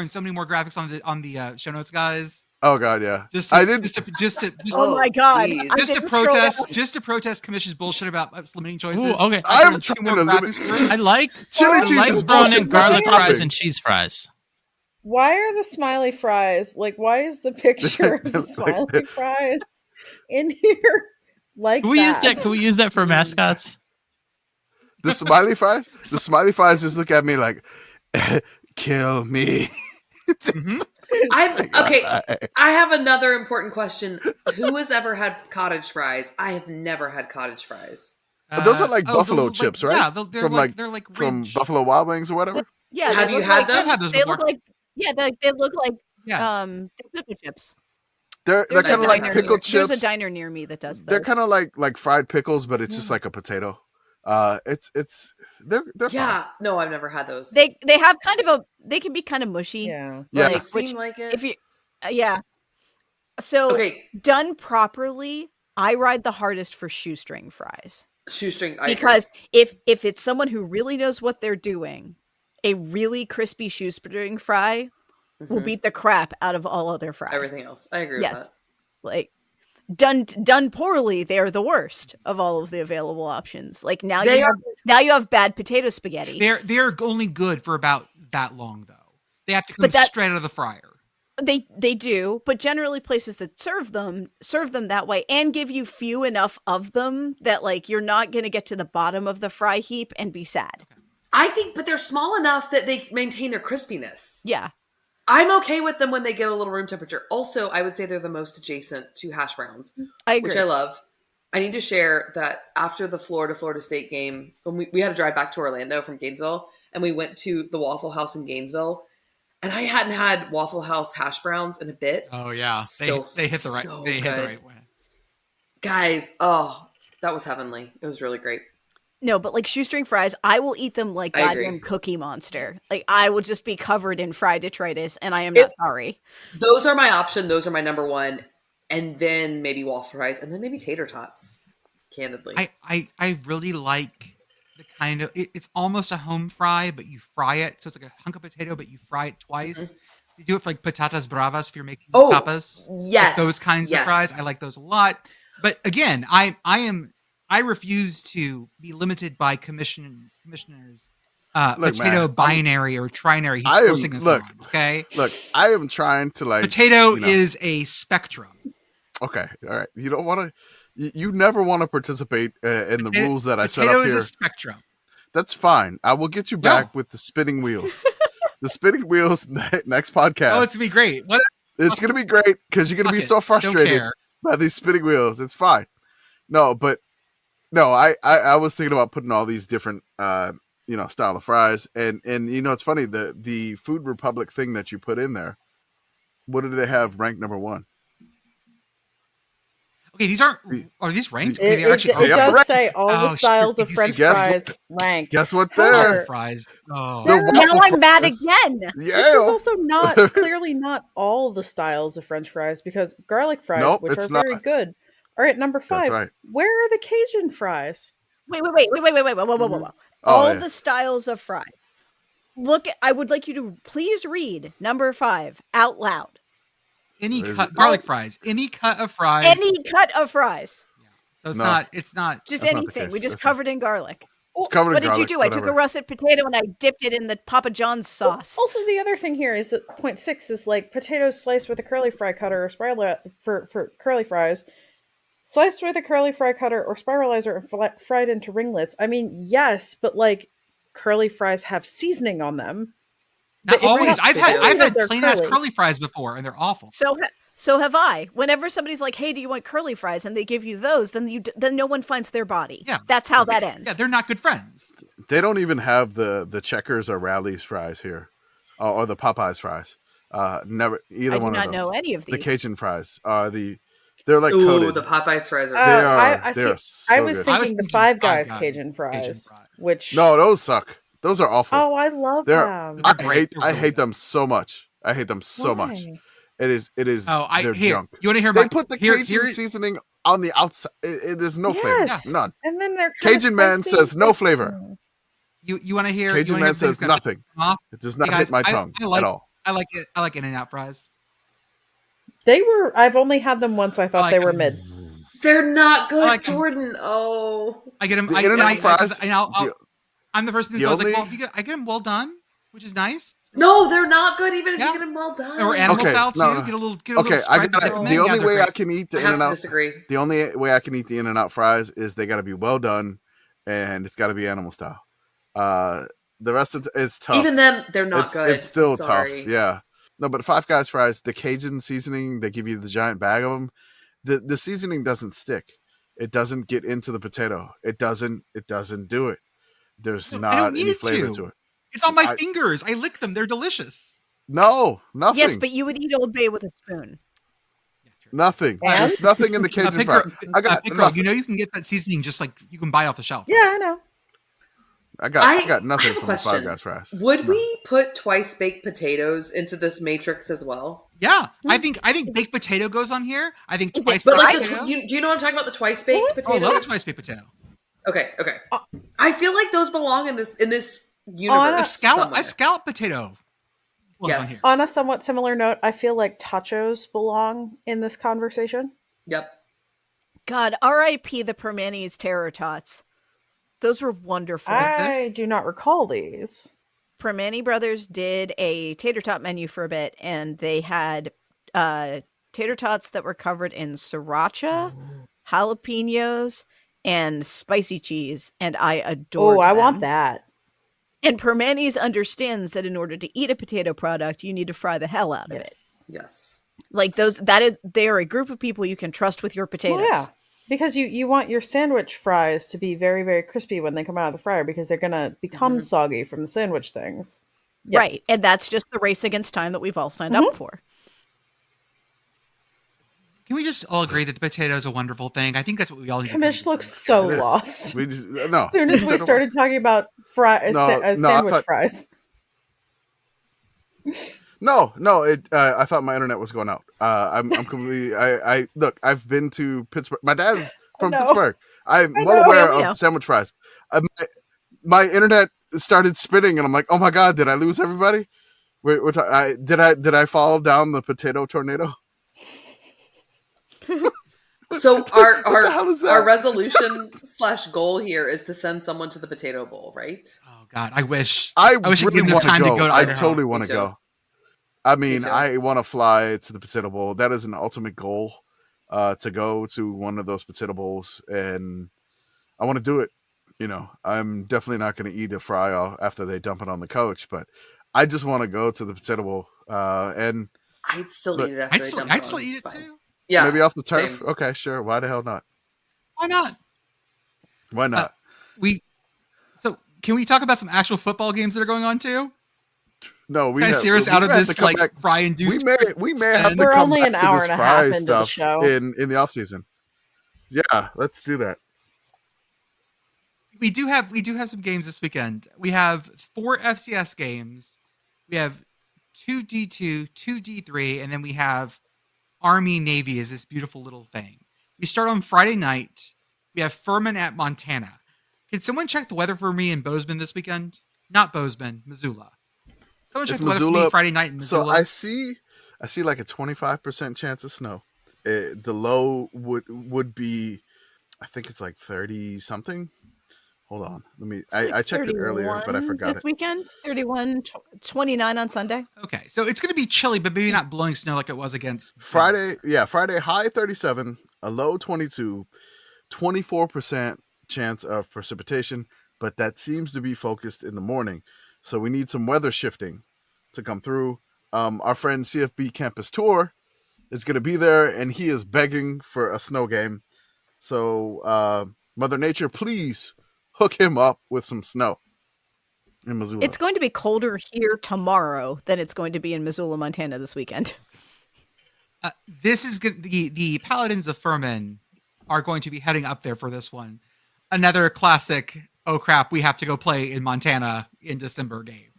Speaker 3: so many more graphics on the show notes, guys.
Speaker 4: Oh god, yeah.
Speaker 3: Just
Speaker 4: I
Speaker 3: to,
Speaker 4: did.
Speaker 3: just to
Speaker 2: Oh my god!
Speaker 5: geez.
Speaker 2: I
Speaker 3: just to
Speaker 2: didn't scroll down.
Speaker 3: protest Commission's bullshit about us limiting choices.
Speaker 6: Ooh, okay.
Speaker 3: I threw
Speaker 4: I'm
Speaker 3: in two
Speaker 4: trying
Speaker 3: more
Speaker 4: to limit-
Speaker 3: graphics through.
Speaker 6: I like
Speaker 4: Chili
Speaker 1: I
Speaker 6: I
Speaker 4: cheese
Speaker 6: like
Speaker 4: is
Speaker 6: throwing
Speaker 4: bullshit.
Speaker 6: in garlic
Speaker 4: What's
Speaker 6: fries
Speaker 4: the
Speaker 6: and cheese fries.
Speaker 1: Why are the smiley fries like? Why is the picture of the
Speaker 4: They look like
Speaker 1: smiley
Speaker 4: that.
Speaker 1: fries in here? Like
Speaker 6: Can we use that? Can we use that for mascots?
Speaker 4: The smiley fries? The smiley fries just look at me like, kill me.
Speaker 3: Mhm.
Speaker 5: Okay, I have another important question. Who has ever had cottage fries? I have never had cottage fries.
Speaker 4: But those are like
Speaker 3: oh,
Speaker 4: buffalo
Speaker 3: they're
Speaker 4: chips,
Speaker 3: like,
Speaker 4: right?
Speaker 3: Yeah, they're like
Speaker 4: from
Speaker 3: ridge.
Speaker 4: Buffalo Wild Wings or whatever.
Speaker 2: Yeah,
Speaker 5: Have
Speaker 2: they
Speaker 5: you
Speaker 2: look
Speaker 5: had
Speaker 2: like,
Speaker 5: them?
Speaker 3: I've had those
Speaker 2: They
Speaker 3: before.
Speaker 2: look like they look like
Speaker 3: Yeah.
Speaker 2: potato chips.
Speaker 4: They're
Speaker 2: There's
Speaker 4: kind
Speaker 2: a
Speaker 4: of like
Speaker 2: diner
Speaker 4: pickled
Speaker 2: near-
Speaker 4: chips.
Speaker 2: There's a diner near me that does
Speaker 4: They're
Speaker 2: those.
Speaker 4: kind of like fried pickles, but it's just like a potato. They're
Speaker 5: Yeah, no, I've never had those.
Speaker 2: They have kind of they can be kind of mushy.
Speaker 1: Yeah.
Speaker 4: Yeah.
Speaker 5: They
Speaker 2: like,
Speaker 5: seem
Speaker 2: which-
Speaker 5: like it.
Speaker 2: If you yeah. So
Speaker 5: Okay,
Speaker 2: done properly, I ride the hardest for shoestring fries.
Speaker 5: shoestring. I agree.
Speaker 2: Because if it's someone who really knows what they're doing, a really crispy shoestring fry will
Speaker 5: Mhm.
Speaker 2: beat the crap out of all other fries.
Speaker 5: everything else. I agree
Speaker 2: Yes.
Speaker 5: with that.
Speaker 2: Like done poorly, they're the worst of all of the available options. Like now
Speaker 5: They
Speaker 2: you have bad potato spaghetti.
Speaker 3: They're only good for about that long though. They have to come
Speaker 2: But that-
Speaker 3: straight out of the fryer.
Speaker 2: They do, but generally places that serve them that way and give you few enough of them that like you're not going to get to the bottom of the fry heap and be sad.
Speaker 5: I think, but they're small enough that they maintain their crispiness.
Speaker 2: Yeah.
Speaker 5: I'm okay with them when they get a little room temperature. Also, I would say they're the most adjacent to hash browns,
Speaker 2: I agree.
Speaker 5: which I love. I need to share that after the Florida State game, when we had to drive back to Orlando from Gainesville, and we went to the Waffle House in Gainesville, and I hadn't had Waffle House hash browns in a bit.
Speaker 3: Oh yeah,
Speaker 5: Still
Speaker 3: they hit the right.
Speaker 5: so
Speaker 3: They hit the
Speaker 5: good.
Speaker 3: right way.
Speaker 5: Guys, oh, that was heavenly. It was really great.
Speaker 2: No, but like shoestring fries, I will eat them like
Speaker 5: I agree.
Speaker 2: goddamn Cookie Monster. Like I will just be covered in fried detritus, and I am not sorry.
Speaker 5: Those are my option. Those are my number one. And then maybe waffle fries, and then maybe tater tots, candidly.
Speaker 3: I really like the kind of it's almost a home fry, but you fry it, so it's like a hunk of potato, but you fry it twice. You do it for like patatas bravas if you're making tapas.
Speaker 5: yes.
Speaker 3: Like those kinds of fries. I like those a lot. But again, I refuse to be limited by commissioners
Speaker 4: Look,
Speaker 3: potato
Speaker 4: man,
Speaker 3: binary or trinary. He's
Speaker 4: I am-
Speaker 3: forcing us
Speaker 4: look.
Speaker 3: on. Okay,
Speaker 4: Look, I am trying to like
Speaker 3: potato
Speaker 4: you know.
Speaker 3: is a spectrum.
Speaker 4: Okay, all right. You don't want to. You never want to participate in the rules that I set
Speaker 3: Potato
Speaker 4: up
Speaker 3: is
Speaker 4: here.
Speaker 3: a spectrum.
Speaker 4: That's fine. I will get you back with the spinning wheels. the spinning wheels next podcast.
Speaker 3: Oh, it's gonna be great. What?
Speaker 4: It's gonna be great because you're gonna be
Speaker 3: Fuck it.
Speaker 4: so
Speaker 3: Don't
Speaker 4: frustrated
Speaker 3: care.
Speaker 4: by these spinning wheels. It's fine. No, but no, I was thinking about putting all these different style of fries, and it's funny, the Food Republic thing that you put in there. What do they have ranked number 1?
Speaker 3: Okay, these are these ranked? Okay,
Speaker 1: It,
Speaker 3: they're actually
Speaker 1: it
Speaker 4: are
Speaker 1: does
Speaker 4: ranked.
Speaker 1: say all the
Speaker 3: Oh, shit.
Speaker 1: styles of
Speaker 3: Did you say
Speaker 1: French
Speaker 4: guess
Speaker 1: fries ranked.
Speaker 4: Guess what?
Speaker 1: However,
Speaker 4: There,
Speaker 3: fries. Oh,
Speaker 4: The
Speaker 2: Now
Speaker 4: waffle
Speaker 2: I'm mad
Speaker 4: fries.
Speaker 2: again.
Speaker 4: Yeah.
Speaker 1: this is also not clearly not all the styles of French fries, because garlic fries,
Speaker 4: Nope,
Speaker 1: which
Speaker 4: it's
Speaker 1: are very
Speaker 4: not.
Speaker 1: good, are at number 5.
Speaker 4: That's right.
Speaker 1: Where are the Cajun fries?
Speaker 2: Wait, whoa.
Speaker 4: Oh,
Speaker 2: All
Speaker 4: yeah.
Speaker 2: the styles of fries. I would like you to please read number 5 out loud.
Speaker 3: any
Speaker 4: Where is
Speaker 3: cut
Speaker 4: it?
Speaker 3: garlic fries. Any cut of fries.
Speaker 2: Any cut of fries.
Speaker 3: So it's
Speaker 4: No.
Speaker 3: not. It's not.
Speaker 2: Just
Speaker 4: That's not the
Speaker 2: anything.
Speaker 4: case.
Speaker 2: We just
Speaker 4: That's not-
Speaker 2: covered in garlic.
Speaker 4: Covered in
Speaker 2: What did you
Speaker 4: garlic,
Speaker 2: do? I took a
Speaker 4: whatever.
Speaker 2: russet potato and I dipped it in the Papa John's sauce.
Speaker 1: Also, the other thing here is that point 6 is like potatoes sliced with a curly fry cutter or for curly fries, sliced with a curly fry cutter or spiralizer and fried into ringlets. I mean, yes, but like curly fries have seasoning on them.
Speaker 3: Not
Speaker 1: But it's
Speaker 3: always.
Speaker 1: not
Speaker 3: I've had
Speaker 1: that they're
Speaker 3: plain ass
Speaker 1: curly.
Speaker 3: curly fries before, and they're awful.
Speaker 2: So have I. Whenever somebody's like, "Hey, do you want curly fries?" and they give you those, then no one finds their body.
Speaker 3: Yeah.
Speaker 2: That's how that ends.
Speaker 3: Yeah, they're not good friends.
Speaker 4: They don't even have the Checkers or Rally's fries here, or the Popeyes fries. Never either
Speaker 2: I do
Speaker 4: one of
Speaker 2: not
Speaker 4: those.
Speaker 2: know any of
Speaker 4: The
Speaker 2: these.
Speaker 4: Cajun fries are they're like
Speaker 5: Ooh,
Speaker 4: coated.
Speaker 5: the Popeyes fries are.
Speaker 4: They are.
Speaker 1: I
Speaker 4: They are
Speaker 1: see.
Speaker 4: so
Speaker 1: I was
Speaker 4: good.
Speaker 1: thinking
Speaker 3: I was
Speaker 1: the
Speaker 3: thinking
Speaker 1: Five
Speaker 3: Five
Speaker 1: Guys
Speaker 3: Guys
Speaker 1: Cajun fries,
Speaker 3: Cajun fries.
Speaker 1: which
Speaker 4: No, those suck. Those are awful.
Speaker 1: oh, I love
Speaker 4: They're.
Speaker 1: them.
Speaker 4: I
Speaker 3: They're great.
Speaker 4: hate.
Speaker 3: They're
Speaker 4: I
Speaker 3: really
Speaker 4: hate
Speaker 3: good.
Speaker 4: them so much. I hate them so much.
Speaker 1: Why?
Speaker 4: It is.
Speaker 3: Oh,
Speaker 4: they're
Speaker 3: here.
Speaker 4: junk.
Speaker 3: You want to hear
Speaker 4: They
Speaker 3: my?
Speaker 4: put the
Speaker 3: here,
Speaker 4: Cajun
Speaker 3: here,
Speaker 4: seasoning on the outside. There's no flavor.
Speaker 1: Yes.
Speaker 4: None.
Speaker 1: And then they're kinda
Speaker 4: Cajun man
Speaker 1: spicy.
Speaker 4: says no flavor.
Speaker 3: You want to hear?
Speaker 4: Cajun
Speaker 3: you wanna
Speaker 4: man
Speaker 3: hear the things
Speaker 4: says
Speaker 3: that
Speaker 4: nothing.
Speaker 3: off?
Speaker 4: It does not
Speaker 3: Hey, guys,
Speaker 4: hit my
Speaker 3: I
Speaker 4: tongue
Speaker 3: like-
Speaker 4: at all.
Speaker 3: I like it. I like In-N-Out fries.
Speaker 1: I've only had them once. I thought
Speaker 3: like
Speaker 1: they were
Speaker 3: them.
Speaker 1: mid.
Speaker 5: They're not good,
Speaker 3: I like 'em.
Speaker 5: Jordan. Oh,
Speaker 3: I get them.
Speaker 4: The
Speaker 3: I,
Speaker 4: In-N-Out
Speaker 3: and I,
Speaker 4: fries,
Speaker 3: I'm the person that
Speaker 4: the
Speaker 3: says like,
Speaker 4: only-
Speaker 3: well, I get them well done, which is nice.
Speaker 5: no, they're not good. Even if
Speaker 3: Yeah.
Speaker 5: you get them well done.
Speaker 3: Or animal
Speaker 4: Okay,
Speaker 3: style too.
Speaker 4: no.
Speaker 3: Get a little.
Speaker 4: Okay, I
Speaker 3: spread,
Speaker 4: got
Speaker 3: dip 'em
Speaker 5: the
Speaker 3: in.
Speaker 4: the only
Speaker 3: Yeah, they're
Speaker 4: way
Speaker 3: great.
Speaker 4: I can eat the
Speaker 5: I have to
Speaker 4: In-N-Out.
Speaker 5: disagree.
Speaker 4: The only way I can eat the In-N-Out fries is they got to be well done, and it's got to be animal style. The rest of it's tough.
Speaker 5: Even then, they're not
Speaker 4: it's,
Speaker 5: good.
Speaker 4: It's still
Speaker 5: I'm sorry.
Speaker 4: tough. Yeah. No, but Five Guys fries, the Cajun seasoning, they give you the giant bag of them. The seasoning doesn't stick. It doesn't get into the potato. It doesn't do it. There's
Speaker 3: No, I
Speaker 4: not
Speaker 3: don't need
Speaker 4: any
Speaker 3: it
Speaker 4: flavor
Speaker 3: to.
Speaker 4: to it.
Speaker 3: It's on my
Speaker 4: I-
Speaker 3: fingers. I lick them. They're delicious.
Speaker 4: No, nothing.
Speaker 2: Yes, but you would eat Old Bay with a spoon.
Speaker 3: Yeah, true.
Speaker 4: Nothing.
Speaker 1: And?
Speaker 4: There's nothing in the Cajun
Speaker 3: Pitt
Speaker 4: fry.
Speaker 3: Girl-
Speaker 4: I got
Speaker 3: Pitt Girl,
Speaker 4: nothing.
Speaker 3: you know you can get that seasoning just like you can buy off the shelf.
Speaker 1: Yeah, I know.
Speaker 4: I got nothing
Speaker 5: have a
Speaker 4: from the Five
Speaker 5: question.
Speaker 4: Guys fries.
Speaker 5: Would
Speaker 4: No.
Speaker 5: we put twice baked potatoes into this matrix as well?
Speaker 3: Yeah, I think baked potato goes on here. I think
Speaker 2: Is it
Speaker 3: twice
Speaker 5: But
Speaker 3: baked
Speaker 5: like,
Speaker 3: potato.
Speaker 5: do you know what I'm talking about? The twice baked
Speaker 3: Oh, I
Speaker 5: potatoes.
Speaker 3: love a twice baked potato.
Speaker 5: Okay. I feel like those belong in this universe.
Speaker 3: A scallop potato. goes on
Speaker 5: Yes.
Speaker 3: here.
Speaker 1: On a somewhat similar note, I feel like tachos belong in this conversation.
Speaker 5: Yep.
Speaker 2: God, R.I.P. the Permanis Terror Tots. Those were wonderful.
Speaker 1: I
Speaker 3: this?
Speaker 1: do not recall these.
Speaker 2: Permani Brothers did a tater tot menu for a bit, and they had tater tots that were covered in sriracha, jalapenos, and spicy cheese, and I adored
Speaker 1: Oh, I
Speaker 2: them.
Speaker 1: want that.
Speaker 2: And Permanis understands that in order to eat a potato product, you need to fry the hell out of it.
Speaker 5: Yes.
Speaker 2: Like they are a group of people you can trust with your potatoes.
Speaker 1: Well, yeah. Because you want your sandwich fries to be very, very crispy when they come out of the fryer, because they're going to become soggy from the sandwich things. Yes.
Speaker 2: Right. And that's just the race against time that we've all signed up for.
Speaker 3: Can we just all agree that the potato is a wonderful thing? I think that's what we all need. to
Speaker 1: Commish
Speaker 3: do.
Speaker 1: looks so
Speaker 4: It is.
Speaker 1: lost.
Speaker 4: We just, no.
Speaker 1: As soon as we started talking about
Speaker 4: I
Speaker 1: sandwich
Speaker 4: thought-
Speaker 1: fries.
Speaker 4: No. I thought my internet was going out. I'm completely. I look. I've been to Pittsburgh. My dad's from
Speaker 1: know.
Speaker 4: Pittsburgh. I'm
Speaker 1: I
Speaker 4: well
Speaker 1: know.
Speaker 4: aware
Speaker 2: Yeah, we know.
Speaker 4: of sandwich fries. My internet started spinning, and I'm like, oh my god, did I lose everybody? Did I fall down the potato tornado?
Speaker 5: So
Speaker 4: What the hell is that?
Speaker 5: our resolution / goal here is to send someone to the potato bowl, right?
Speaker 3: Oh God, I wish.
Speaker 4: I
Speaker 3: wish I could
Speaker 4: really
Speaker 3: give enough
Speaker 4: want
Speaker 3: time to go to
Speaker 4: I
Speaker 3: Idaho.
Speaker 4: totally want
Speaker 5: Me
Speaker 4: to
Speaker 5: too.
Speaker 4: go. I mean,
Speaker 5: too.
Speaker 4: I want to fly to the potato bowl. That is an ultimate goal, to go to one of those potato bowls, and I want to do it. You know, I'm definitely not going to eat a fry after they dump it on the couch, but I just want to go to the Potato Bowl. And
Speaker 5: I'd still
Speaker 4: Look,
Speaker 5: eat it after I dump
Speaker 3: I'd
Speaker 5: it
Speaker 3: still
Speaker 5: on.
Speaker 3: eat
Speaker 5: It's
Speaker 3: it
Speaker 5: fine.
Speaker 3: too.
Speaker 5: Yeah,
Speaker 4: maybe off the turf.
Speaker 5: same.
Speaker 4: Okay, sure. Why the hell not?
Speaker 3: Why not?
Speaker 4: Why not?
Speaker 3: So can we talk about some actual football games that are going on too?
Speaker 4: No, we
Speaker 3: Can I
Speaker 4: have.
Speaker 3: steer us
Speaker 4: we
Speaker 3: out of
Speaker 4: may have
Speaker 3: this
Speaker 4: to come
Speaker 3: like
Speaker 4: back.
Speaker 3: fry induced?
Speaker 4: We may have to
Speaker 1: We're
Speaker 4: come
Speaker 1: only
Speaker 4: back
Speaker 1: an
Speaker 4: to
Speaker 1: hour
Speaker 4: this
Speaker 1: and a
Speaker 4: fry
Speaker 1: half into the
Speaker 4: stuff
Speaker 1: show.
Speaker 4: in the off season. Yeah, let's do that.
Speaker 3: We do have some games this weekend. We have 4 FCS games. We have 2 D2, 2 D3, and then we have Army Navy is this beautiful little thing. We start on Friday night. We have Furman at Montana. Can someone check the weather for me in Bozeman this weekend? Not Bozeman, Missoula. Someone check
Speaker 4: It's
Speaker 3: the weather for me
Speaker 4: Missoula.
Speaker 3: Friday night in
Speaker 4: So
Speaker 3: Missoula.
Speaker 4: I see like a 25% chance of snow. The low would be, I think it's like 30 something. Hold on, let me. I checked it earlier, but I
Speaker 2: 31
Speaker 4: forgot
Speaker 2: this
Speaker 4: it.
Speaker 2: weekend. 31, 29 on Sunday.
Speaker 3: Okay, so it's going to be chilly, but maybe not blowing snow like it was against
Speaker 4: Friday, Friday high 37, a low 22, 24% chance of precipitation, but that seems to be focused in the morning. So we need some weather shifting to come through. Our friend CFB Campus Tour is going to be there, and he is begging for a snow game. So Mother Nature, please hook him up with some snow in Missoula.
Speaker 2: It's going to be colder here tomorrow than it's going to be in Missoula, Montana this weekend.
Speaker 3: This is good. The Paladins of Furman are going to be heading up there for this one. Another classic. Oh crap! We have to go play in Montana in December game.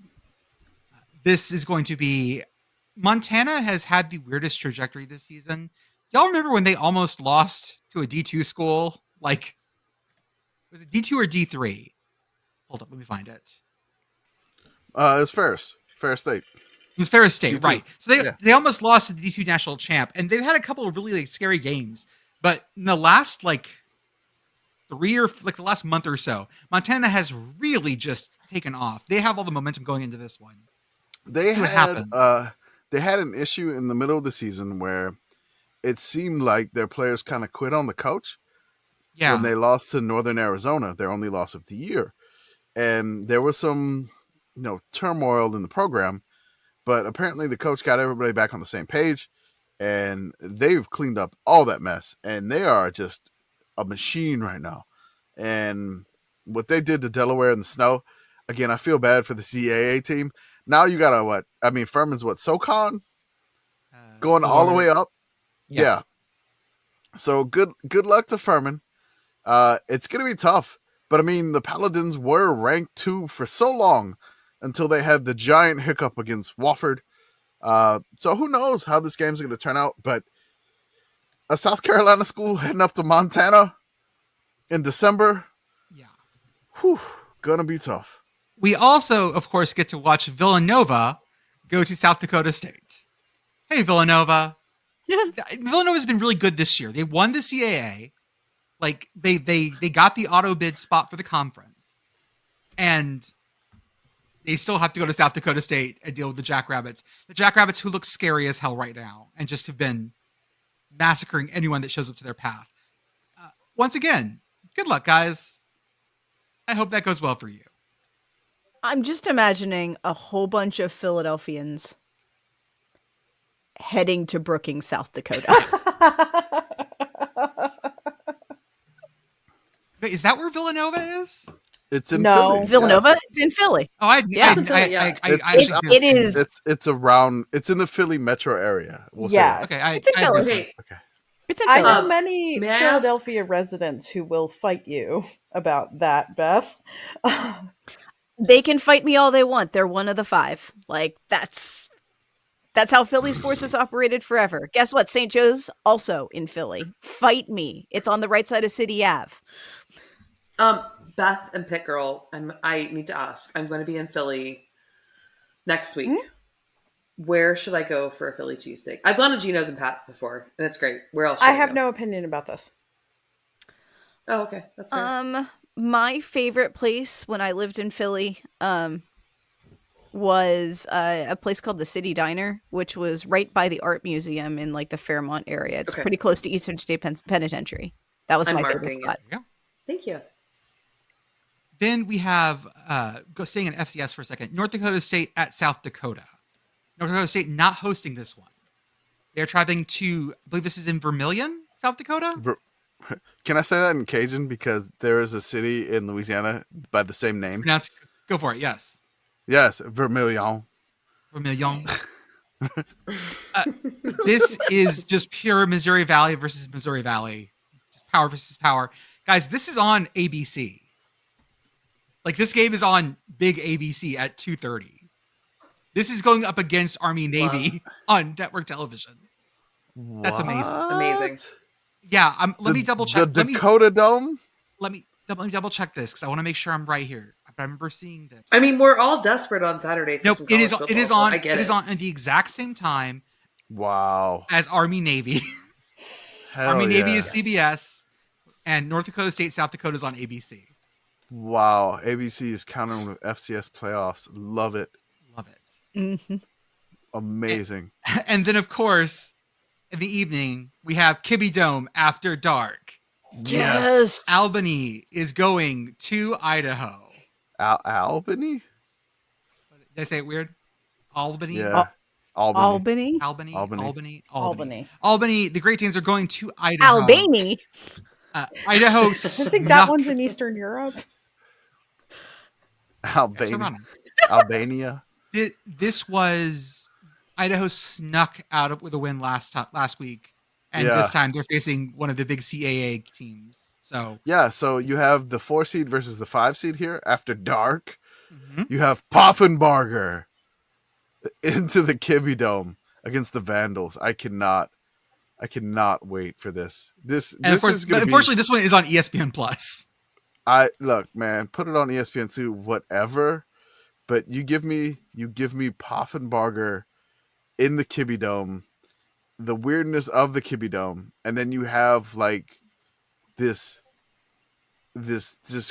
Speaker 3: This is going to be. Montana has had the weirdest trajectory this season. Y'all remember when they almost lost to a D2 school? Like, was it D2 or D3? Hold up, let me find it.
Speaker 4: It's Ferris State.
Speaker 3: It was Ferris State,
Speaker 4: D2.
Speaker 3: right? So
Speaker 4: Yeah.
Speaker 3: they almost lost to the D2 national champ, and they've had a couple of really like scary games. But in the last like the last month or so, Montana has really just taken off. They have all the momentum going into this one.
Speaker 4: They
Speaker 3: See what
Speaker 4: had
Speaker 3: happens.
Speaker 4: they had an issue in the middle of the season where it seemed like their players kind of quit on the coach
Speaker 3: Yeah,
Speaker 4: when they lost to Northern Arizona, their only loss of the year. And there was some, turmoil in the program, but apparently the coach got everybody back on the same page, and they've cleaned up all that mess, and they are just a machine right now. And what they did to Delaware in the snow, again, I feel bad for the CAA team. Now you got Furman's SoCon going all the way up. Yeah. So good luck to Furman. It's going to be tough. But, the Paladins were ranked 2 for so long until they had the giant hiccup against Wofford. So who knows how this game's going to turn out. But a South Carolina school heading up to Montana in December, going to be tough.
Speaker 3: We also, of course, get to watch Villanova go to South Dakota State. Hey, Villanova.
Speaker 2: Yeah.
Speaker 3: Villanova's been really good this year. They won the CAA. Like, they got the auto bid spot for the conference. And they still have to go to South Dakota State and deal with the Jackrabbits. The Jackrabbits who look scary as hell right now and just have been massacring anyone that shows up to their path. Once again, good luck, guys. I hope that goes well for you.
Speaker 2: I'm just imagining a whole bunch of Philadelphians heading to Brookings, South Dakota.
Speaker 3: Wait, is that where Villanova is?
Speaker 4: It's in
Speaker 1: No.
Speaker 4: Philly.
Speaker 2: Villanova?
Speaker 4: Yes.
Speaker 2: It's in Philly.
Speaker 3: Oh, I
Speaker 2: It is.
Speaker 4: It's around. It's in the Philly metro area. We'll say
Speaker 1: Yes.
Speaker 3: Okay,
Speaker 2: It's in Philly.
Speaker 5: Okay.
Speaker 2: It's in
Speaker 1: I
Speaker 2: Philly.
Speaker 1: know many
Speaker 5: may I ask-
Speaker 1: Philadelphia residents who will fight you about that, Beth.
Speaker 2: They can fight me all they want. They're one of the 5. Like, that's how Philly sports has operated forever. Guess what? St. Joe's also in Philly. Fight me. It's on the right side of City Ave.
Speaker 5: Beth and Pitt Girl, I need to ask. I'm going to be in Philly next week. Where should I go for a Philly cheesesteak? I've gone to Gino's and Pat's before, and it's great. Where else should
Speaker 1: I
Speaker 5: I
Speaker 1: have
Speaker 5: go?
Speaker 1: no opinion about this.
Speaker 5: Oh, okay. That's fair.
Speaker 2: My favorite place when I lived in Philly was a place called the City Diner, which was right by the art museum in like the Fairmont area. It's
Speaker 5: Okay.
Speaker 2: pretty close to Eastern State Penitentiary. That was
Speaker 5: I'm
Speaker 2: my favorite
Speaker 5: marking
Speaker 2: spot.
Speaker 5: it. Thank you.
Speaker 3: Then we have staying in FCS for a second. North Dakota State at South Dakota. North Dakota State not hosting this one. They're traveling to, I believe this is in Vermilion, South Dakota.
Speaker 4: Can I say that in Cajun? Because there is a city in Louisiana by the same name.
Speaker 3: Go for it. Yes.
Speaker 4: Yes, Vermilion.
Speaker 3: Vermilion. This is just pure Missouri Valley versus Missouri Valley. Just power versus power. Guys, this is on ABC. Like, this game is on big ABC at 2:30. This is going up against Army Navy on network television. That's amazing.
Speaker 5: Amazing.
Speaker 3: Yeah, let me double check.
Speaker 4: The Dakota Dome?
Speaker 3: Let me double check this because I want to make sure I'm right here. I remember seeing this.
Speaker 5: I mean, we're all desperate on Saturday. For
Speaker 3: Nope,
Speaker 5: some
Speaker 3: it is
Speaker 5: college
Speaker 3: it is
Speaker 5: football,
Speaker 3: on
Speaker 5: so I get
Speaker 3: it is on at the exact same time
Speaker 4: Wow.
Speaker 3: as Army Navy.
Speaker 4: Hell
Speaker 3: Army Navy
Speaker 4: yeah.
Speaker 3: is CBS, and North Dakota State, South Dakota is on ABC.
Speaker 4: Wow. ABC is counting with FCS playoffs. Love it.
Speaker 3: Love it.
Speaker 2: Mm-hmm.
Speaker 4: Amazing.
Speaker 3: And then, of course, in the evening, we have Kibbie Dome after dark.
Speaker 2: Yes.
Speaker 3: Albany is going to Idaho.
Speaker 4: Albany?
Speaker 3: Did I say it weird? Albany?
Speaker 4: Yeah. Albany.
Speaker 3: Albany. The Great Danes are going to Idaho.
Speaker 2: Albany.
Speaker 3: Idaho.
Speaker 1: I think that one's in Eastern Europe.
Speaker 4: Albania.
Speaker 3: This was Idaho snuck out with a win last week, and this time they're facing one of the big CAA teams. So
Speaker 4: so you have the 4 seed versus the 5 seed here after dark.
Speaker 3: Mm-hmm.
Speaker 4: You have Poffenbarger into the Kibbie Dome against the Vandals. I cannot wait for this.
Speaker 3: Unfortunately, this one is on ESPN Plus.
Speaker 4: Look, man, put it on ESPN2, whatever. But you give me Poffenbarger in the Kibbie Dome, the weirdness of the Kibbie Dome, and then you have like this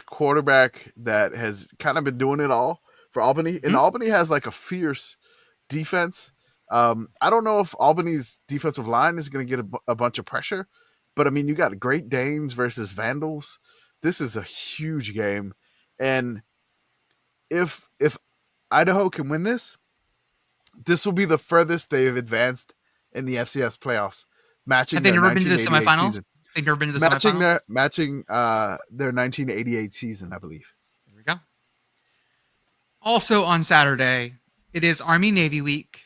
Speaker 4: quarterback that has kind of been doing it all for Albany, and Albany has like a fierce defense. I don't know if Albany's defensive line is going to get a bunch of pressure, but I mean, you got Great Danes versus Vandals. This is a huge game, and if Idaho can win this will be the furthest they've advanced in the FCS playoffs. Matching.
Speaker 3: Have they never been to the semifinals?
Speaker 4: Season.
Speaker 3: They've never been to the semifinals.
Speaker 4: Matching their 1988 season, I believe.
Speaker 3: There we go. Also on Saturday, it is Army Navy week.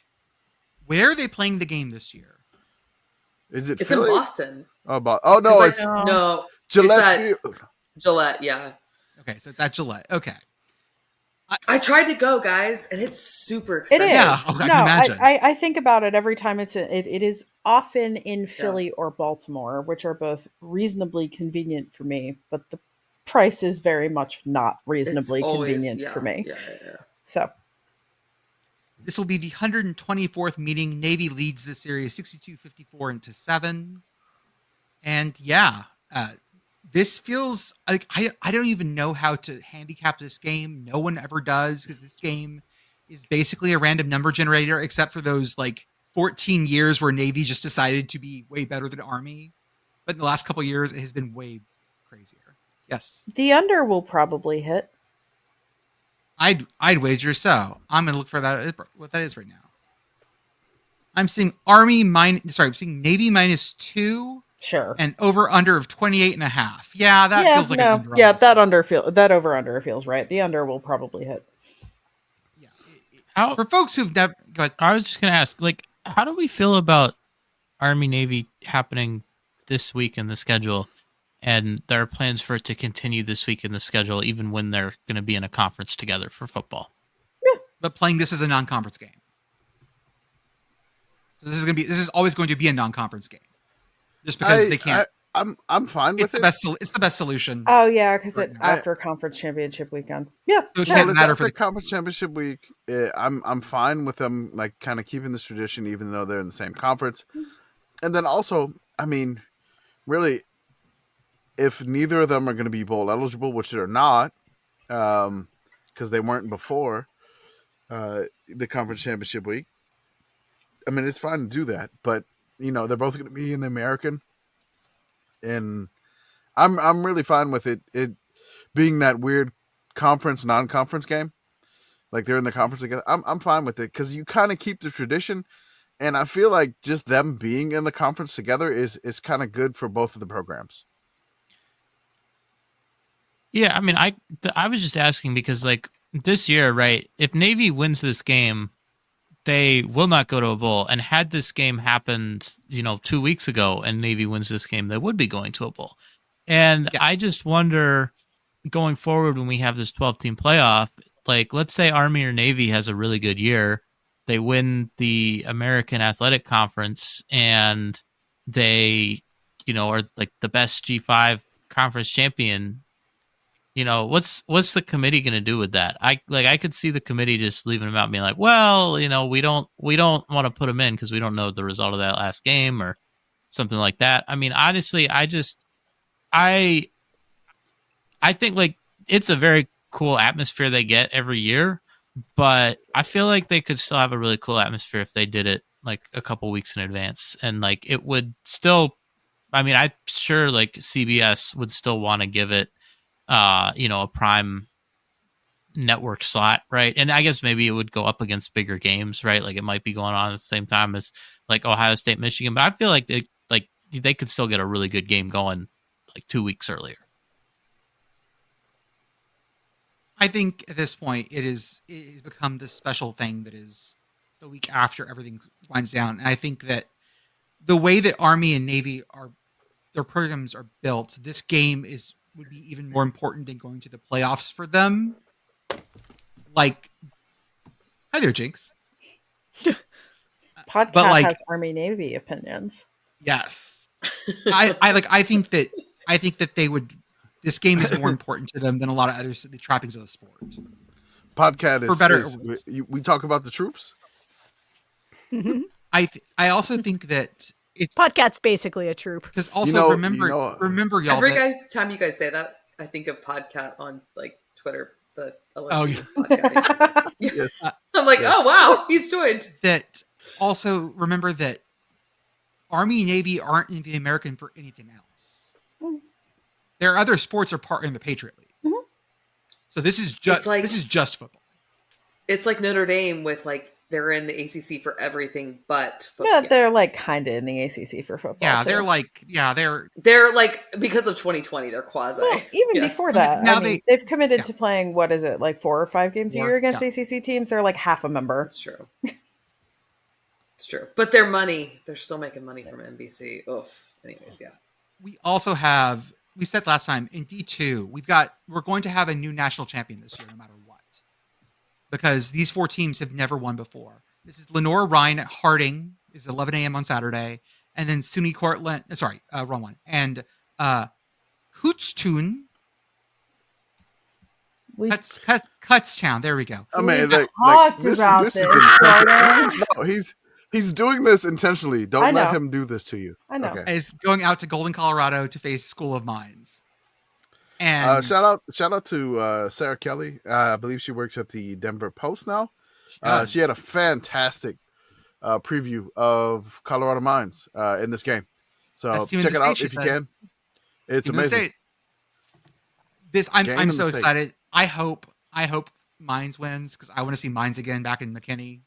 Speaker 3: Where are they playing the game this year?
Speaker 4: Is it?
Speaker 5: It's
Speaker 4: Philly?
Speaker 5: in Boston.
Speaker 4: Oh no, it's
Speaker 5: no
Speaker 4: Gillette.
Speaker 5: Gillette, yeah.
Speaker 3: Okay, so it's at Gillette. Okay.
Speaker 5: I tried to go, guys, and it's super expensive.
Speaker 1: It is.
Speaker 3: Yeah, I can imagine.
Speaker 1: I think about it every time it is often in Philly or Baltimore, which are both reasonably convenient for me, but the price is very much not reasonably convenient for me.
Speaker 5: Yeah.
Speaker 1: So
Speaker 3: this will be the 124th meeting. Navy leads the series 62-54-7. And this feels like I don't even know how to handicap this game. No one ever does, because this game is basically a random number generator, except for those like 14 years where Navy just decided to be way better than Army. But in the last couple of years, it has been way crazier. Yes.
Speaker 1: the under will probably hit.
Speaker 3: I'd wager so. I'm gonna look for what that is right now. I'm seeing I'm seeing Navy -2.
Speaker 1: Sure.
Speaker 3: And over under of 28.5. Yeah, that feels like an under.
Speaker 1: Yeah, that over under feels right. The under will probably hit.
Speaker 3: Yeah. For folks who've never, go ahead.
Speaker 6: I was just gonna ask, like, how do we feel about Army Navy happening this week in the schedule, and there are plans for it to continue this week in the schedule, even when they're going to be in a conference together for football?
Speaker 3: But playing this as a non-conference game. So this is always going to be a non-conference game. Just because they can't.
Speaker 4: I'm fine with it.
Speaker 3: It's the best solution.
Speaker 1: Oh yeah, because it's after conference championship weekend. Yeah,
Speaker 3: So it
Speaker 4: Well,
Speaker 3: can't
Speaker 4: it's
Speaker 3: matter
Speaker 4: after
Speaker 3: for the
Speaker 4: conference championship week. I'm fine with them like kind of keeping this tradition, even though they're in the same conference. And then also, I mean, really, if neither of them are going to be bowl eligible, which they're not, because they weren't before the conference championship week. I mean, it's fine to do that, but they're both going to be in the American, and I'm really fine with it being that weird conference non-conference game. Like they're in the conference together. I'm fine with it because you kind of keep the tradition, and I feel like just them being in the conference together is kind of good for both of the programs.
Speaker 6: Yeah, I mean, I was just asking because like this year, right? If Navy wins this game, they will not go to a bowl. And had this game happened, 2 weeks ago, and Navy wins this game, they would be going to a bowl. And
Speaker 3: Yes.
Speaker 6: I just wonder, going forward, when we have this 12-team playoff, like let's say Army or Navy has a really good year, they win the American Athletic Conference, and they, are like the best G5 conference champion. What's the committee going to do with that? I could see the committee just leaving them out and being like, well, we don't want to put them in because we don't know the result of that last game or something like that. I mean, honestly, I think like it's a very cool atmosphere they get every year, but I feel like they could still have a really cool atmosphere if they did it like a couple weeks in advance, and like it would still. I mean, I'm sure like CBS would still want to give it a prime network slot, right? And I guess maybe it would go up against bigger games, right? Like it might be going on at the same time as like Ohio State, Michigan, but I feel like they could still get a really good game going like 2 weeks earlier.
Speaker 3: I think at this point it has become this special thing that is the week after everything winds down. And I think that the way that Army and Navy their programs are built, this game would be even more important than going to the playoffs for them. Like, hi there, Jinx.
Speaker 1: Podcast has Army Navy opinions.
Speaker 3: Yes, I think that they would. This game is more important to them than a lot of the trappings of the sport.
Speaker 4: Podcast
Speaker 3: for better.
Speaker 4: We talk about the troops.
Speaker 3: I also think that. It's
Speaker 2: Podcast's basically a troop.
Speaker 3: Because also remember y'all.
Speaker 5: Every time you guys say that, I think of Podcast on like Twitter, the LSU podcast.
Speaker 4: Yes.
Speaker 5: I'm like, oh wow, he's joined.
Speaker 3: That also remember that Army and Navy aren't in the American for anything else. Their other sports are part in the Patriot League.
Speaker 1: Mm-hmm.
Speaker 3: So this is just football.
Speaker 5: It's like Notre Dame with like. They're in the ACC for everything but football.
Speaker 1: Yeah, they're like kind of in the ACC for football.
Speaker 3: Yeah,
Speaker 1: too.
Speaker 5: they're like because of 2020, they're quasi.
Speaker 1: Well, even before that,
Speaker 3: now
Speaker 1: they've committed to playing. What is it, like 4 or 5 games a year against ACC teams? They're like half a member.
Speaker 5: That's true. It's true, but their money, they're still making money from NBC. Oof. Anyways, yeah.
Speaker 3: We also have. We said last time in D2, we're going to have a new national champion this year, no matter what. Because these 4 teams have never won before. This is Lenore Ryan at Harding, is 11 a.m. on Saturday. And then SUNY Cortland, wrong one. And Kutztown, Kutztown, there we go.
Speaker 4: I mean,
Speaker 1: talked about this.
Speaker 4: No, he's doing this intentionally. Don't let him do this to you.
Speaker 1: I know.
Speaker 4: Okay.
Speaker 3: Is going out to Golden, Colorado to face School of Mines. And
Speaker 4: shout out to Sarah Kelly. I believe she works at the Denver Post now. She had a fantastic preview of Colorado Mines in this game. So check it out if you can. It's amazing.
Speaker 3: I'm so excited. I hope Mines wins because I want to see Mines again back in McKinney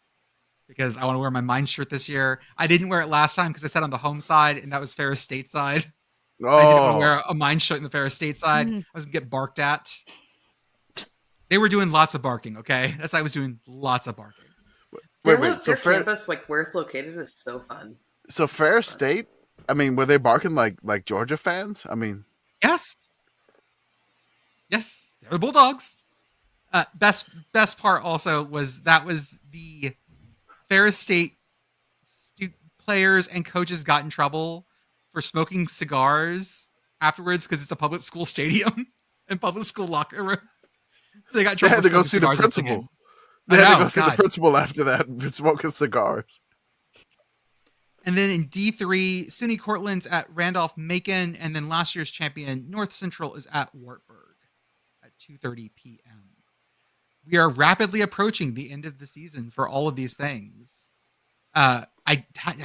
Speaker 3: because I want to wear my Mines shirt this year. I didn't wear it last time because I sat on the home side and that was Ferris State side.
Speaker 4: Oh.
Speaker 3: I didn't want to wear a Mines shirt in the Ferris State side. I was going to get barked at. They were doing lots of barking, okay? That's why I was doing lots of barking.
Speaker 5: Wait. So campus, like where it's located, is so fun.
Speaker 4: So Ferris State, I mean, were they barking like Georgia fans? I mean,
Speaker 3: yes, they're the Bulldogs. Best part also was the Ferris State players and coaches got in trouble for smoking cigars afterwards because it's a public school stadium and public school locker room. So they got in trouble.
Speaker 4: They had to go see the principal. They had to go see the principal after that for smoking cigars.
Speaker 3: And then in D3, SUNY Cortland's at Randolph-Macon, and then last year's champion North Central is at Wartburg at 2:30 p.m. We are rapidly approaching the end of the season for all of these things. I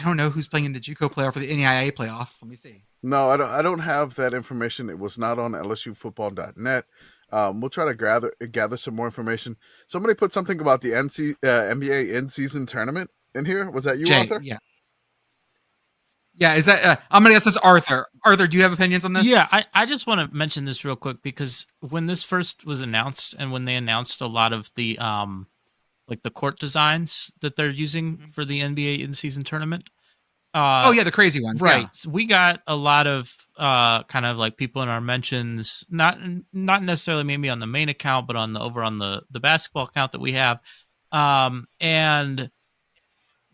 Speaker 3: don't know who's playing in the JUCO playoff or the NAIA playoff. Let me see.
Speaker 4: No, I don't have that information. It was not on LSUfootball.net. We'll try to gather some more information. Somebody put something about the NBA in-season tournament in here. Was that you,
Speaker 3: Jay,
Speaker 4: Arthur?
Speaker 3: Yeah, is that I'm gonna guess that's Arthur. Arthur, do you have opinions on this?
Speaker 6: Yeah, I just want to mention this real quick because when this first was announced and when they announced a lot of the like the court designs that they're using for the NBA in-season tournament.
Speaker 3: Oh yeah, the crazy ones.
Speaker 6: Right.
Speaker 3: Yeah.
Speaker 6: So we got a lot of kind of like people in our mentions, not necessarily maybe on the main account, but on the basketball account that we have. And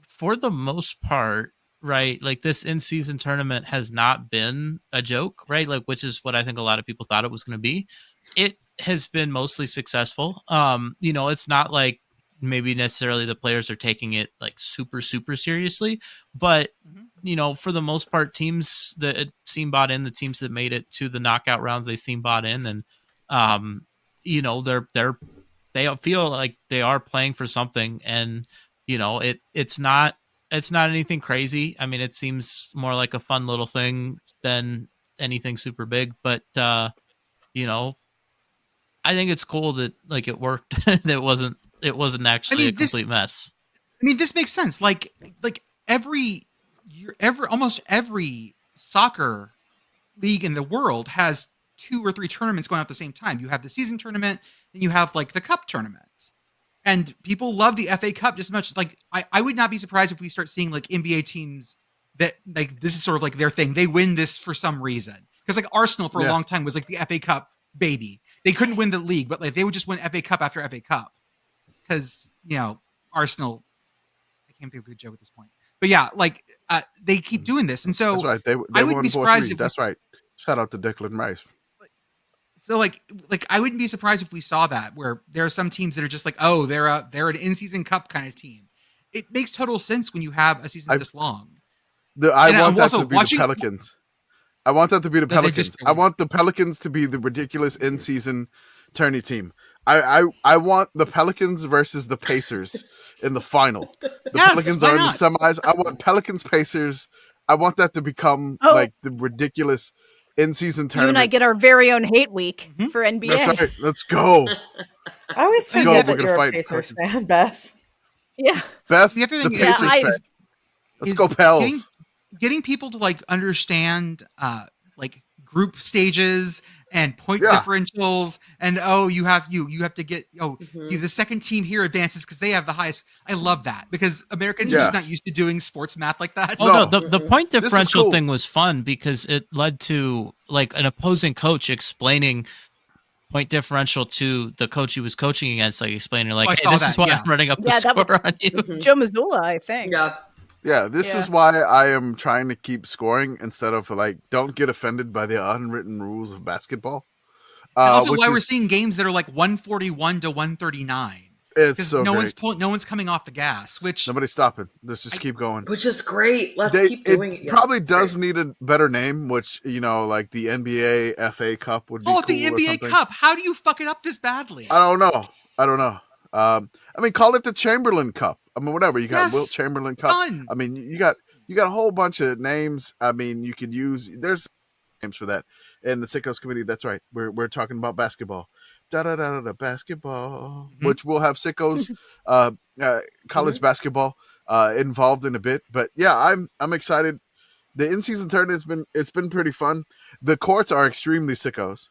Speaker 6: for the most part, right, like this in-season tournament has not been a joke, right? Like, which is what I think a lot of people thought it was going to be. It has been mostly successful. It's not like maybe necessarily the players are taking it like super, super seriously, but for the most part, teams that seem bought in, the teams that made it to the knockout rounds, they seem bought in, and they feel like they are playing for something, and it's not anything crazy. I mean, it seems more like a fun little thing than anything super big, but I think it's cool that like it worked. That it wasn't actually a complete mess.
Speaker 3: I mean, this makes sense. Like almost every soccer league in the world has 2 or 3 tournaments going on at the same time. You have the season tournament, then you have like the cup tournament. And people love the FA Cup just as much. Like I would not be surprised if we start seeing like NBA teams that like this is sort of like their thing. They win this for some reason. Because like Arsenal for a long time was like the FA Cup baby. They couldn't win the league, but like they would just win FA Cup after FA Cup. Because Arsenal, I can't think of a good joke at this point. But yeah, like they keep doing this, and so
Speaker 4: that's right. They
Speaker 3: I wouldn't
Speaker 4: won
Speaker 3: be surprised. If
Speaker 4: that's right. Shout out to Declan Rice.
Speaker 3: So like I wouldn't be surprised if we saw that where there are some teams that are just like, oh, they're an in-season cup kind of team. It makes total sense when you have a season this long.
Speaker 4: I want that to be the Pelicans. I want that to be the Pelicans. I want the Pelicans to be the ridiculous in-season tourney team. I want the Pelicans versus the Pacers in the final. The Pelicans are in the semis. I want Pelicans Pacers. I want that to become like the ridiculous in-season tournament.
Speaker 2: You and I get our very own hate week for NBA.
Speaker 4: That's right. Let's go.
Speaker 1: I always forget that you're a Pacers fan, Beth.
Speaker 2: Yeah.
Speaker 4: Beth,
Speaker 3: the other
Speaker 4: the
Speaker 3: thing
Speaker 4: Pacers fan. Let's go Pels.
Speaker 3: Getting people to like understand like group stages and point differentials, and you have to get the second team here advances because they have the highest. I love that because Americans are just not used to doing sports math like that.
Speaker 6: Oh no, the point differential thing was fun because it led to like an opposing coach explaining point differential to the coach he was coaching against, like explaining like, hey, this is why I'm running up the score on you.
Speaker 2: Joe Mazzulla, I think.
Speaker 4: Yeah, this is why I am trying to keep scoring instead of like don't get offended by the unwritten rules of basketball.
Speaker 3: Also, why we're seeing games that are like 141 to 139.
Speaker 4: It's so
Speaker 3: no one's coming off the gas. Which
Speaker 4: nobody's stopping. Let's just keep going.
Speaker 5: Which is great. Let's keep doing it.
Speaker 4: It probably does need a better name, which like the NBA FA Cup would be.
Speaker 3: Oh, the NBA Cup! How do you fuck it up this badly?
Speaker 4: I don't know. I mean, call it the Chamberlain Cup. I mean, whatever. You got Wilt Chamberlain Cup.
Speaker 3: Fun.
Speaker 4: I mean, you got a whole bunch of names. I mean, you could use. There's names for that. And the Sickos Committee. That's right. We're talking about basketball. Basketball, which we'll have Sickos college basketball involved in a bit. But yeah, I'm excited. The in-season tournament it's been pretty fun. The courts are extremely Sickos.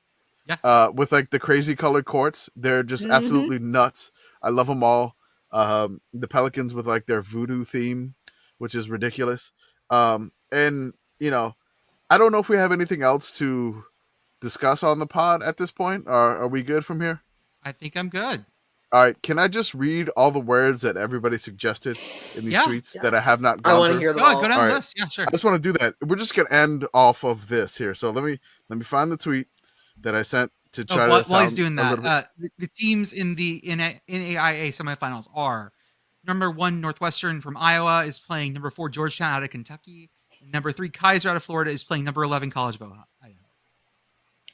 Speaker 3: Yes.
Speaker 4: With like the crazy colored courts, they're just absolutely nuts. I love them all. The Pelicans with like their voodoo theme, which is ridiculous. And I don't know if we have anything else to discuss on the pod at this point. Are we good from here?
Speaker 3: I think I'm good.
Speaker 4: All right. Can I just read all the words that everybody suggested in these tweets that I have not gone
Speaker 5: I want to
Speaker 4: through?
Speaker 5: hear them all.
Speaker 3: Go down the list. Yeah, sure.
Speaker 4: I just want to do that. We're just gonna end off of this here. So let me find the tweet that I sent to try to.
Speaker 3: While he's doing that, the teams in the NAIA semifinals are number 1 Northwestern from Iowa is playing number 4 Georgetown out of Kentucky. Number 3 Kaiser out of Florida is playing number 11 College of Idaho.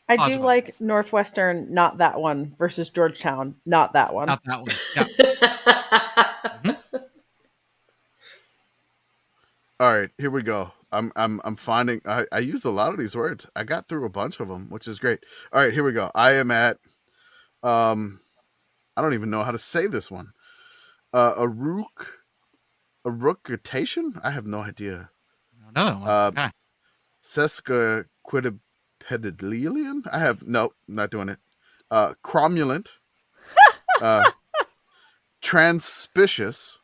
Speaker 1: I do like Northwestern, not that one, versus Georgetown, not that one.
Speaker 3: Not that one. Yeah.
Speaker 4: All right, here we go. I'm finding. I used a lot of these words. I got through a bunch of them, which is great. All right, here we go. I am at I don't even know how to say this one. A rookitation? I have no idea.
Speaker 3: Another one. Okay.
Speaker 4: Sesquiquipedalian? I have nope, not doing it. Cromulent. Transpicious,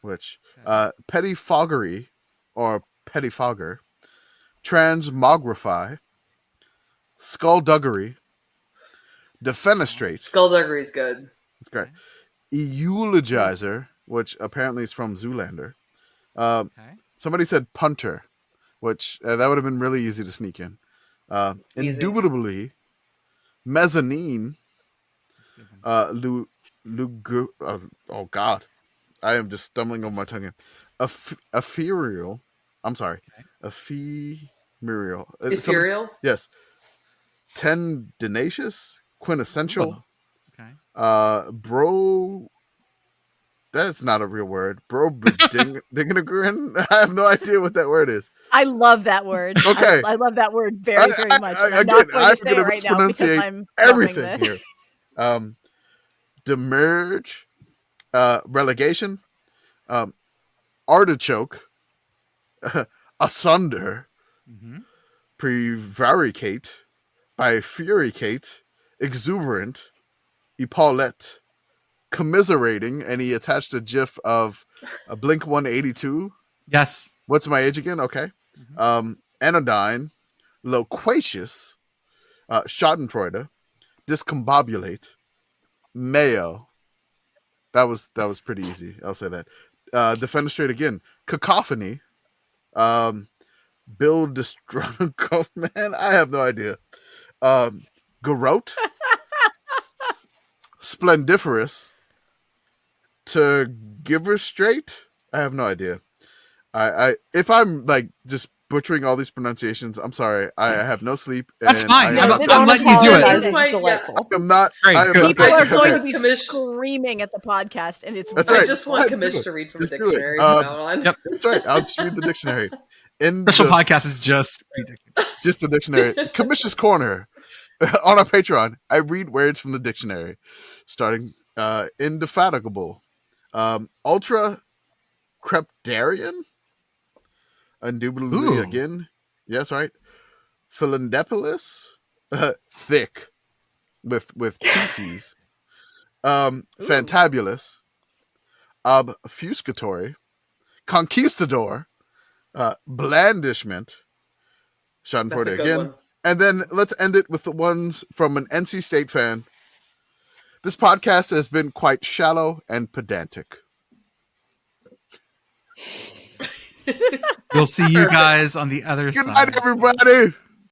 Speaker 4: which pettifoggery or pettifogger. Transmogrify. Skullduggery. Defenestrate.
Speaker 5: Skullduggery is good.
Speaker 4: That's great. Eulogizer, which apparently is from Zoolander.
Speaker 3: Okay.
Speaker 4: Somebody said punter, which that would have been really easy to sneak in.
Speaker 5: Easy.
Speaker 4: Indubitably, mezzanine. Oh God, I am just stumbling over my tongue here. Ethereal. I'm sorry. Ephemeral.
Speaker 5: Ethereal?
Speaker 4: Yes. Tendinacious. Quintessential.
Speaker 3: Okay.
Speaker 4: Bro. That's not a real word. Bro. Dinginagrin. I have no idea what that word is.
Speaker 2: I love that word.
Speaker 4: Okay.
Speaker 2: I love that word very, very much. And I'm
Speaker 4: Again,
Speaker 2: not going
Speaker 4: I'm
Speaker 2: to say it
Speaker 4: gonna
Speaker 2: right now because
Speaker 4: mispronunciate
Speaker 2: I'm
Speaker 4: everything
Speaker 2: loving this.
Speaker 4: here. Demerge. Relegation. Artichoke. Asunder.
Speaker 3: Mm-hmm.
Speaker 4: Prevaricate. Bifuricate. Exuberant. Epaulette. Commiserating, and he attached a gif of a Blink 182.
Speaker 3: Yes.
Speaker 4: What's my age again? Okay. Anodyne. Loquacious. Schadenfreude. Discombobulate. Mayo. That was pretty easy. I'll say that. Defenestrate again. Cacophony. Bill Destrunko. Man, I have no idea. Garrote. Splendiferous. To giver straight. I have no idea. I if I'm like just butchering all these pronunciations, I'm sorry. I have no sleep.
Speaker 3: That's
Speaker 4: and
Speaker 3: fine.
Speaker 4: I
Speaker 3: I'm
Speaker 2: Don't
Speaker 3: letting you do it.
Speaker 2: apologize.
Speaker 5: This might-
Speaker 2: It's delightful.
Speaker 4: am not.
Speaker 3: Great,
Speaker 4: I am
Speaker 3: good.
Speaker 4: not
Speaker 2: People
Speaker 5: I
Speaker 2: are
Speaker 5: just
Speaker 2: going
Speaker 5: want
Speaker 2: to be
Speaker 5: Commish-
Speaker 2: screaming at the podcast, and it's
Speaker 4: That's
Speaker 5: I
Speaker 4: right.
Speaker 5: just want
Speaker 4: Do
Speaker 5: Commish
Speaker 4: it.
Speaker 5: to read from the
Speaker 4: Just do it.
Speaker 5: dictionary from now on.
Speaker 3: Yep.
Speaker 4: That's right. I'll just read the dictionary.
Speaker 3: Special podcast is just ridiculous.
Speaker 4: Just the dictionary. Commission's Corner. On our Patreon, I read words from the dictionary. Starting indefatigable. Ultra crepidarian. Indubitably
Speaker 3: Ooh.
Speaker 4: again. Yes, right. Philandepolis. Thick. With two C's. Fantabulous. Obfuscatory. Conquistador. Blandishment.
Speaker 5: That's a
Speaker 4: Schadenfreude
Speaker 5: good
Speaker 4: again.
Speaker 5: one.
Speaker 4: And then let's end it with the ones from an NC State fan. This podcast has been quite shallow and pedantic.
Speaker 3: We'll see you guys on the other
Speaker 4: Good
Speaker 3: side.
Speaker 4: night, everybody.